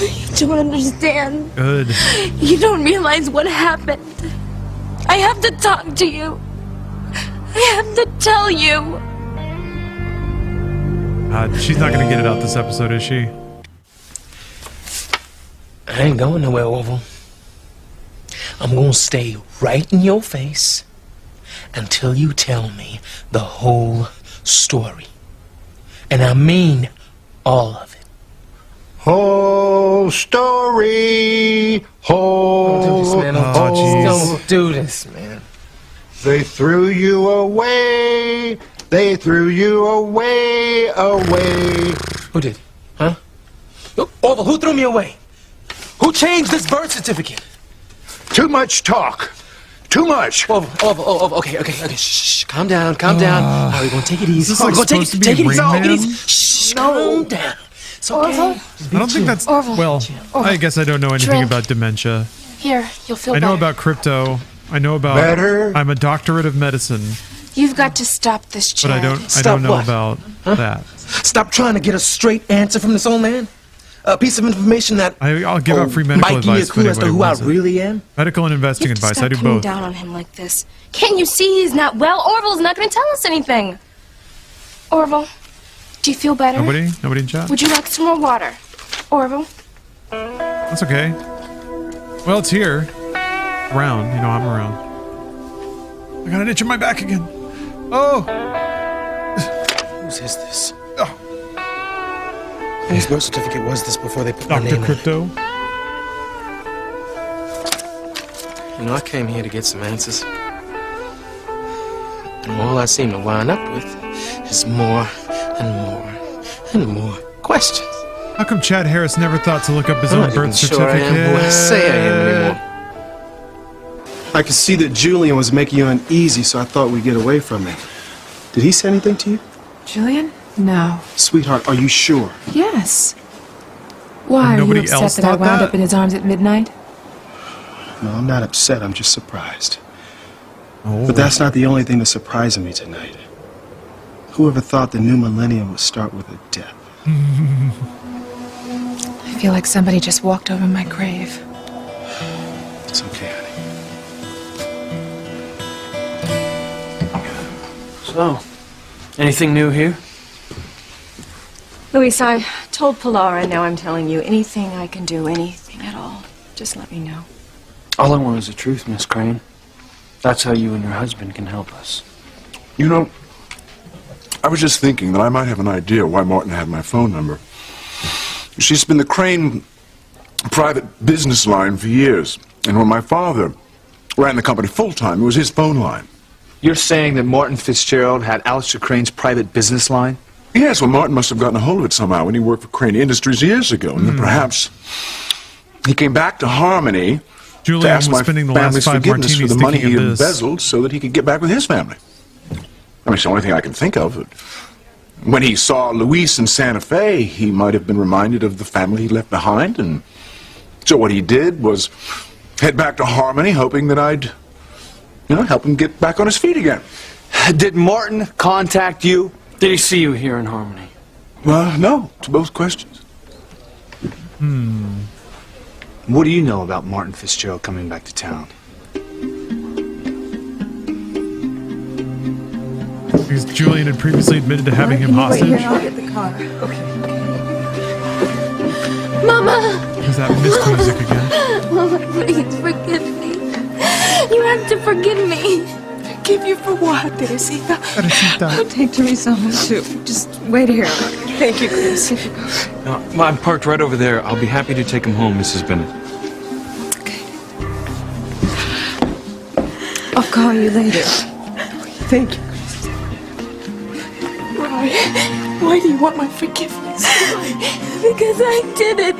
You don't understand. Good. You don't realize what happened. I have to talk to you. I have to tell you. She's not going to get it out this episode, is she? I ain't going nowhere, Orville. I'm gonna stay right in your face until you tell me the whole story. And I mean all of it. Whole story. Whole. Don't do this, man. They threw you away. They threw you away. Who did? Huh? Orville, who threw me away? Who changed this birth certificate? Too much talk. Too much. Orville, okay. Shh, calm down. All right, we're gonna take it easy. Is this like supposed to be take it easy. Rain Take it Man? easy. Shh, calm down. It's okay. I don't think that's... Well, I guess I don't know anything Drink. about dementia. Here, you'll feel I know better. about crypto. I know about... Better? I'm a doctorate of medicine, You've got to stop this, Chad. but I don't Stop know what? about that. Stop trying to get a straight answer from this old man. A piece of information that I'll give out free medical might give you a advice if clue as to anybody who I wants it. really am. Medical and investing You have to advice. stop I do coming both. down on him like this. Can't you see he's not well? Orville's not going to tell us anything. Orville, do you feel better? Nobody in chat? Would you like some more water? Orville? That's okay. Well, it's here. Around. You know I'm around. I got an itch in my back again. Oh! Whose is this? Whose birth certificate was this before they put my Dr. name Crypto. You know, I came here to get some answers. And all I seem to wind up with is more and more and more questions. How come Chad Harris never thought to look up his I'm own not birth even sure certificate? I am who I say I am anymore. I could see that Julian was making you uneasy, so I thought we'd get away from it. Did he say anything to you? Julian? No. Sweetheart, are you sure? Yes. Why, are you nobody upset else that I thought wound that? up in his arms at midnight? No, I'm not upset. I'm just surprised. Oh. But that's not the only thing that's surprising me tonight. Whoever thought the new millennium would start with a death? I feel like somebody just walked over my grave. It's okay, honey. So, anything new here? Luis, I told Pilar, and now I'm telling you, anything I can do, anything at all, just let me know. All I want is the truth, Miss Crane. That's how you and your husband can help us. You know, I was just thinking that I might have an idea why Martin had my phone number. She's been the Crane private business line for years. And when my father ran the company full-time, it was his phone line. You're saying that Martin Fitzgerald had Alistair Crane's private business line? Yes, well, Martin must have gotten a hold of it somehow when he worked for Crane Industries years ago. And then perhaps he came back to Harmony to Julian ask was my spending the family's last 5 forgiveness for martinis the money he thinking of this. embezzled so that he could get back with his family. I mean, it's the only thing I can think of. When he saw Luis in Santa Fe, he might have been reminded of the family he left behind, and so what he did was head back to Harmony, hoping that I'd, help him get back on his feet again. Did Martin contact you? Did he see you here in Harmony? Well, no, to both questions. What do you know about Martin Fitzgerald coming back to town? Because Julian had previously admitted to having him Wait hostage. here, I'll get the car. Okay. Mama! Is that missed music again? Mama, please forgive me. You have to forgive me. Forgive you for what, Teresita? Teresita. I'll take Teresa home too. Just wait here. Thank you, Grace. I'm parked right over there. I'll be happy to take him home, Mrs. Bennett. I'll call you later. Thank you. Why do you want my forgiveness? Because I did it.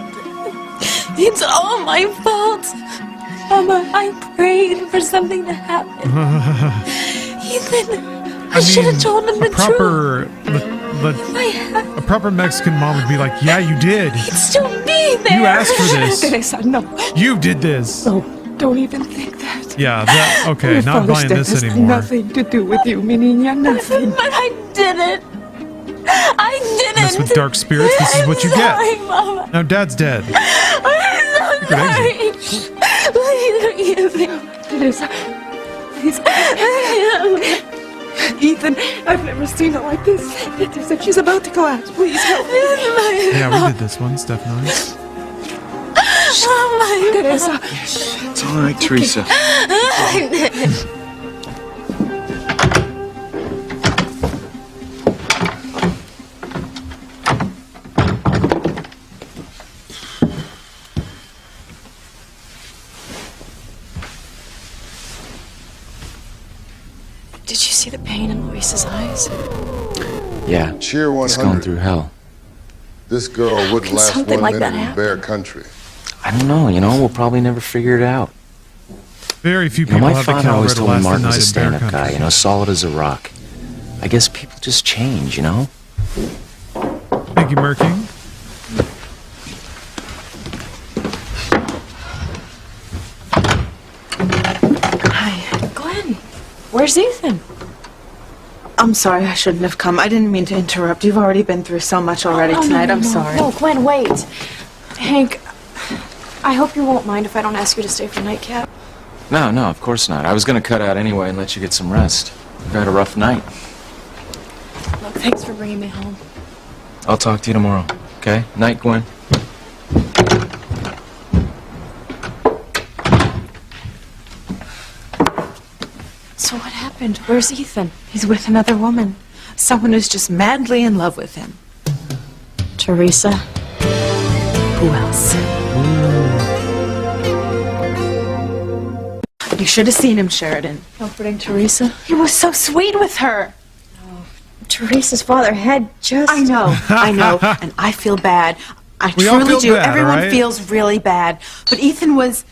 It's all my fault. Mama, I prayed for something to happen. Ethan, I should have told him the truth. A proper Mexican mom would be like, yeah, you did. He'd still be there. You asked for this. Teresa, no. You did this. No, don't even think that. Yeah, that, okay, Your not father's buying death this has anymore. nothing to do with you, mi niña, nothing. But I did it. I didn't. Mess with dark spirits, this is what you Sorry, get. Mama. Now Dad's dead. I'm so sorry. Please forgive me. Teresa, please. Ethan, I've never seen her like this. It's as if she's about to collapse. Please help me. Yeah, we did this once, definitely. Teresa. It's all right, Teresa. Did you see the pain in Luis's eyes? Yeah, Cheer 100. he's going through hell. This girl wouldn't can last something 1 like minute that in Bear Country. I don't know, we'll probably never figure it out. Very few You know, people my have the father always caliber to told me last the Martin was a night in Bear stand-up guy, Country. solid as a rock. I guess people just change, Thank you, Merking. Hi. Glenn, where's Ethan? I'm sorry, I shouldn't have come. I didn't mean to interrupt. You've already been through so much already tonight. I'm sorry. No, Glenn, wait. Hank, I hope you won't mind if I don't ask you to stay for nightcap. No, of course not. I was gonna cut out anyway and let you get some rest. You've had a rough night. Look, thanks for bringing me home. I'll talk to you tomorrow, okay? Night, Gwen. So what happened? Where's Ethan? He's with another woman. Someone who's just madly in love with him. Teresa? Who else? You should have seen him, Sheridan. Comforting Teresa? He was so sweet with her. Teresa's father had just... I know, and I feel bad. I We all truly feel do. bad, Everyone right? feels really bad. But Ethan was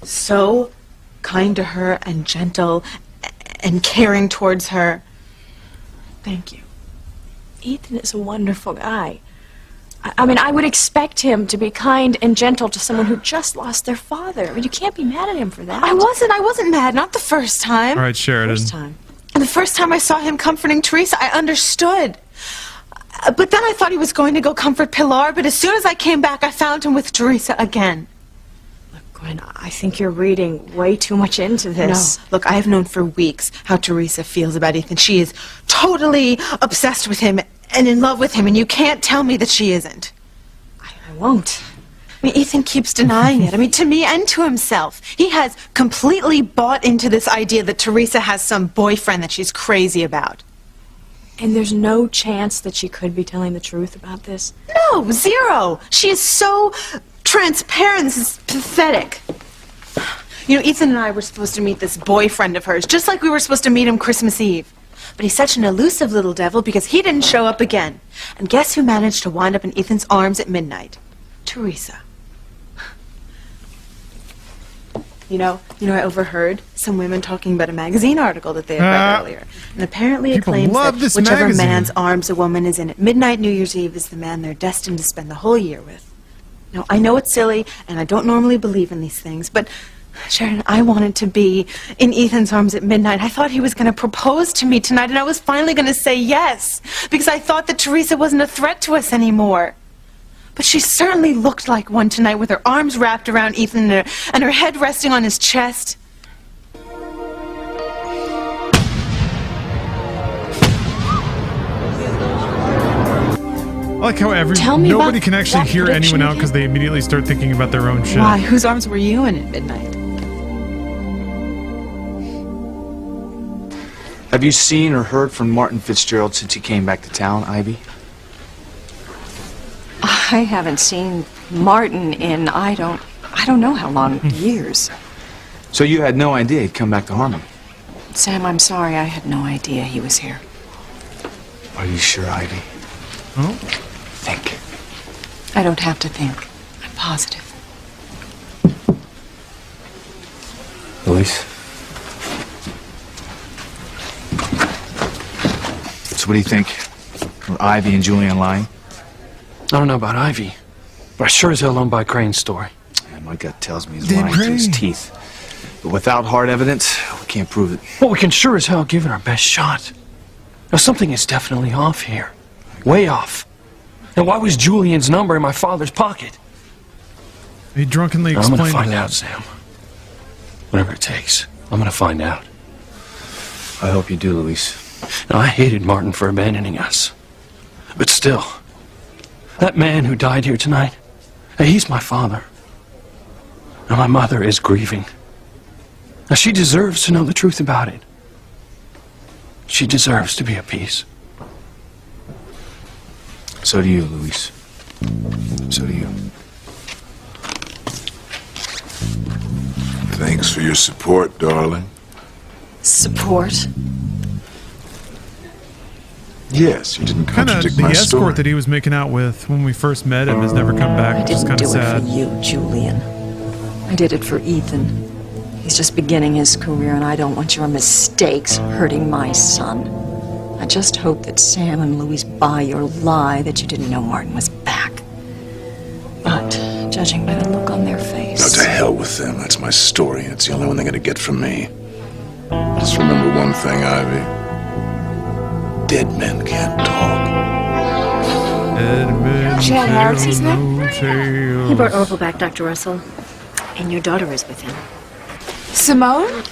so kind to her and gentle and caring towards her. Thank you. Ethan is a wonderful guy. I mean, I would expect him to be kind and gentle to someone who just lost their father. I mean, you can't be mad at him for that. I wasn't mad. Not the first time. All right, Sheridan. First time. And the first time I saw him comforting Teresa, I understood. But then I thought he was going to go comfort Pilar, but as soon as I came back, I found him with Teresa again. Gwen, I think you're reading way too much into this. No, look, I have known for weeks how Teresa feels about Ethan. She is totally obsessed with him and in love with him, and you can't tell me that she isn't. I won't. I mean, Ethan keeps denying it. I mean, to me and to himself. He has completely bought into this idea that Teresa has some boyfriend that she's crazy about. And there's no chance that she could be telling the truth about this? No, zero. She is so transparent. This is pathetic. You know, Ethan and I were supposed to meet this boyfriend of hers, just like we were supposed to meet him Christmas Eve. But he's such an elusive little devil because he didn't show up again. And guess who managed to wind up in Ethan's arms at midnight? Teresa. You know, I overheard some women talking about a magazine article that they had read earlier. And apparently it people claims love that this whichever magazine. man's arms a woman is in at midnight New Year's Eve is the man they're destined to spend the whole year with. Now, I know it's silly, and I don't normally believe in these things, but Sharon, I wanted to be in Ethan's arms at midnight. I thought he was going to propose to me tonight, and I was finally going to say yes, because I thought that Teresa wasn't a threat to us anymore. But she certainly looked like one tonight with her arms wrapped around Ethan and her head resting on his chest. I like how nobody can actually hear anyone out because they immediately start thinking about their own shit. Why? Whose arms were you in at midnight? Have you seen or heard from Martin Fitzgerald since he came back to town, Ivy? I haven't seen Martin in I don't know how long, years. So you had no idea he'd come back to Harmony? Sam, I'm sorry, I had no idea he was here. Are you sure, Ivy? Oh. Think. I don't have to think. I'm positive. Luis? So what do you think? Were Ivy and Julian lying? I don't know about Ivy, but I sure as hell don't buy Crane's story. Yeah, my gut tells me he's lying through his teeth. But without hard evidence, we can't prove it. Well, we can sure as hell give it our best shot. Now, something is definitely off here. Way off. And why was Julian's number in my father's pocket? He drunkenly I'm gonna explained find that. out, Sam. Whatever it takes, I'm gonna find out. I hope you do, Luis. Now, I hated Martin for abandoning us. But still, that man who died here tonight, he's my father. And my mother is grieving. Now, she deserves to know the truth about it. She deserves to be at peace. So do you, Luis. So do you. Thanks for your support, darling. Support? Yes, you didn't Kind of contradict the my escort story. that he was making out with when we first met him has never come back, I which is didn't kind do of it sad. for you, Julian. I did it for Ethan. He's just beginning his career, and I don't want your mistakes hurting my son. I just hope that Sam and Louise buy your lie that you didn't know Martin was back. But, judging by the look on their Now face... to hell with them. That's my story. It's the only one they're gonna get from me. Just remember one thing, Ivy. Dead men can't talk. Chad Harris is there? He brought Orville back, Dr. Russell. And your daughter is with him. Simone?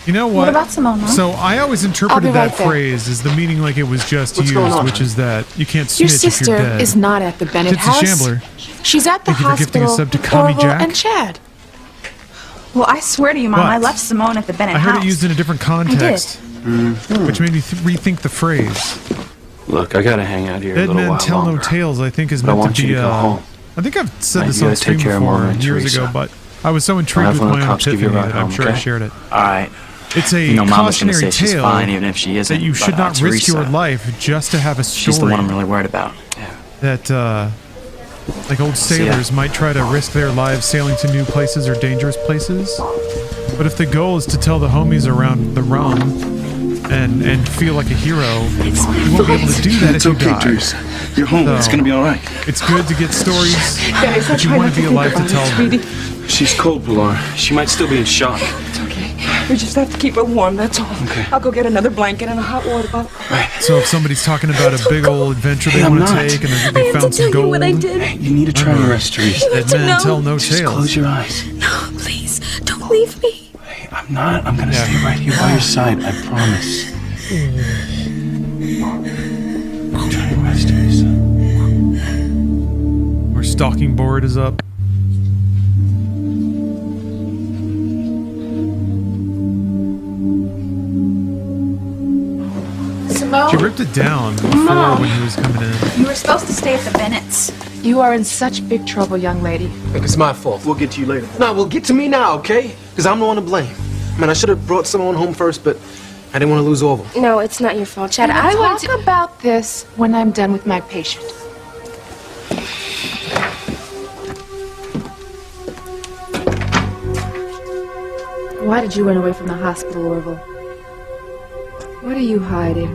You know what? What about Simone, Mom? So I always I'll interpreted be right that there. phrase as the meaning like it was just What's going used, on, which honey? is that you can't Your snitch if sister you're dead. is not at the Bennett Gypsy house. Shambler. She's at the Thank you for gifting hospital a sub to with Call Me Orville Jack. and Chad. Well, I swear to you, Mom, But I left Simone at the Bennett I heard house. it used in a different context, which made me rethink the phrase. Look, I gotta hang out here a Dead little men while tell longer. no tales, I think, is But I meant want to you be. to go home. I think I've said Now, this you on gotta stream take care of before Mama and years Teresa. ago, but I was so I'll intrigued have with one of my the own cops give you a epiphany ride that I'm home, sure I okay? shared it. All right. It's a You know, Mama's gonna cautionary say she's tale fine, even if she isn't. that you should but, not risk your Teresa, life just to have a story. she's the one I'm really worried about. That like old See ya. sailors might try to risk their lives sailing to new places or dangerous places, but if the goal is to tell the homies around the rum and feel like a hero, you won't be able to do that if you die. Teresa. You're home. It's gonna be all right. It's good to get stories, Dennis, I but you try want not to be think alive to about tell it, them. sweetie. She's cold, Pilar. She might still be in shock. It's okay. We just have to keep her warm, that's all. Okay. I'll go get another blanket and a hot water bottle. So if somebody's talking about a big old adventure they I'm want to not. take and I they have found to some tell you what I gold, did. You need to try your rest, Teresa. dead to men know. tell no Just tales. close your eyes. No, please, don't leave me. Hey, I'm not. I'm gonna stay right here by your side. I promise. Try your rest, Teresa. Our stalking board is up. Simone? She ripped it down before Mom. when he was coming in. You were supposed to stay at the Bennetts. You are in such big trouble, young lady. Look, it's my fault. We'll get to you later. No, well, get to me now, okay? Because I'm the one to blame. Man, I should have brought someone home first, but I didn't want to lose Orville. No, it's not your fault, Chad. We'll I want talk about this when I'm done with my patient. Why did you run away from the hospital, Orville? What are you hiding?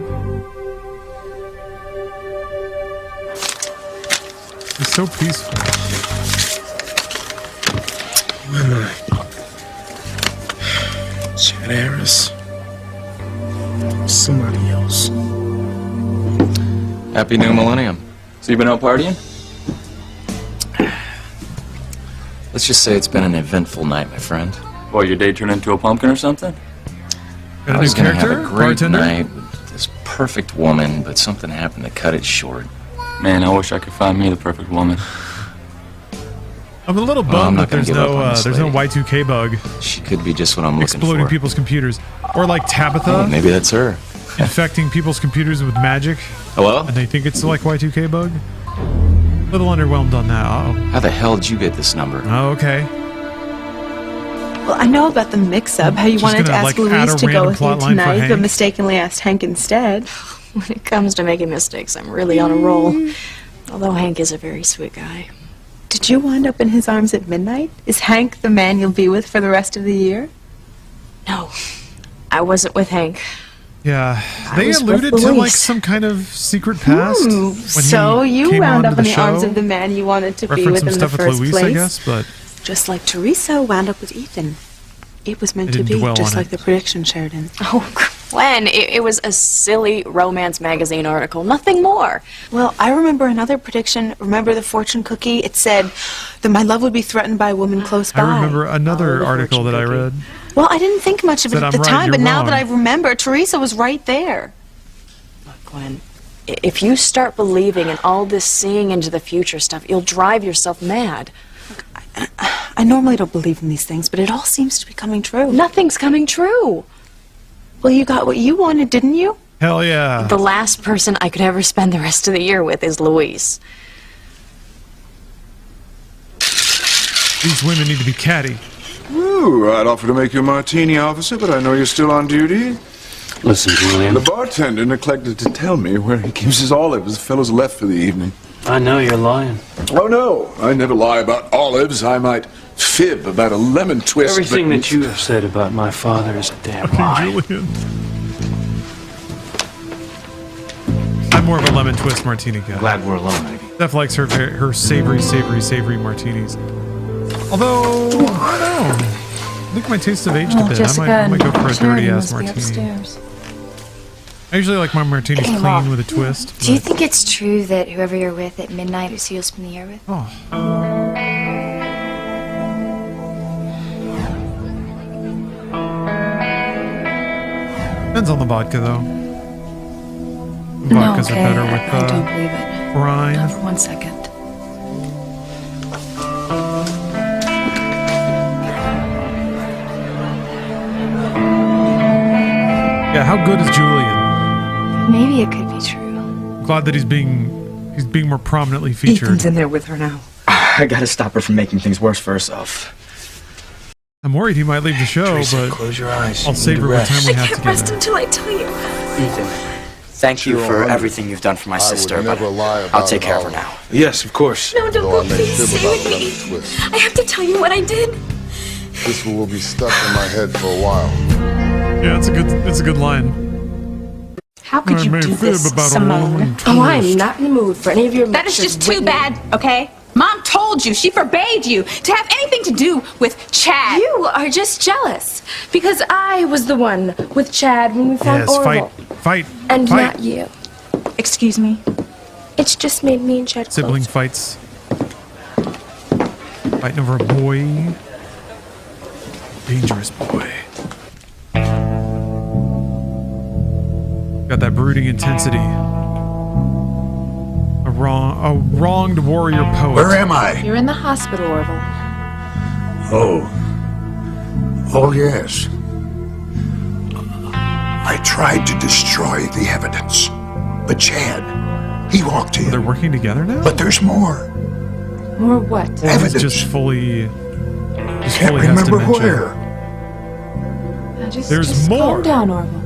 It's so peaceful. Who am I? Chad Harris. Somebody else. Happy New Millennium. So you been out partying? Let's just say it's been an eventful night, my friend. Well, your day turned into a pumpkin or something? Got a I new was gonna have character? a great Bartender? night with this perfect woman, but something happened to cut it short. Man, I wish I could find me the perfect woman. I'm a little Well, I'm bummed not that there's gonna give up on no this there's no lady. Y2K bug She could be just what I'm looking exploding for. people's computers, or like Tabitha. Hey, maybe that's her. infecting people's computers with magic. Hello? And they think it's like Y2K bug. A little underwhelmed on that. Uh-oh. How the hell did you get this number? Oh, okay. Well, I know about the mix-up, how you Just wanted to gonna, ask like, add Louise a to go random with you plot line for tonight, but Hank? mistakenly asked Hank instead. When it comes to making mistakes, I'm really on a roll. Although Hank is a very sweet guy. Did you wind up in his arms at midnight? Is Hank the man you'll be with for the rest of the year? No, I wasn't with Hank. Yeah, I they was with alluded to like Louise. some kind of secret past. Ooh, when so he you came wound onto up in the show. arms of the man you wanted to be Referenced with some in the stuff with first Louise, place. I guess, but Just like Teresa wound up with Ethan. It was meant I to didn't be, dwell just on like it. the prediction, Sheridan. Oh, Glenn, it was a silly romance magazine article, nothing more. Well, I remember another prediction. Remember the fortune cookie? It said that my love would be threatened by a woman close by. I remember another article that I read. Well, I didn't think much of it Said at I'm the right, time, you're but now wrong. that I remember, Teresa was right there. Glenn, if you start believing in all this seeing into the future stuff, you'll drive yourself mad. I normally don't believe in these things, but it all seems to be coming true. Nothing's coming true. Well, you got what you wanted, didn't you? Hell yeah. The last person I could ever spend the rest of the year with is Louise. These women need to be catty. Ooh, I'd offer to make you a martini, officer, but I know you're still on duty. Listen, Julian. The bartender neglected to tell me where he keeps his olives. The fellow's left for the evening. I know you're lying. Oh, no. I never lie about olives. I might fib about a lemon twist. Everything but... that you have said about my father is a damn lie. Julian. I'm more of a lemon twist martini guy. Glad we're alone, Ivy. Steph likes her savory martinis. Although, I don't know. I think my taste have aged a bit. I might go for a dirty ass martini. I usually like my martinis Hey, clean Mom. with a twist. Do you think it's true that whoever you're with at midnight is who you'll spend the year with? Oh. Depends on the vodka, though. Vodkas are better with I don't believe it. brine. Not for 1 second. Yeah, how good is Julian? Maybe it could be true. Glad that he's being more prominently featured. Ethan's in there with her now. I gotta stop her from making things worse for herself. I'm worried he might leave the show, Teresa, but close your eyes. I'll You savor need to what rest. time we I have can't rest together. until I tell you. Ethan, thank you for everything you've done for my sister, but I'll take care of her now. Yes, of course. No, don't Though I go. may Please fib stay about with the me. lemon twist. I have to tell you what I did. This one will be stuck in my head for a while. Yeah, it's a good line. How could I you may do fib this, about a Simone? lemon Oh, I'm twist. not in the mood for any of your That is lectures, just too Whitney. bad, okay? Mom told you, she forbade you to have anything to do with Chad. You are just jealous because I was the one with Chad when we found Yes, Orville. fight, And fight. not you. Excuse me? It's just made me and Chad Sibling close. fights. Fighting over a boy. Dangerous boy. Got that brooding intensity. A wronged warrior poet. Where am I? You're in the hospital, Orville. Oh. Oh, yes. I tried to destroy the evidence. But Chad, he walked in. They're working together now? But there's more. Or what? Or he's Evidence. just fully Can't has remember dementia. where. There's just more. Calm down, Orville.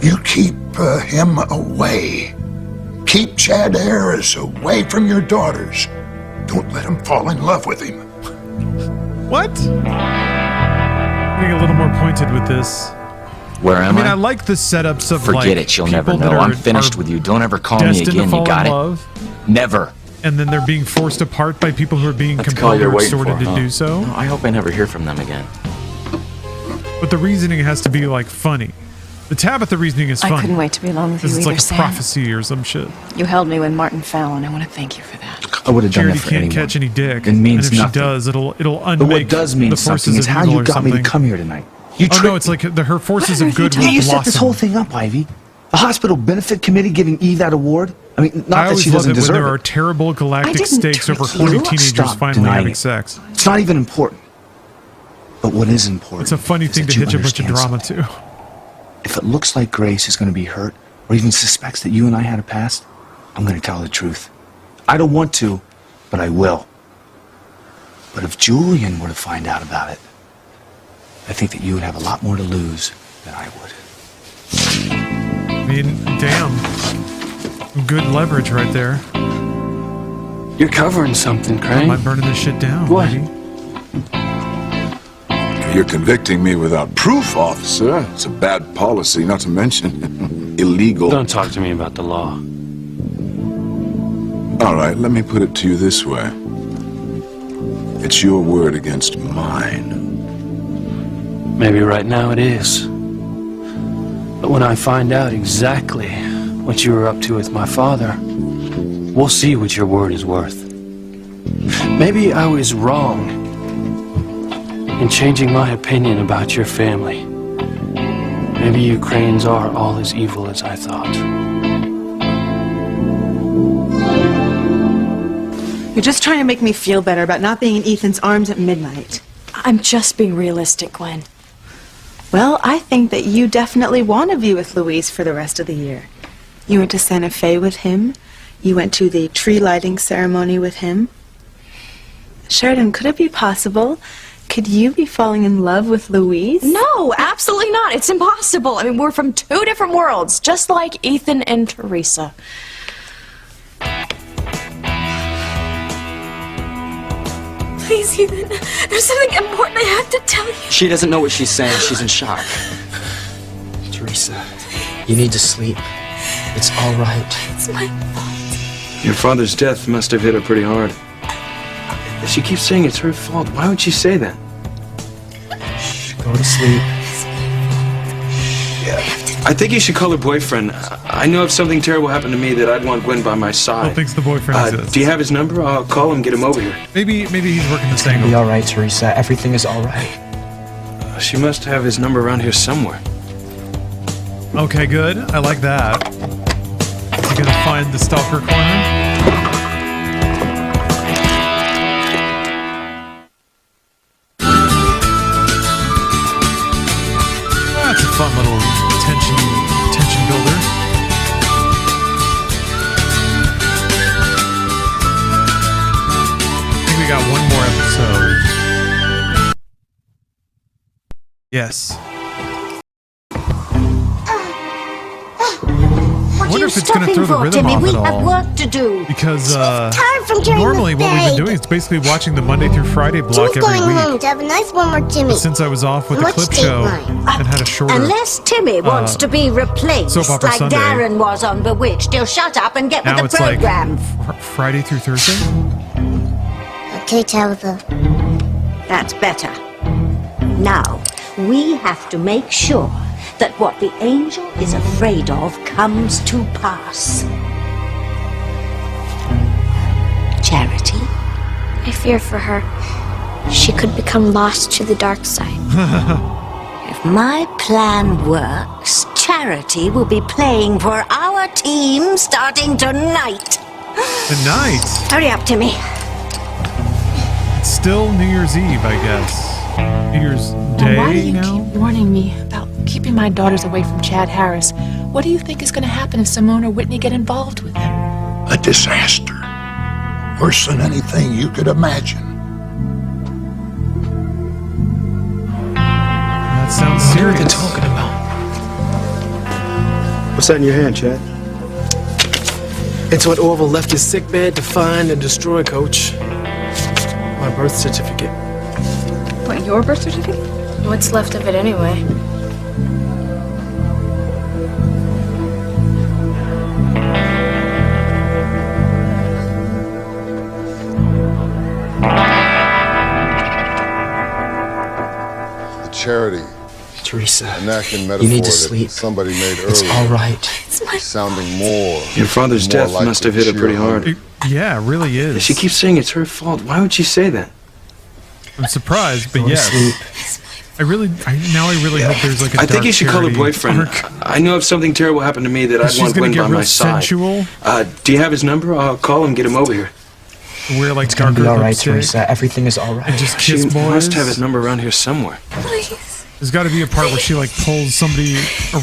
You keep him away. Keep Chad Harris away from your daughters. Don't let him fall in love with him. What? Getting a little more pointed with this. Where am I mean, I like the setups of Forget like it, she'll never people that know. I'm are finished with you. Don't ever call me destined to again, fall you got in it? love, Never. and then they're being forced apart by people who are being That's the call compelled you're or waiting extorted for, to huh? do so. No, I hope I never hear from them again. But the reasoning has to be like funny. The Tabitha reasoning is I funny. couldn't wait to be alone with you Because it's either, like a Sam. prophecy or some shit. You held me when Martin fell, and I want to thank you for that. I would have done Charity that for can't anyone. catch any dick. It means and if nothing. she does, it'll But unmake what does mean the forces something is of how evil you or got me something. to come here tonight. You Oh no, tricked it's like her forces What of good you will You set this blossom. whole thing up, Ivy. The hospital benefit committee giving Eve that award. I mean, I not that always she love doesn't it when deserve there it. are terrible I galactic didn't stakes over trick horny you. teenagers Stop finally denying having it. sex. It's not even important. But what is important? It's a funny thing to that you hitch a bunch of understand drama to. If it looks like Grace is going to be hurt, or even suspects that you and I had a past, I'm going to tell the truth. I don't want to, but I will. But if Julian were to find out about it, I think that you would have a lot more to lose than I would. I mean, damn. Good leverage right there. You're covering something, Crane. I'm burning this shit down. What? Lady. You're convicting me without proof, officer. It's a bad policy, not to mention illegal. Don't talk to me about the law. All right, let me put it to you this way. It's your word against mine. Maybe right now it is. But when I find out exactly what you were up to with my father, we'll see what your word is worth. Maybe I was wrong in changing my opinion about your family. Maybe you Cranes are all as evil as I thought. You're just trying to make me feel better about not being in Ethan's arms at midnight. I'm just being realistic, Gwen. Well, I think that you definitely want to be with Luis for the rest of the year. You went to Santa Fe with him. You went to the tree lighting ceremony with him. Sheridan, could it be possible? Could you be falling in love with Luis? No, absolutely not. It's impossible. I mean, we're from two different worlds, just like Ethan and Teresa. Please, Ethan, there's something important I have to tell you. She doesn't know what she's saying. She's in shock. Teresa, you need to sleep. It's all right. It's my fault. Your father's death must have hit her pretty hard. If she keeps saying it's her fault, why would she say that? Shh, go to sleep. Yeah. I think you should call her boyfriend. I know if something terrible happened to me that I'd want Gwen by my side. Still thinks the boyfriend exists. Do you have his number? I'll call him, get him over here. Maybe he's working this angle. Be all right, Teresa. Everything is all right. She must have his number around here somewhere. Okay, good. I like that. You gonna find the stalker corner? That's a fun little tension builder. I think we got one more episode. Yes. I wonder if it's going to throw the rhythm off at all. We have work to do. Because tired from carrying normally the what we've been bag. doing is basically watching the Monday through Friday block Jimmy's every going week. home to have a nice one with Jimmy. But since I was off with the Watch clip show Dateline. and had a shorter Unless Timmy wants to be replaced, Soap Opera like Sunday. Darren was on Bewitched, he'll shut up and get now with it's the program. like Friday through Thursday. Okay, Tabitha. That's better. Now, we have to make sure that what the angel is afraid of comes to pass. Charity? I fear for her. She could become lost to the dark side. If my plan works, Charity will be playing for our team starting tonight. Tonight? Hurry up, Timmy. It's still New Year's Eve, I guess. New Year's Day Why do you now? keep warning me about keeping my daughters away from Chad Harris? What do you think is going to happen if Simone or Whitney get involved with him? A disaster. Worse than anything you could imagine. That sounds What are serious. they talking about? What's that in your hand, Chad? It's what Orville left his sickbed to find and destroy, Coach. My birth certificate. What, your birth certificate? What's left of it anyway? The charity. Teresa, Enacting metaphor you need to that sleep. somebody made earlier. It's all right. Sounding more. Your father's more death likely must have hit her sheer pretty hunger. hard. Yeah, it really is. If she keeps saying it's her fault, why would she say that? I'm surprised, but Go to yes. sleep. I really hope there's like a I think you should call her dark boyfriend. charity I know if something terrible happened to me that I'd She's want gonna Gwen get by real my side. sensual. Do you have his number? I'll call him, get him over here. Wear like It's gonna darker be all right, lipstick Teresa. Everything is all right. and just She kiss boys. must have his number around here somewhere. Please. There's got to be a part where she like pulls a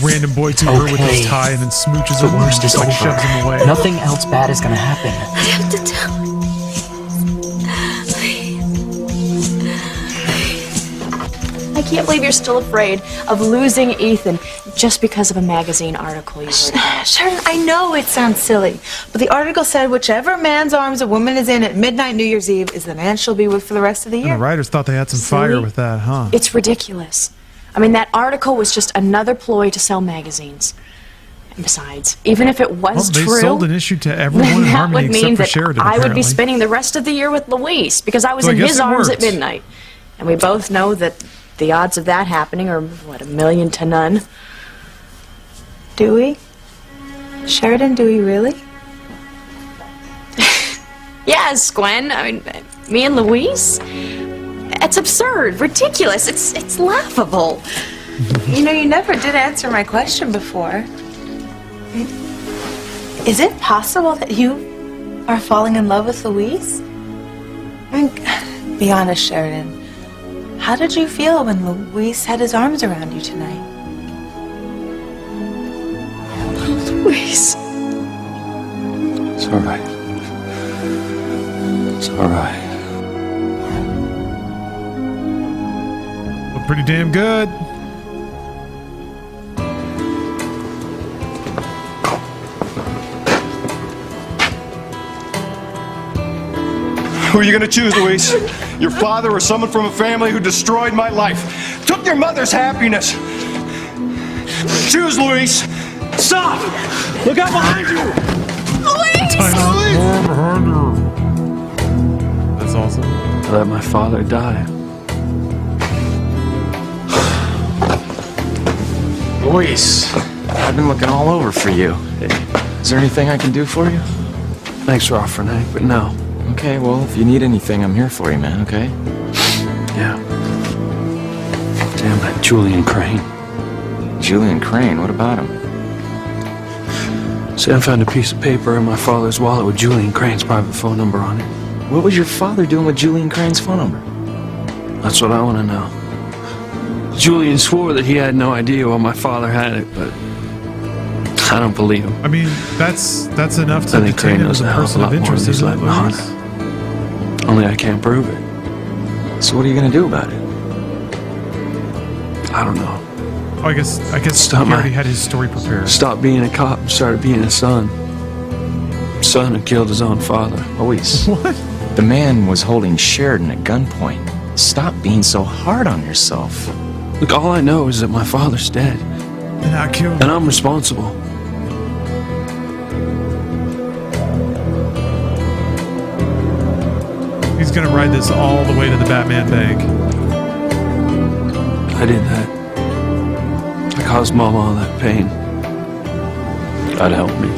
random boy to her with his tie and then smooches him and just like shoves him away. Nothing else bad is gonna happen. I have to tell him. I can't believe you're still afraid of losing Ethan just because of a magazine article you read. Sharon, I know it sounds silly, but the article said whichever man's arms a woman is in at midnight New Year's Eve is the man she'll be with for the rest of the year. And the writers thought they had some fire with that, huh? It's ridiculous. I mean, that article was just another ploy to sell magazines. And besides, even if it was they true, sold an issue to everyone in that Harmony would mean except for that Sheridan, I would be apparently. spending the rest of the year with Luis because I was So I in guess his it arms at worked. midnight. And we both know that the odds of that happening are, what, 1,000,000 to none? Do we? Sheridan, do we really? Yes, Gwen. I mean, me and Luis? It's absurd, ridiculous. It's laughable. You know, you never did answer my question before. Is it possible that you are falling in love with Luis? I mean, be honest, Sheridan. How did you feel when Luis had his arms around you tonight? Luis. It's all right. It's all right. Look pretty damn good. Who are you gonna choose, Luis? Your father or someone from a family who destroyed my life? Took your mother's happiness? Choose, Luis! Stop! Look out behind you! Luis! That's awesome. I let my father die. Luis, I've been looking all over for you. Is there anything I can do for you? Thanks for offering, Hank, but no. Okay, well, if you need anything, I'm here for you, man, okay? Yeah. Damn that Julian Crane. Julian Crane? What about him? See, I found a piece of paper in my father's wallet with Julian Crane's private phone number on it. What was your father doing with Julian Crane's phone number? That's what I want to know. Julian swore that he had no idea why my father had it, but I don't believe him. I mean, that's enough to I think detain Crane him knows as a a hell of person a of lot more interest, than he's isn't it, letting on. Luis? Only I can't prove it. So what are you gonna do about it? I don't know. Oh, I guess Stop he already my- had his story prepared. Stopped being a cop and started being a son. Son who killed his own father. Luis. What? The man was holding Sheridan at gunpoint. Stop being so hard on yourself. Look, all I know is that my father's dead. And I killed him. And I'm responsible. He's gonna ride this all the way to the Batman Bank. I did that. I caused Mama all that pain. God help me.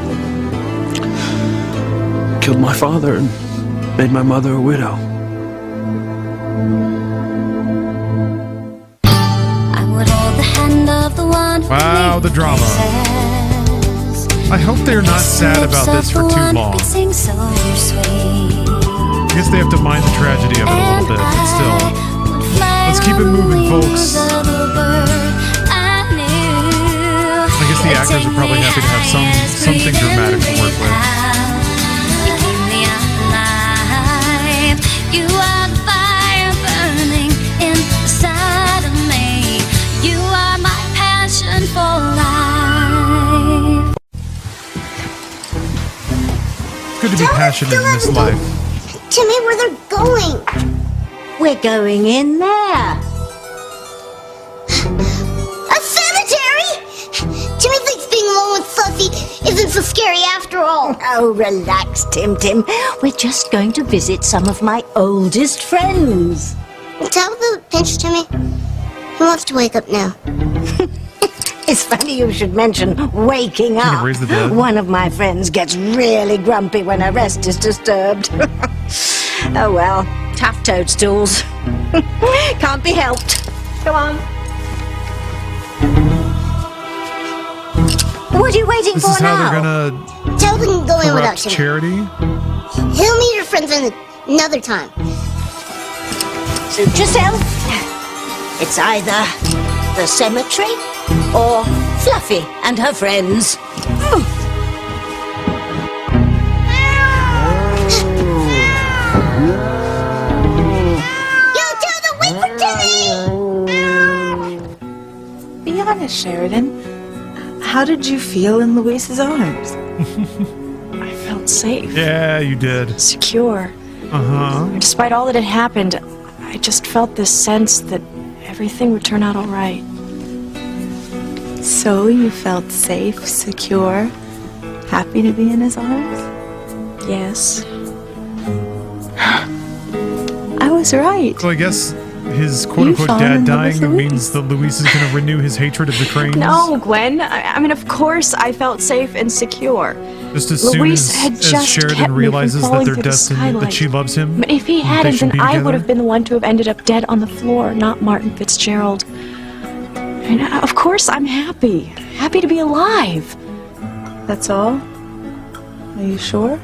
Killed my father and made my mother a widow. I would hold the hand of the one who Wow, the drama. I hope they're not sad about this for too long. I guess they have to mind the tragedy of it a little bit, but still. Let's keep it moving, folks. I guess the actors are probably happy to have something dramatic to work with. You are the fire burning inside of me. You are my passion for life. It's good to be passionate in this life. Tell me where they're going. We're going in there. A cemetery? Timmy thinks being alone with Fluffy isn't so scary after all. Oh, relax, Tim. We're just going to visit some of my oldest friends. Tell the pinch, Timmy. He wants to wake up now. It's funny you should mention waking up. raise the dead? One of my friends gets really grumpy when her rest is disturbed. Oh well, tough toadstools. Can't be helped. Come on. What are you waiting This for is how now? they're gonna Tell them go in without corrupt Timmy. Charity. He'll meet your friends another time. Suit yourself. It's either The cemetery? Or Fluffy and her friends? Be honest, Sheridan. How did you feel in Luis's arms? I felt safe. Yeah, you did. Secure. Uh-huh. Despite all that had happened, I just felt this sense that everything would turn out all right. So you felt safe, secure, happy to be in his arms? Yes. I was right. So I guess his quote-unquote dad dying means that Luis is going to renew his hatred of the Cranes. No, Gwen. I mean, of course I felt safe and secure. Just as soon Luis had as just Sheridan kept me realizes from that falling they're through the destined, that she skylight. loves him. But if he they hadn't, should then be I together. would have been the one to have ended up dead on the floor, not Martin Fitzgerald. And of course I'm happy. Happy to be alive. That's all? Are you sure?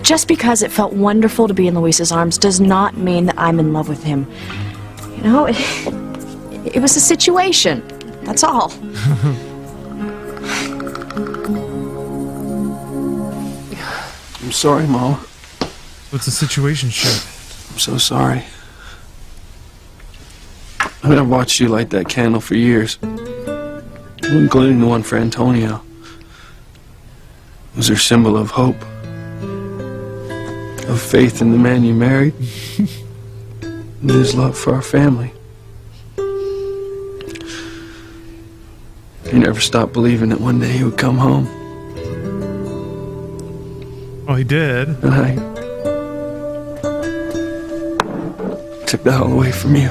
Just because it felt wonderful to be in Luis's arms does not mean that I'm in love with him. You know, it was a situation. That's all. I'm sorry, Mom. What's the situation, shit? I'm so sorry. I mean, I've watched you light that candle for years, including the one for Antonio. It was her symbol of hope, of faith in the man you married, and his love for our family. You never stopped believing that one day he would come home. Well, he did. And I took that all away from you.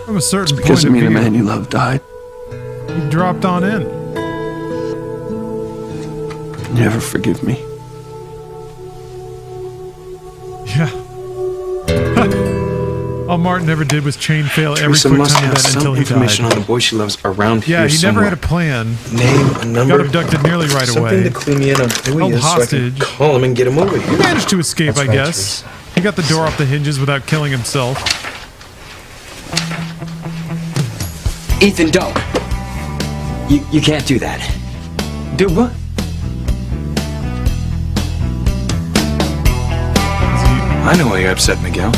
From a certain It's because point of me, of the view, man you loved died. he dropped on in. You ever forgive me? Yeah. All Martin ever did was chain fail every Teresa quick must time have event some until he information died. on the boy she loves around Yeah, here he somewhere. never had a plan. Name, a number. Got abducted nearly right something away. to clue me in on who Held he is hostage. so I can call him and get him over He here. managed to escape, That's I right, guess. He got the door off the hinges without killing himself. Ethan, don't. You can't do that. Do what? I know why you're upset, Miguel.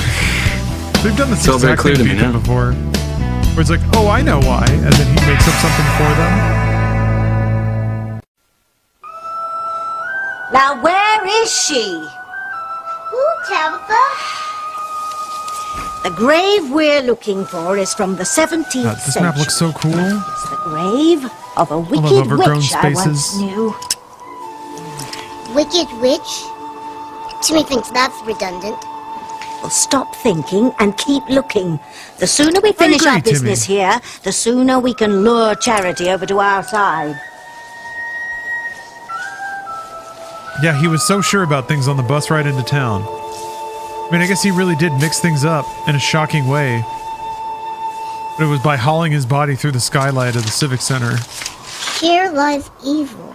They've done this It's all very exact clear thing to me Beacon now. before. Where it's like, oh, I know why, and then he makes up something for them. Now, where is she? Who, Tabitha? The grave we're looking for is from the 17th God, this century. map looks so cool. It's the grave of a wicked overgrown witch I once spaces. knew. Wicked witch? Timmy thinks that's redundant. Well, stop thinking and keep looking. The sooner we finish agree, our business Timmy. here, the sooner we can lure Charity over to our side. Yeah, he was so sure about things on the bus ride into town. I mean, I guess he really did mix things up in a shocking way. But it was by hauling his body through the skylight of the Civic Center. Here lies evil.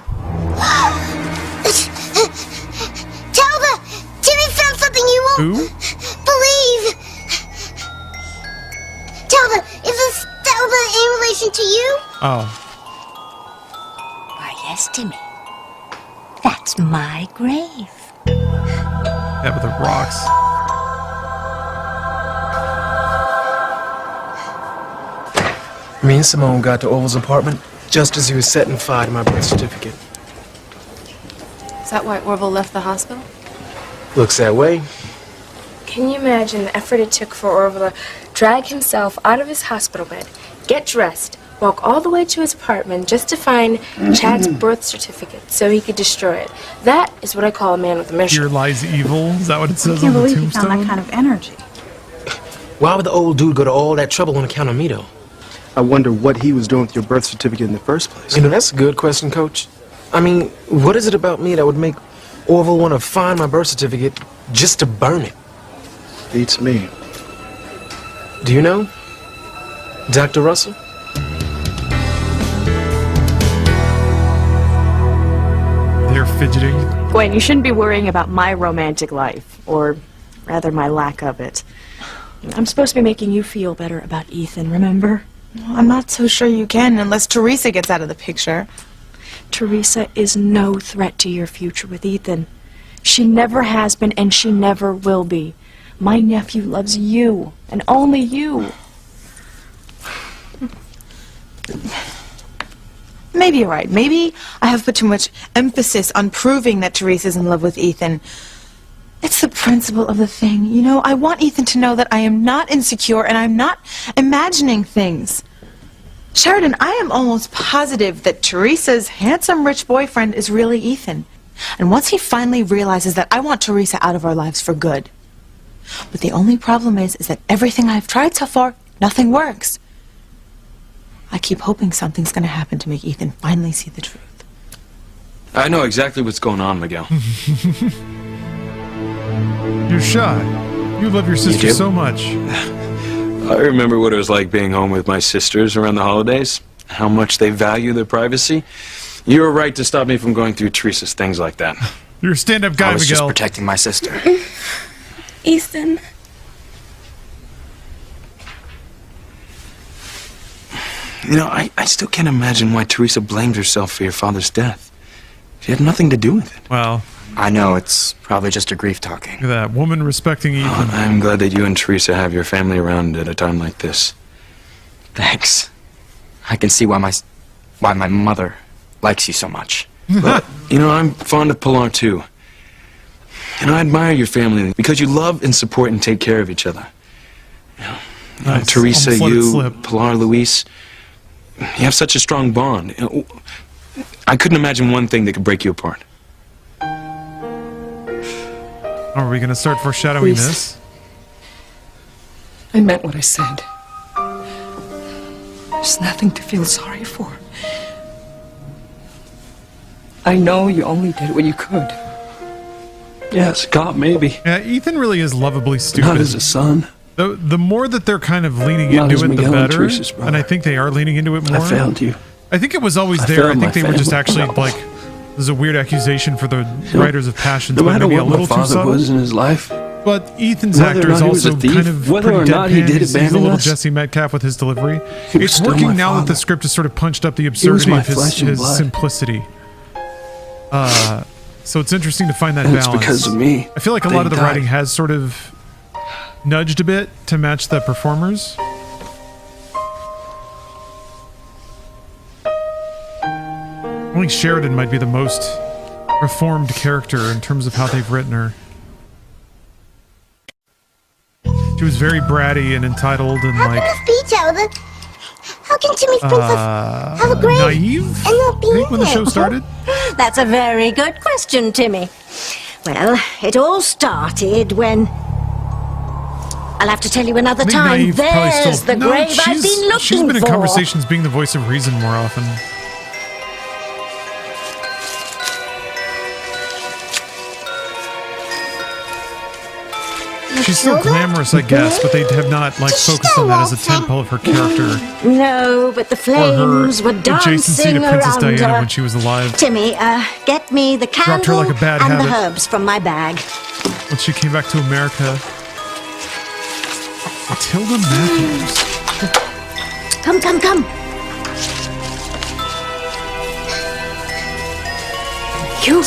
Talbot! Timmy found something you won't Who? believe! Talbot, is this Talbot in relation to you? Oh. Why, yes, Timmy. That's my grave. Yeah, with the rocks. Me and Simone got to Oval's apartment just as he was setting fire to my birth certificate. Is that why Orville left the hospital? Looks that way. Can you imagine the effort it took for Orville to drag himself out of his hospital bed, get dressed, walk all the way to his apartment just to find Chad's birth certificate so he could destroy it? That is what I call a man with a mission. Here lies evil. Is that what it I says can't on the believe he found tombstone? that kind of energy. Why would the old dude go to all that trouble on account of me, though? I wonder what he was doing with your birth certificate in the first place. You know, that's a good question, Coach. I mean, what is it about me that would make Orville want to find my birth certificate just to burn it? Beats me. Do you know, Dr. Russell? They're fidgeting. Gwen, you shouldn't be worrying about my romantic life, or rather my lack of it. I'm supposed to be making you feel better about Ethan, remember? I'm not so sure you can unless Teresa gets out of the picture. Teresa is no threat to your future with Ethan. She never has been, and she never will be. My nephew loves you, and only you. Maybe you're right. Maybe I have put too much emphasis on proving that Teresa's in love with Ethan. It's the principle of the thing. You know, I want Ethan to know that I am not insecure and I'm not imagining things. Sheridan, I am almost positive that Teresa's handsome rich boyfriend is really Ethan. And once he finally realizes that I want Teresa out of our lives for good. But the only problem is that everything I've tried so far, nothing works. I keep hoping something's going to happen to make Ethan finally see the truth. I know exactly what's going on, Miguel. You're shy. You love your sister so much. I remember what it was like being home with my sisters around the holidays, how much they value their privacy. You were right to stop me from going through Teresa's things like that. You're a stand-up guy, I was Miguel. just protecting my sister. Ethan. You know, I still can't imagine why Teresa blamed herself for your father's death. She had nothing to do with it. Well, I know, it's probably just a grief talking. Look at that woman respecting Ethan. I'm glad that you and Teresa have your family around at a time like this. Thanks. I can see why my mother likes you so much. But, you know, I'm fond of Pilar too. And I admire your family because you love and support and take care of each other. You know, Teresa, you, Pilar, Luis, you have such a strong bond. You know, I couldn't imagine one thing that could break you apart. Are we going to start foreshadowing this? I meant what I said. There's nothing to feel sorry for. I know you only did what you could. Yeah, as a cop, maybe. Yeah, Ethan really is lovably stupid. Not as a son. The more that they're kind of leaning Not into as it, the Miguel and better. Teresa's brother. And I think they are leaning into it more. I failed you. I think it was always I there. I failed think my they were just family. actually like, there's a weird accusation for the writers of Passions, No but matter maybe a what my little too father subtle. was in his life, But Ethan's whether or actor is not he was also a thief, kind of whether pretty or not he deadpan. did He's a abandon little us, Jesse Metcalf with his delivery. he was It's still working my now that father. the script has sort of punched up the He was absurdity my of his, flesh and his blood. simplicity. So it's interesting to find that And it's balance. because of me I feel like a they lot of the died. writing has sort of nudged a bit to match the performers. I think Sheridan might be the most reformed character in terms of how they've written her. She was very bratty and entitled and How like can this be, Talbot? How can Timmy think of have a grave naive. and not be I think when the in show it? started. That's a very good question, Timmy. Well, it all started when... I'll have to tell you another I think time. naive probably There's still. the No, grave I've been looking she's been in for. conversations being the voice of reason more often. She's still glamorous, I guess, but they have not like focused on that as a tentpole of her character No, but the or her flames were adjacency dancing to Princess around Diana her. when she was alive. Timmy, get me the Dropped her candle like a bad and the habit. herbs from my bag. When she came back to America. Matilda Matthews. Come, come, come. You.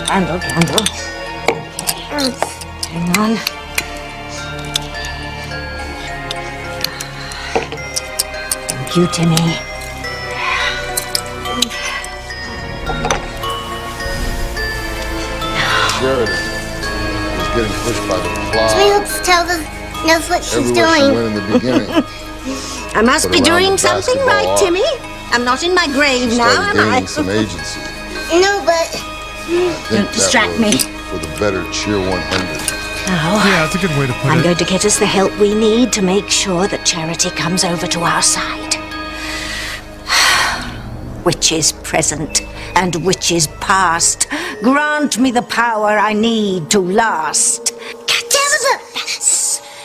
Candle, candle. Hang on. Thank you, Timmy. Sheridan is getting pushed by the plow. Timmy hopes Talbot knows what she's Everywhere she doing. went in the beginning. I must Put be around doing the something basketball right, arc. Timmy. I'm not in my grave She now, started am I? gaining some agency. No, but Think distract that me. was for the better Cheer 100. Now, Yeah, that's a good way to put I'm it. going to get us the help we need to make sure that Charity comes over to our side. Which is present and which is past. Grant me the power I need to last. Talbot!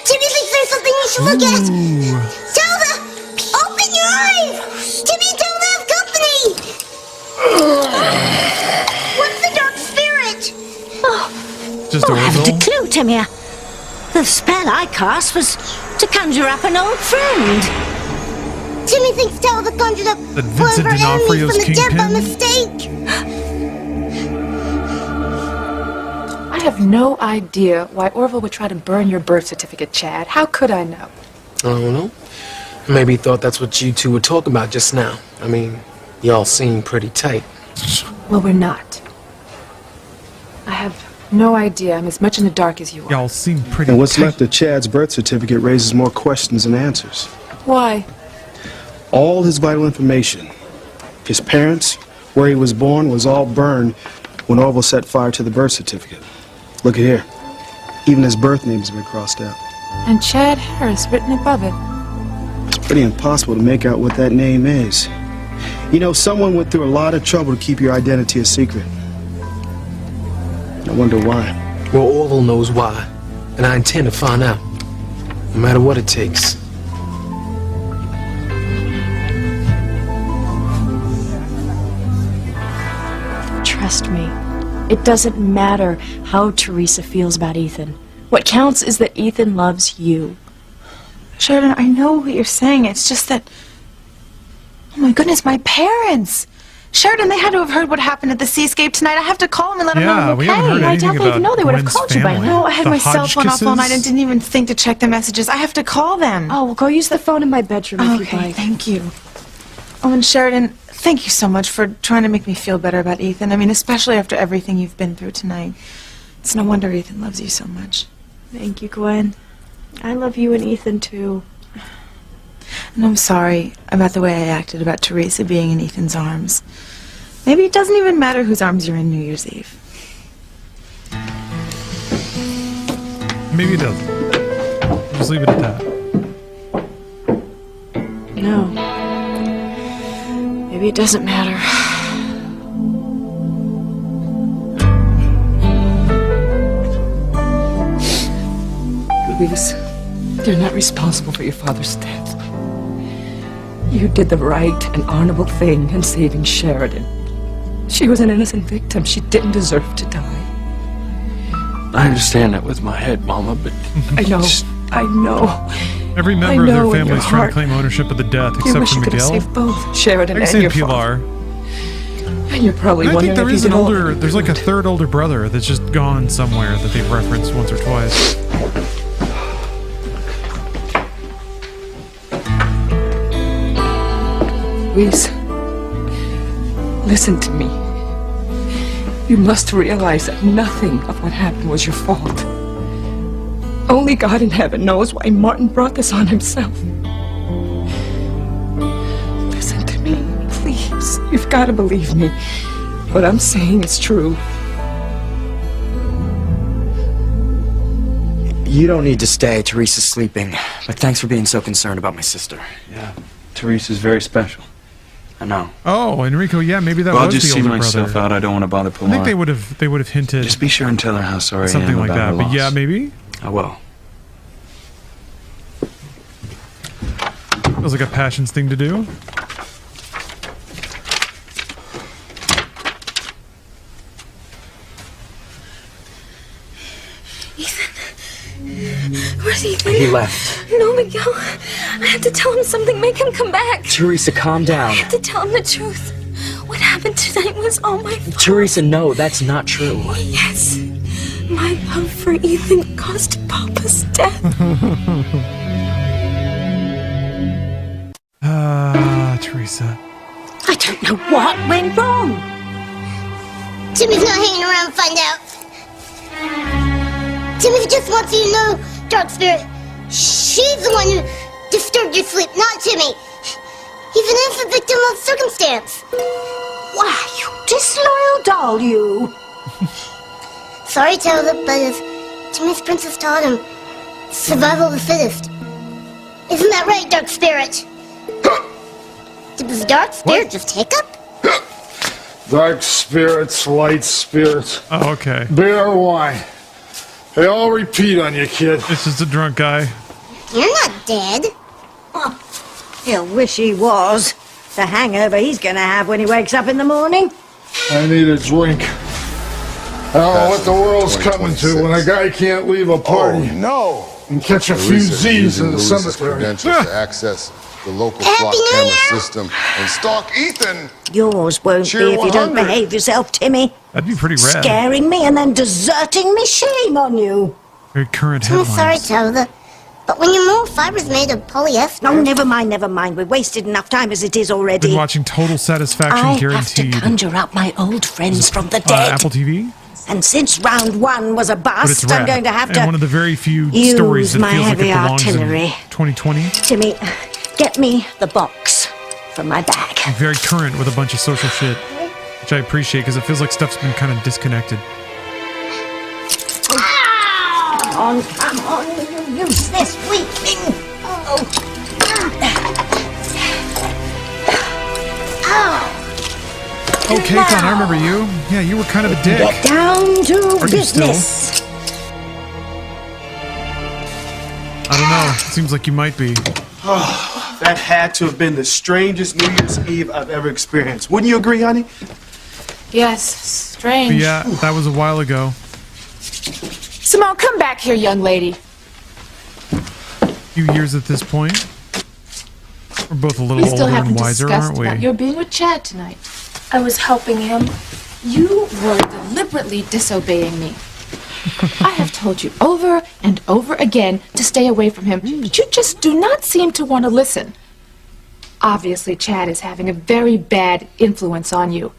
Timmy thinks there's something you should look at. Talbot! Open your eyes! Timmy, don't have company! What's the dark spirit? Oh, Just I haven't a Orville. clue, Timmy. The spell I cast was to conjure up an old friend. Timmy thinks Talbot conjured up That one of Vincent our enemies D'Onofrio's from the dead by Kingpin? mistake. I have no idea why Orville would try to burn your birth certificate, Chad. How could I know? I don't know. Maybe he thought that's what you two were talking about just now. I mean, y'all seem pretty tight. Well, we're not. I have no idea. I'm as much in the dark as you are. Y'all seem pretty And what's tight. left of Chad's birth certificate raises more questions than answers. Why? All his vital information, his parents, where he was born, was all burned when Orville set fire to the birth certificate. Look at here. Even his birth name has been crossed out. And Chad Harris written above it. It's pretty impossible to make out what that name is. You know, someone went through a lot of trouble to keep your identity a secret. I wonder why. Well, Orville knows why, and I intend to find out, no matter what it takes. Trust me, it doesn't matter how Teresa feels about Ethan. What counts is that Ethan loves you. Sheridan, I know what you're saying. It's just that... Oh my goodness, my parents! Sheridan, they had to have heard what happened at the seascape tonight. I have to call them and let them know I'm okay. we haven't heard I anything doubt they about even know. They would have Gwen's called you by family. now. No, I had The my cell phone off all night and Hodgkises? didn't even think to check the messages. I have to call them. Oh, well, go use the phone in my bedroom if you'd Okay, like. thank you. Oh, and Sheridan, thank you so much for trying to make me feel better about Ethan. I mean, especially after everything you've been through tonight. It's no wonder Ethan loves you so much. Thank you, Gwen. I love you and Ethan, too. And I'm sorry about the way I acted about Teresa being in Ethan's arms. Maybe it doesn't even matter whose arms you're in New Year's Eve. Maybe it doesn't. Just leave it at that. No. Maybe it doesn't matter. Louise, you're not responsible for your father's death. You did the right and honorable thing in saving Sheridan. She was an innocent victim. She didn't deserve to die. I understand that with my head, Mama, but... I know. I know. Every member of their family is trying to claim ownership of the death, You except wish for you could have Miguel. saved both Sheridan I and can your say father. Pilar. And you're probably I wondering think there if is you an did all- older. There's like a third older brother that's just gone somewhere that they've referenced once or twice. Louise, listen to me. You must realize that nothing of what happened was your fault. Only God in heaven knows why Martin brought this on himself. Listen to me, please. You've got to believe me. What I'm saying is true. You don't need to stay. Teresa's sleeping. But thanks for being so concerned about my sister. Yeah, Teresa's very special. I know. Oh, Enrico, yeah, maybe that Well, I'll was just the see older myself brother. out. I don't want to bother Pilar. I think they would have hinted Just be sure and tell her how sorry I something am like about that. her But loss. yeah, maybe I will. feels like a Passions thing to do. Where's Ethan? He left. No, Miguel. I have to tell him something. Make him come back. Teresa, calm down. I have to tell him the truth. What happened tonight was all my fault. Teresa, no, that's not true. Yes. My love for Ethan caused Papa's death. Teresa. I don't know what went wrong. Timmy's not hanging around to find out. Timmy just wants you to know, Dark Spirit. She's the one who disturbed your sleep, not Timmy. He's an innocent victim of circumstance. Why, you disloyal doll, you. Sorry, Talbot, but as Timmy's princess taught him, survival of the fittest. Isn't that right, Dark Spirit? Did the Dark Spirit just hiccup? Dark spirits, light spirits. Oh, okay. Beer or wine. They all repeat on you, kid. This is a drunk guy. You're not dead. He'll wish he was. The hangover he's gonna have when he wakes up in the morning. I need a drink. Oh, what the world's coming to when a guy can't leave a party. Oh, no! And catch a few Z's in the cemetery. Credentials to access the local flock camera system and stalk Ethan. Yours won't Cheer be if you don't 100. behave yourself, Timmy. That'd be pretty rad. Scaring me and then deserting me. Shame on you. Very current I'm sorry, headlines. Tabitha, but when you move fiber's made of polyester. No, never mind. We've wasted enough time as it is already. Been watching Total Satisfaction I Guaranteed. have to conjure up my old friends from the dead. Apple TV. And since round one was a But it's bust, rad. I'm going to have and to one of the very few use stories that my feels like it heavy belongs artillery. in 2020. Timmy, get me the box from my bag. Very current with a bunch of social shit, which I appreciate because it feels like stuff's been kind of disconnected. Come on, will you use this weak thing? Oh, K-Con, I remember you. Yeah, you were kind of a dick. Get down to Are you business. I don't know. It seems like you might be. Oh, that had to have been the strangest New Year's Eve I've ever experienced. Wouldn't you agree, honey? Yes, strange. But yeah, that was a while ago. Simone, come back here, young lady. A few years at this point. We're both a little We still older haven't and wiser, discussed aren't we? about your being with Chad tonight. I was helping him. You were deliberately disobeying me. I have told you over and over again to stay away from him, but you just do not seem to want to listen. Obviously, Chad is having a very bad influence on you.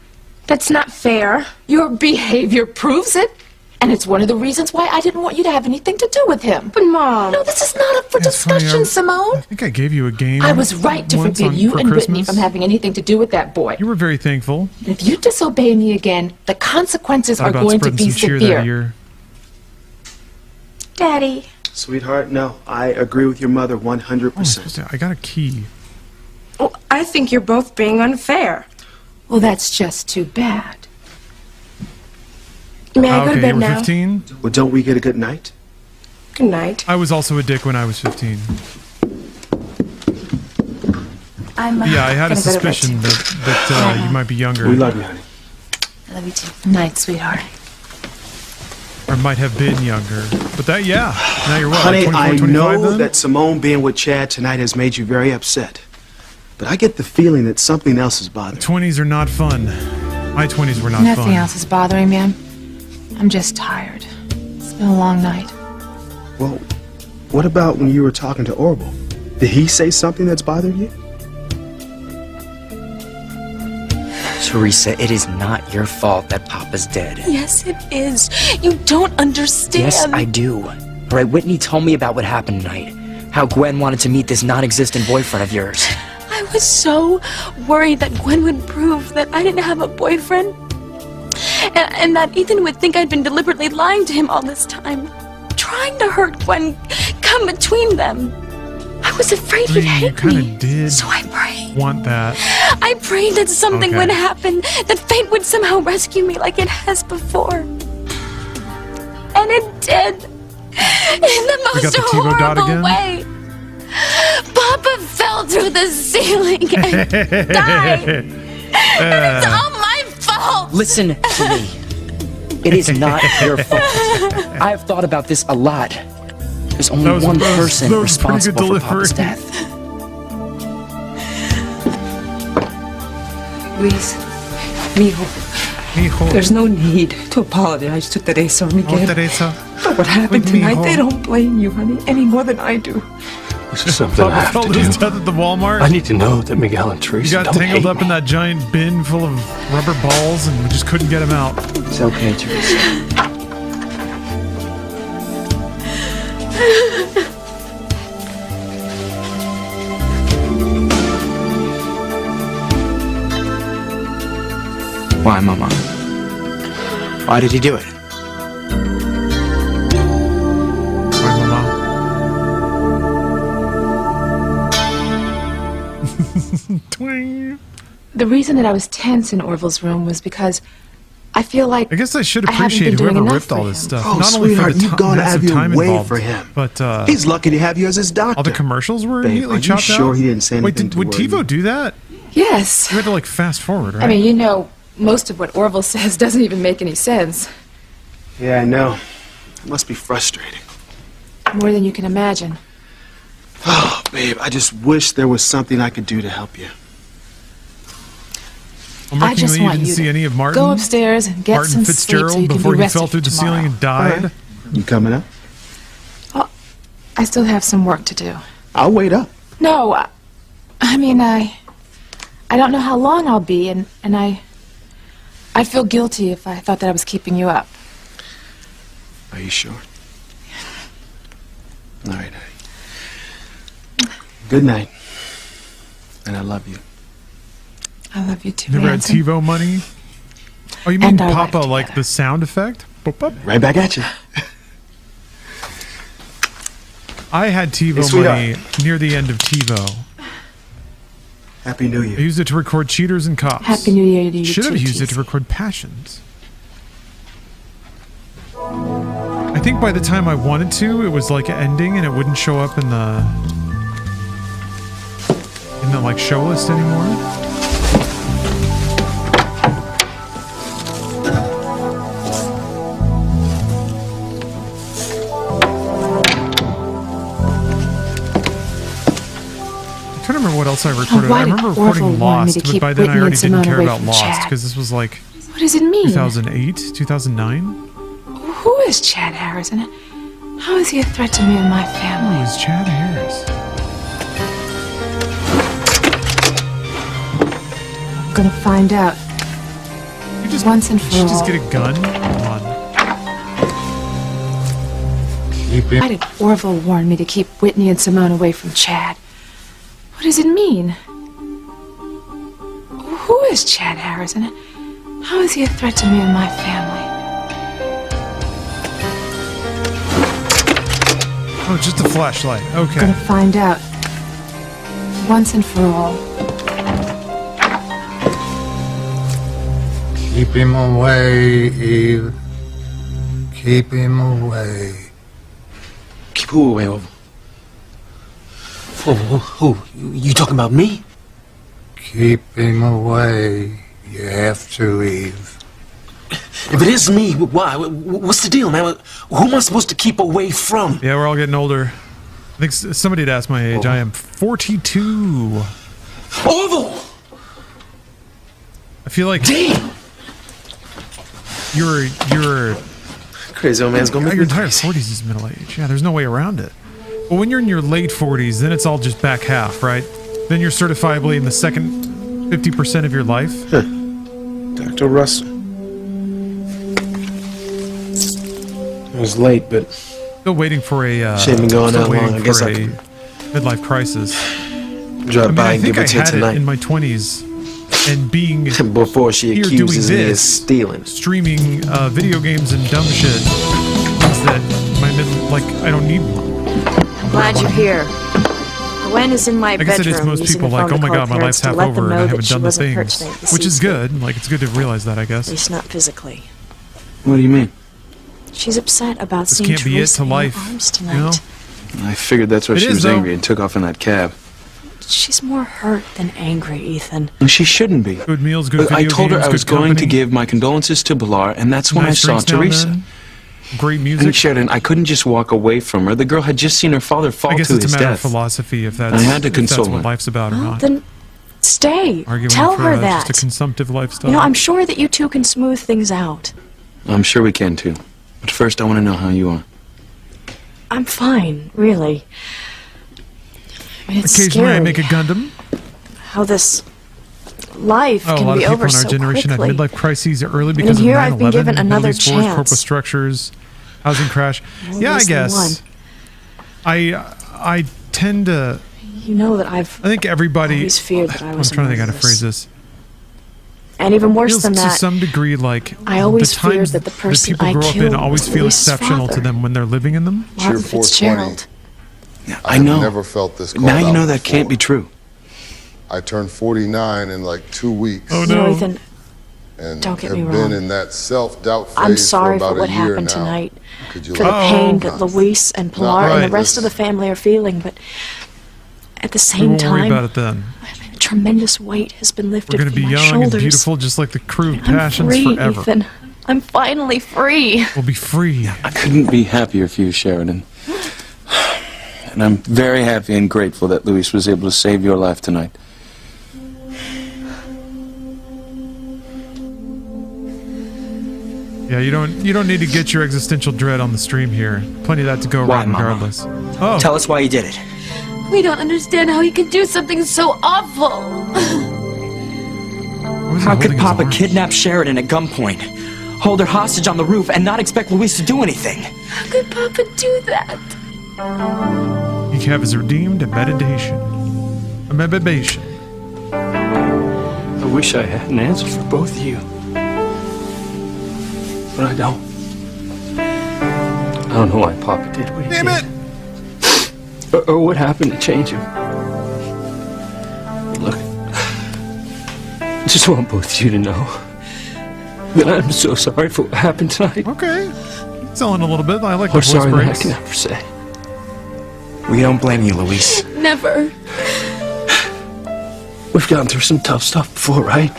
That's not fair. Your behavior proves it, and it's one of the reasons why I didn't want you to have anything to do with him. But Mom... No, this is not up for It's funny, discussion, Simone. I think I gave you a game. I was right to once forbid on- you for and Brittany Christmas. from having anything to do with that boy. You were very thankful. And if you disobey me again, the consequences Thought are about going to spreading be some cheer severe. that year. Daddy. Sweetheart, no. I agree with your mother 100%. I got a key. Well, I think you're both being unfair. Well, that's just too bad. May I go Okay, to bed you were now? 15? Well, don't we get a good night? Good night. I was also a dick when I was 15. I'm Yeah, I had a gonna go to bed, suspicion too. that you might be younger. We love you, honey. I love you too. Good night, sweetheart. Or might have been younger. But that, yeah. Now you're what, Honey, 24, I 25 know then? that Simone being with Chad tonight has made you very upset. But I get the feeling that something else is bothering you. 20s are not fun. My 20s were not Nothing fun. else is bothering me. I'm just tired. It's been a long night. Well, what about when you were talking to Orville? Did he say something that's bothering you? Teresa, it is not your fault that Papa's dead. Yes, it is. You don't understand. Yes, I do. All right, Whitney told me about what happened tonight. How Gwen wanted to meet this non-existent boyfriend of yours. I was so worried that Gwen would prove that I didn't have a boyfriend. And that Ethan would think I'd been deliberately lying to him all this time. Trying to hurt Gwen, come between them. I was afraid he'd You hate kind me. of did So I prayed. want that. I prayed that something Okay. would happen, that fate would somehow rescue me like it has before. And it did. In the We got most the TiVo dot horrible again? way. Papa fell through the ceiling and died. And it's all my fault. Listen to me. It is not your fault. I've thought about this a lot. There's only one person that was pretty good responsible for Papa's delivery. death. Luis, mijo, Mijo. there's no need to apologize to Teresa or Miguel. Oh, Teresa. For what happened With tonight, mijo. they don't blame you, honey, any more than I do. This is something I Papa have fell to to his do. death at the Walmart. I need to know that Miguel and You Teresa got don't tangled hate up in that giant bin full of rubber balls and we just couldn't get him out. It's okay, Teresa. Why, Mama? Why did he do it? Why, Mama? Twing. The reason that I was tense in Orville's room was because I feel like I guess I should I haven't appreciate been doing whoever enough ripped for all him. this stuff. Oh, Not only for sweetheart, the you've gone out massive of your time way involved, for him. but He's lucky to have you as his doctor. all the commercials were Babe, immediately are you chopped sure out. he didn't say Wait, anything to would worry TiVo you? do that? yes. You had to like fast forward, right? I mean, you know, most of what Orville says doesn't even make any sense. Yeah, I know. It must be frustrating. More than you can imagine. Oh, babe, I just wish there was something I could do to help you. I just you want didn't you see to any of Martin. go upstairs and get Martin some Fitzgerald sleep so you can before be he rested fell through the tomorrow. ceiling and died. You coming up? I still have some work to do. I'll wait up. No, I mean, I don't know how long I'll be, and I'd feel guilty if I thought that I was keeping you up. Are you sure? All right, honey. Good night. And I love you. I love you too, Never had Anson. TiVo money? Oh, you mean And our Papa life like the sound effect? Boop, boop. Right back at you. I had TiVo sweetheart. money near the end of TiVo. Happy New I Year. used it to record Cheaters and Cops. Happy New Year to you Should have too, used it to TC. record Passions. I think by the time I wanted to, it was like ending and it wouldn't show up in the like show list anymore. I'm trying to remember what else I recorded. why I did remember Orville recording want me Lost, to but keep by then I Whitney already and didn't Simone care away about from Lost Chad? because this was like What does it mean? 2008, 2009. Who is Chad Harris, and how is he a threat to me and my family? Who is Chad Harris? I'm gonna find out. Once and for Did you just all. get a gun? Come on. Why did Orville warn me to keep Whitney and Simone away from Chad? What does it mean? Who is Chad Harris, and how is he a threat to me and my family? Oh, just a flashlight. I'm Okay. gonna find out. Once and for all. Keep him away, Eve. Keep him away. Keep who away, Orville? Who? You talking about me? Keep him away. You have to, Eve. If it is me, why? What's the deal, man? Who am I supposed to keep away from? Yeah, we're all getting older. I think somebody had asked my age. I am 42. Orville! I feel like Damn! you're Crazy old man's gonna make your me entire crazy. 40s is middle age. Yeah, there's no way around it. But when you're in your late 40s, then it's all just back half, right? Then you're certifiably in the second 50% of your life. Dr. Russell. It was late, but Still waiting for a She ain't been going still that long. waiting I guess for I a could midlife crisis. drop by I and think give I it to you had it tonight. in my 20s, and being Before she here accuses doing me of this, stealing. streaming video games and dumb shit means that I don't need one. I'm glad you're here. Gwen is in my I guess it bedroom. is most using people the like, phone oh to my call god, my parents life's to half let over them and I know haven't that she done the wasn't hurt things, tonight, which is deceased. good. Like, it's good to realize that, I At guess. least not physically. What do you mean? She's upset about This seeing can't be it Teresa to in your life, arms you tonight. know? I figured that's why It she is, was though. angry and took off in that cab. She's more hurt than angry, Ethan. And she shouldn't be. Good meals, good I video told her games, I was good going to company. give my condolences to Pilar, and that's when Nice I saw drinks now and Teresa. then. Great And music. Sheridan, I couldn't just walk away from her. The girl had just seen her father fall I guess to it's a his matter death. of philosophy if that's, I had to if that's console what her. life's about or Well, not. then stay. Arguing Tell for her just a that. consumptive lifestyle. You know, I'm sure that you two can smooth things out. I'm sure we can too. But first, I want to know how you are. I'm fine, really. I mean, it's Occasionally scary I make a Gundam. how this life Oh, a can lot of be people over in our so generation quickly. had midlife crises early And because of here 9/11, I've been given Middle another East wars, corporate chance. structures, housing crash. Yeah, I Always the guess. I tend to. You know that I think everybody. always feared that I I'm was trying to think how to murderous. phrase this. And even worse Feels than to that, some degree like I always the feared times that the person people I grow up in killed always was feel Lisa's exceptional to father. them when they're living in them. Martin Fitzgerald. I know. Never felt this Now called you out know that before. can't be true. I turned 49 in like 2 weeks. Oh You know, Ethan, And don't get have me been wrong. in that self-doubt phase I'm sorry for for about what a year happened now. tonight. Could you For the let pain me that know? Luis and Pilar Not and right. the rest of the family are feeling, but at the We same won't worry time, about it then. a tremendous weight has been lifted We're going to from be my young shoulders. and beautiful, just like the crew of I'm Passions free, forever. Ethan. I'm finally free. We'll be free. I couldn't be happier for you, Sheridan. And I'm very happy and grateful that Luis was able to save your life tonight. Yeah, you don't need to get your existential dread on the stream here. Plenty of that to go Why, around Mama? regardless. Oh, Tell us why you did it. We don't understand how he could do something so awful. How could Papa kidnap Sheridan at gunpoint, hold her hostage on the roof, and not expect Luis to do anything? How could Papa do that? you have is redeemed a meditation. A meditation. I wish I had an answer for both of you. But I don't. I don't know why Papa did what he did. Damn it! Or what happened to change him. Look, I just want both of you to know that I'm so sorry for what happened tonight. Okay. Selling a little bit. I like the Or voice sorry that I breaks. can never say. We don't blame you, Luis. Never. We've gone through some tough stuff before, right?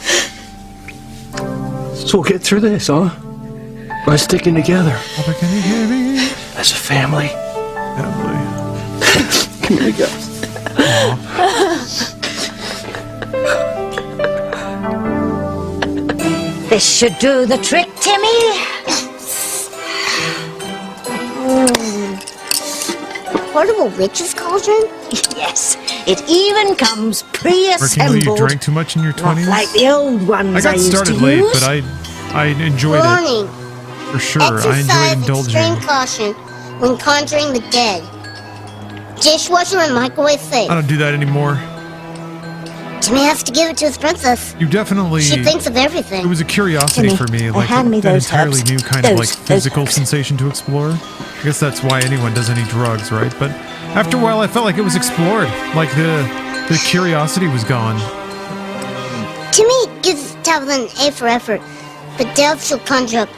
So we'll get through this, huh? By sticking together. Papa, can you hear me? As a family. Family. Come here, guys. This should do the trick, Timmy. Portable witch's cauldron? Yes, it even comes Ricky, pre-assembled. you drank too much in your 20s? Not like the old ones I got used started to late, use. but I enjoyed Warning. it. For sure. I Exercise enjoyed indulging. extreme caution when conjuring the dead. Dishwasher and microwave safe. I don't do that anymore. Timmy has to give it to his princess. You definitely... She thinks of everything. It was a curiosity Timmy, for me, oh, like hand me an those entirely herbs. new kind of like Those physical sensation to explore. I guess that's why anyone does any drugs, right? But after a while, I felt like it was explored. Like the curiosity was gone. Timmy gives Tabitha an A for effort, but doubt she'll conjure up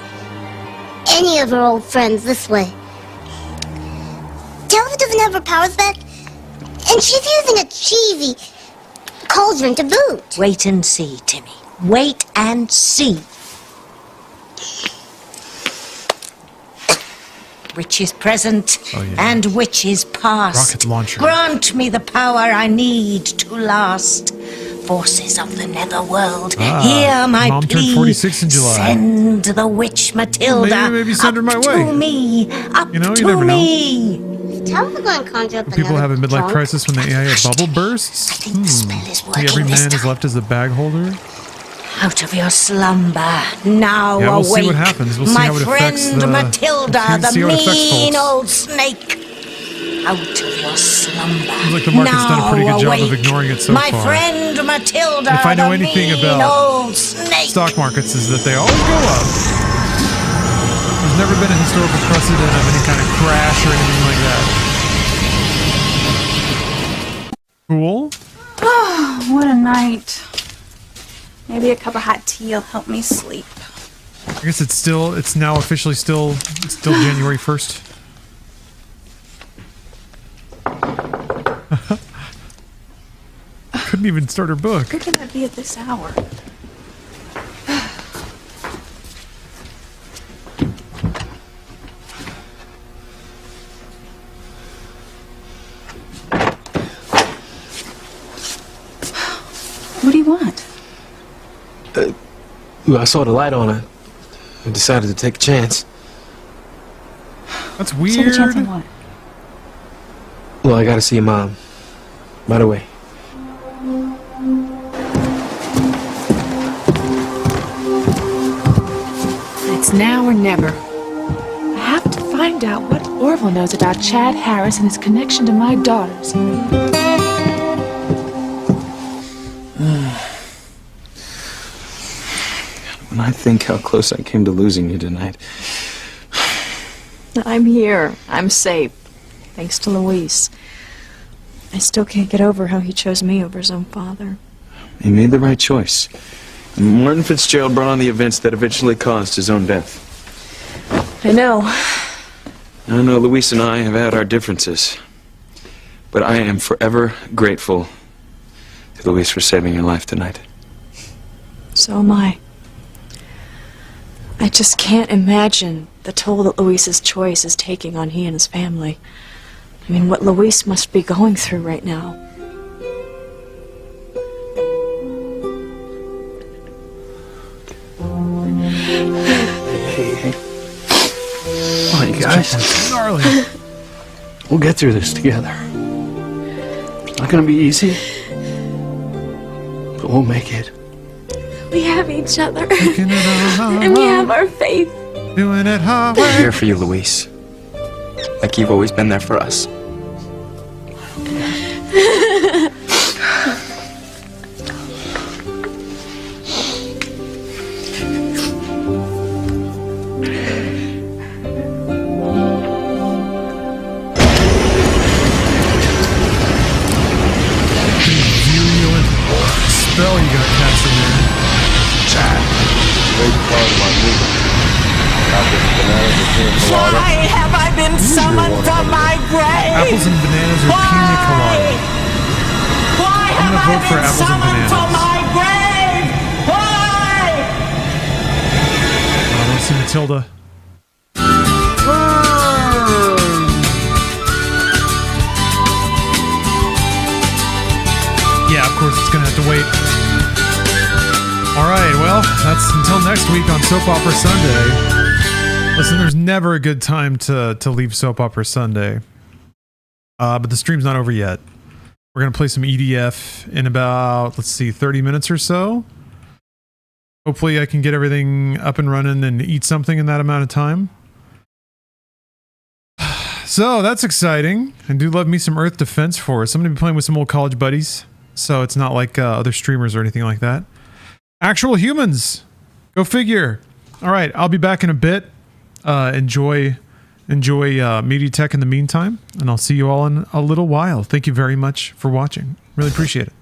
any of her old friends this way. Tabitha doesn't have her powers back, and she's using a cheesy cauldron to boot. Wait and see, Timmy. Wait and see. Witches present and witches past. Rocket launcher. Grant me the power I need to last. Forces of the netherworld, hear my Mom plea. turned 46 in July. Send the witch Matilda Maybe send her my up way. to me. Up You know, you to never know. me. Is Tabitha going to conjure up People have a another midlife trunk? crisis when the AI bubble bursts. Every man is left as a bag holder. Out of your slumber, now Yeah, we'll awake. see what happens. We'll see my how it affects friend the- Matilda, we'll the see how it affects mean folks. old snake. Out of your slumber. Seems like the market's done a pretty good job of ignoring it so my far. friend Matilda, If I know the anything mean about old snake. stock markets, is that they always go up. There's never been a historical precedent of any kind of crash or anything like that. Cool. Oh, what a night. Maybe a cup of hot tea will help me sleep. I guess it's now officially still January 1st. Couldn't even start her book. Who can that be at this hour? What do you want? Well, I saw the light on it. I decided to take a chance. That's Take a weird. chance on what? Well, I gotta see your mom. Right away. It's now or never. I have to find out what Orville knows about Chad Harris and his connection to my daughters. When I think how close I came to losing you tonight. I'm here. I'm safe. Thanks to Luis. I still can't get over how he chose me over his own father. He made the right choice. And Martin Fitzgerald brought on the events that eventually caused his own death. I know. I know Luis and I have had our differences. But I am forever grateful to Luis for saving your life tonight. So am I. I just can't imagine the toll that Luis's choice is taking on he and his family. I mean, what Luis must be going through right now. Hey. Come on, you guys. Gnarly. We'll get through this together. It's not gonna be easy, but we'll make it. We have each other. And we have our faith. Doing it hard. We're here for you, Luis. Like you've always been there for us. Spell you got cast in there. Chad. Big part of my movie. Apples and bananas or pina colada. Why have I been summoned from my grave? Apples and bananas or pina colada. Why I'm gonna vote for apples and bananas. from my grave? Why? I don't see Matilda. Yeah, of course it's gonna have to wait. Alright, well, that's until next week on Soap Opera Sunday. Listen, there's never a good time to leave Soap Opera Sunday. But the stream's not over yet. We're gonna play some EDF in about, let's see, 30 minutes or so. Hopefully I can get everything up and running and eat something in that amount of time. So, that's exciting. I do love me some Earth Defense Force. I'm gonna be playing with some old college buddies. So it's not like other streamers or anything like that. Actual humans. Go figure. All right, I'll be back in a bit. Enjoy Media Tech in the meantime, and I'll see you all in a little while. Thank you very much for watching. Really appreciate it.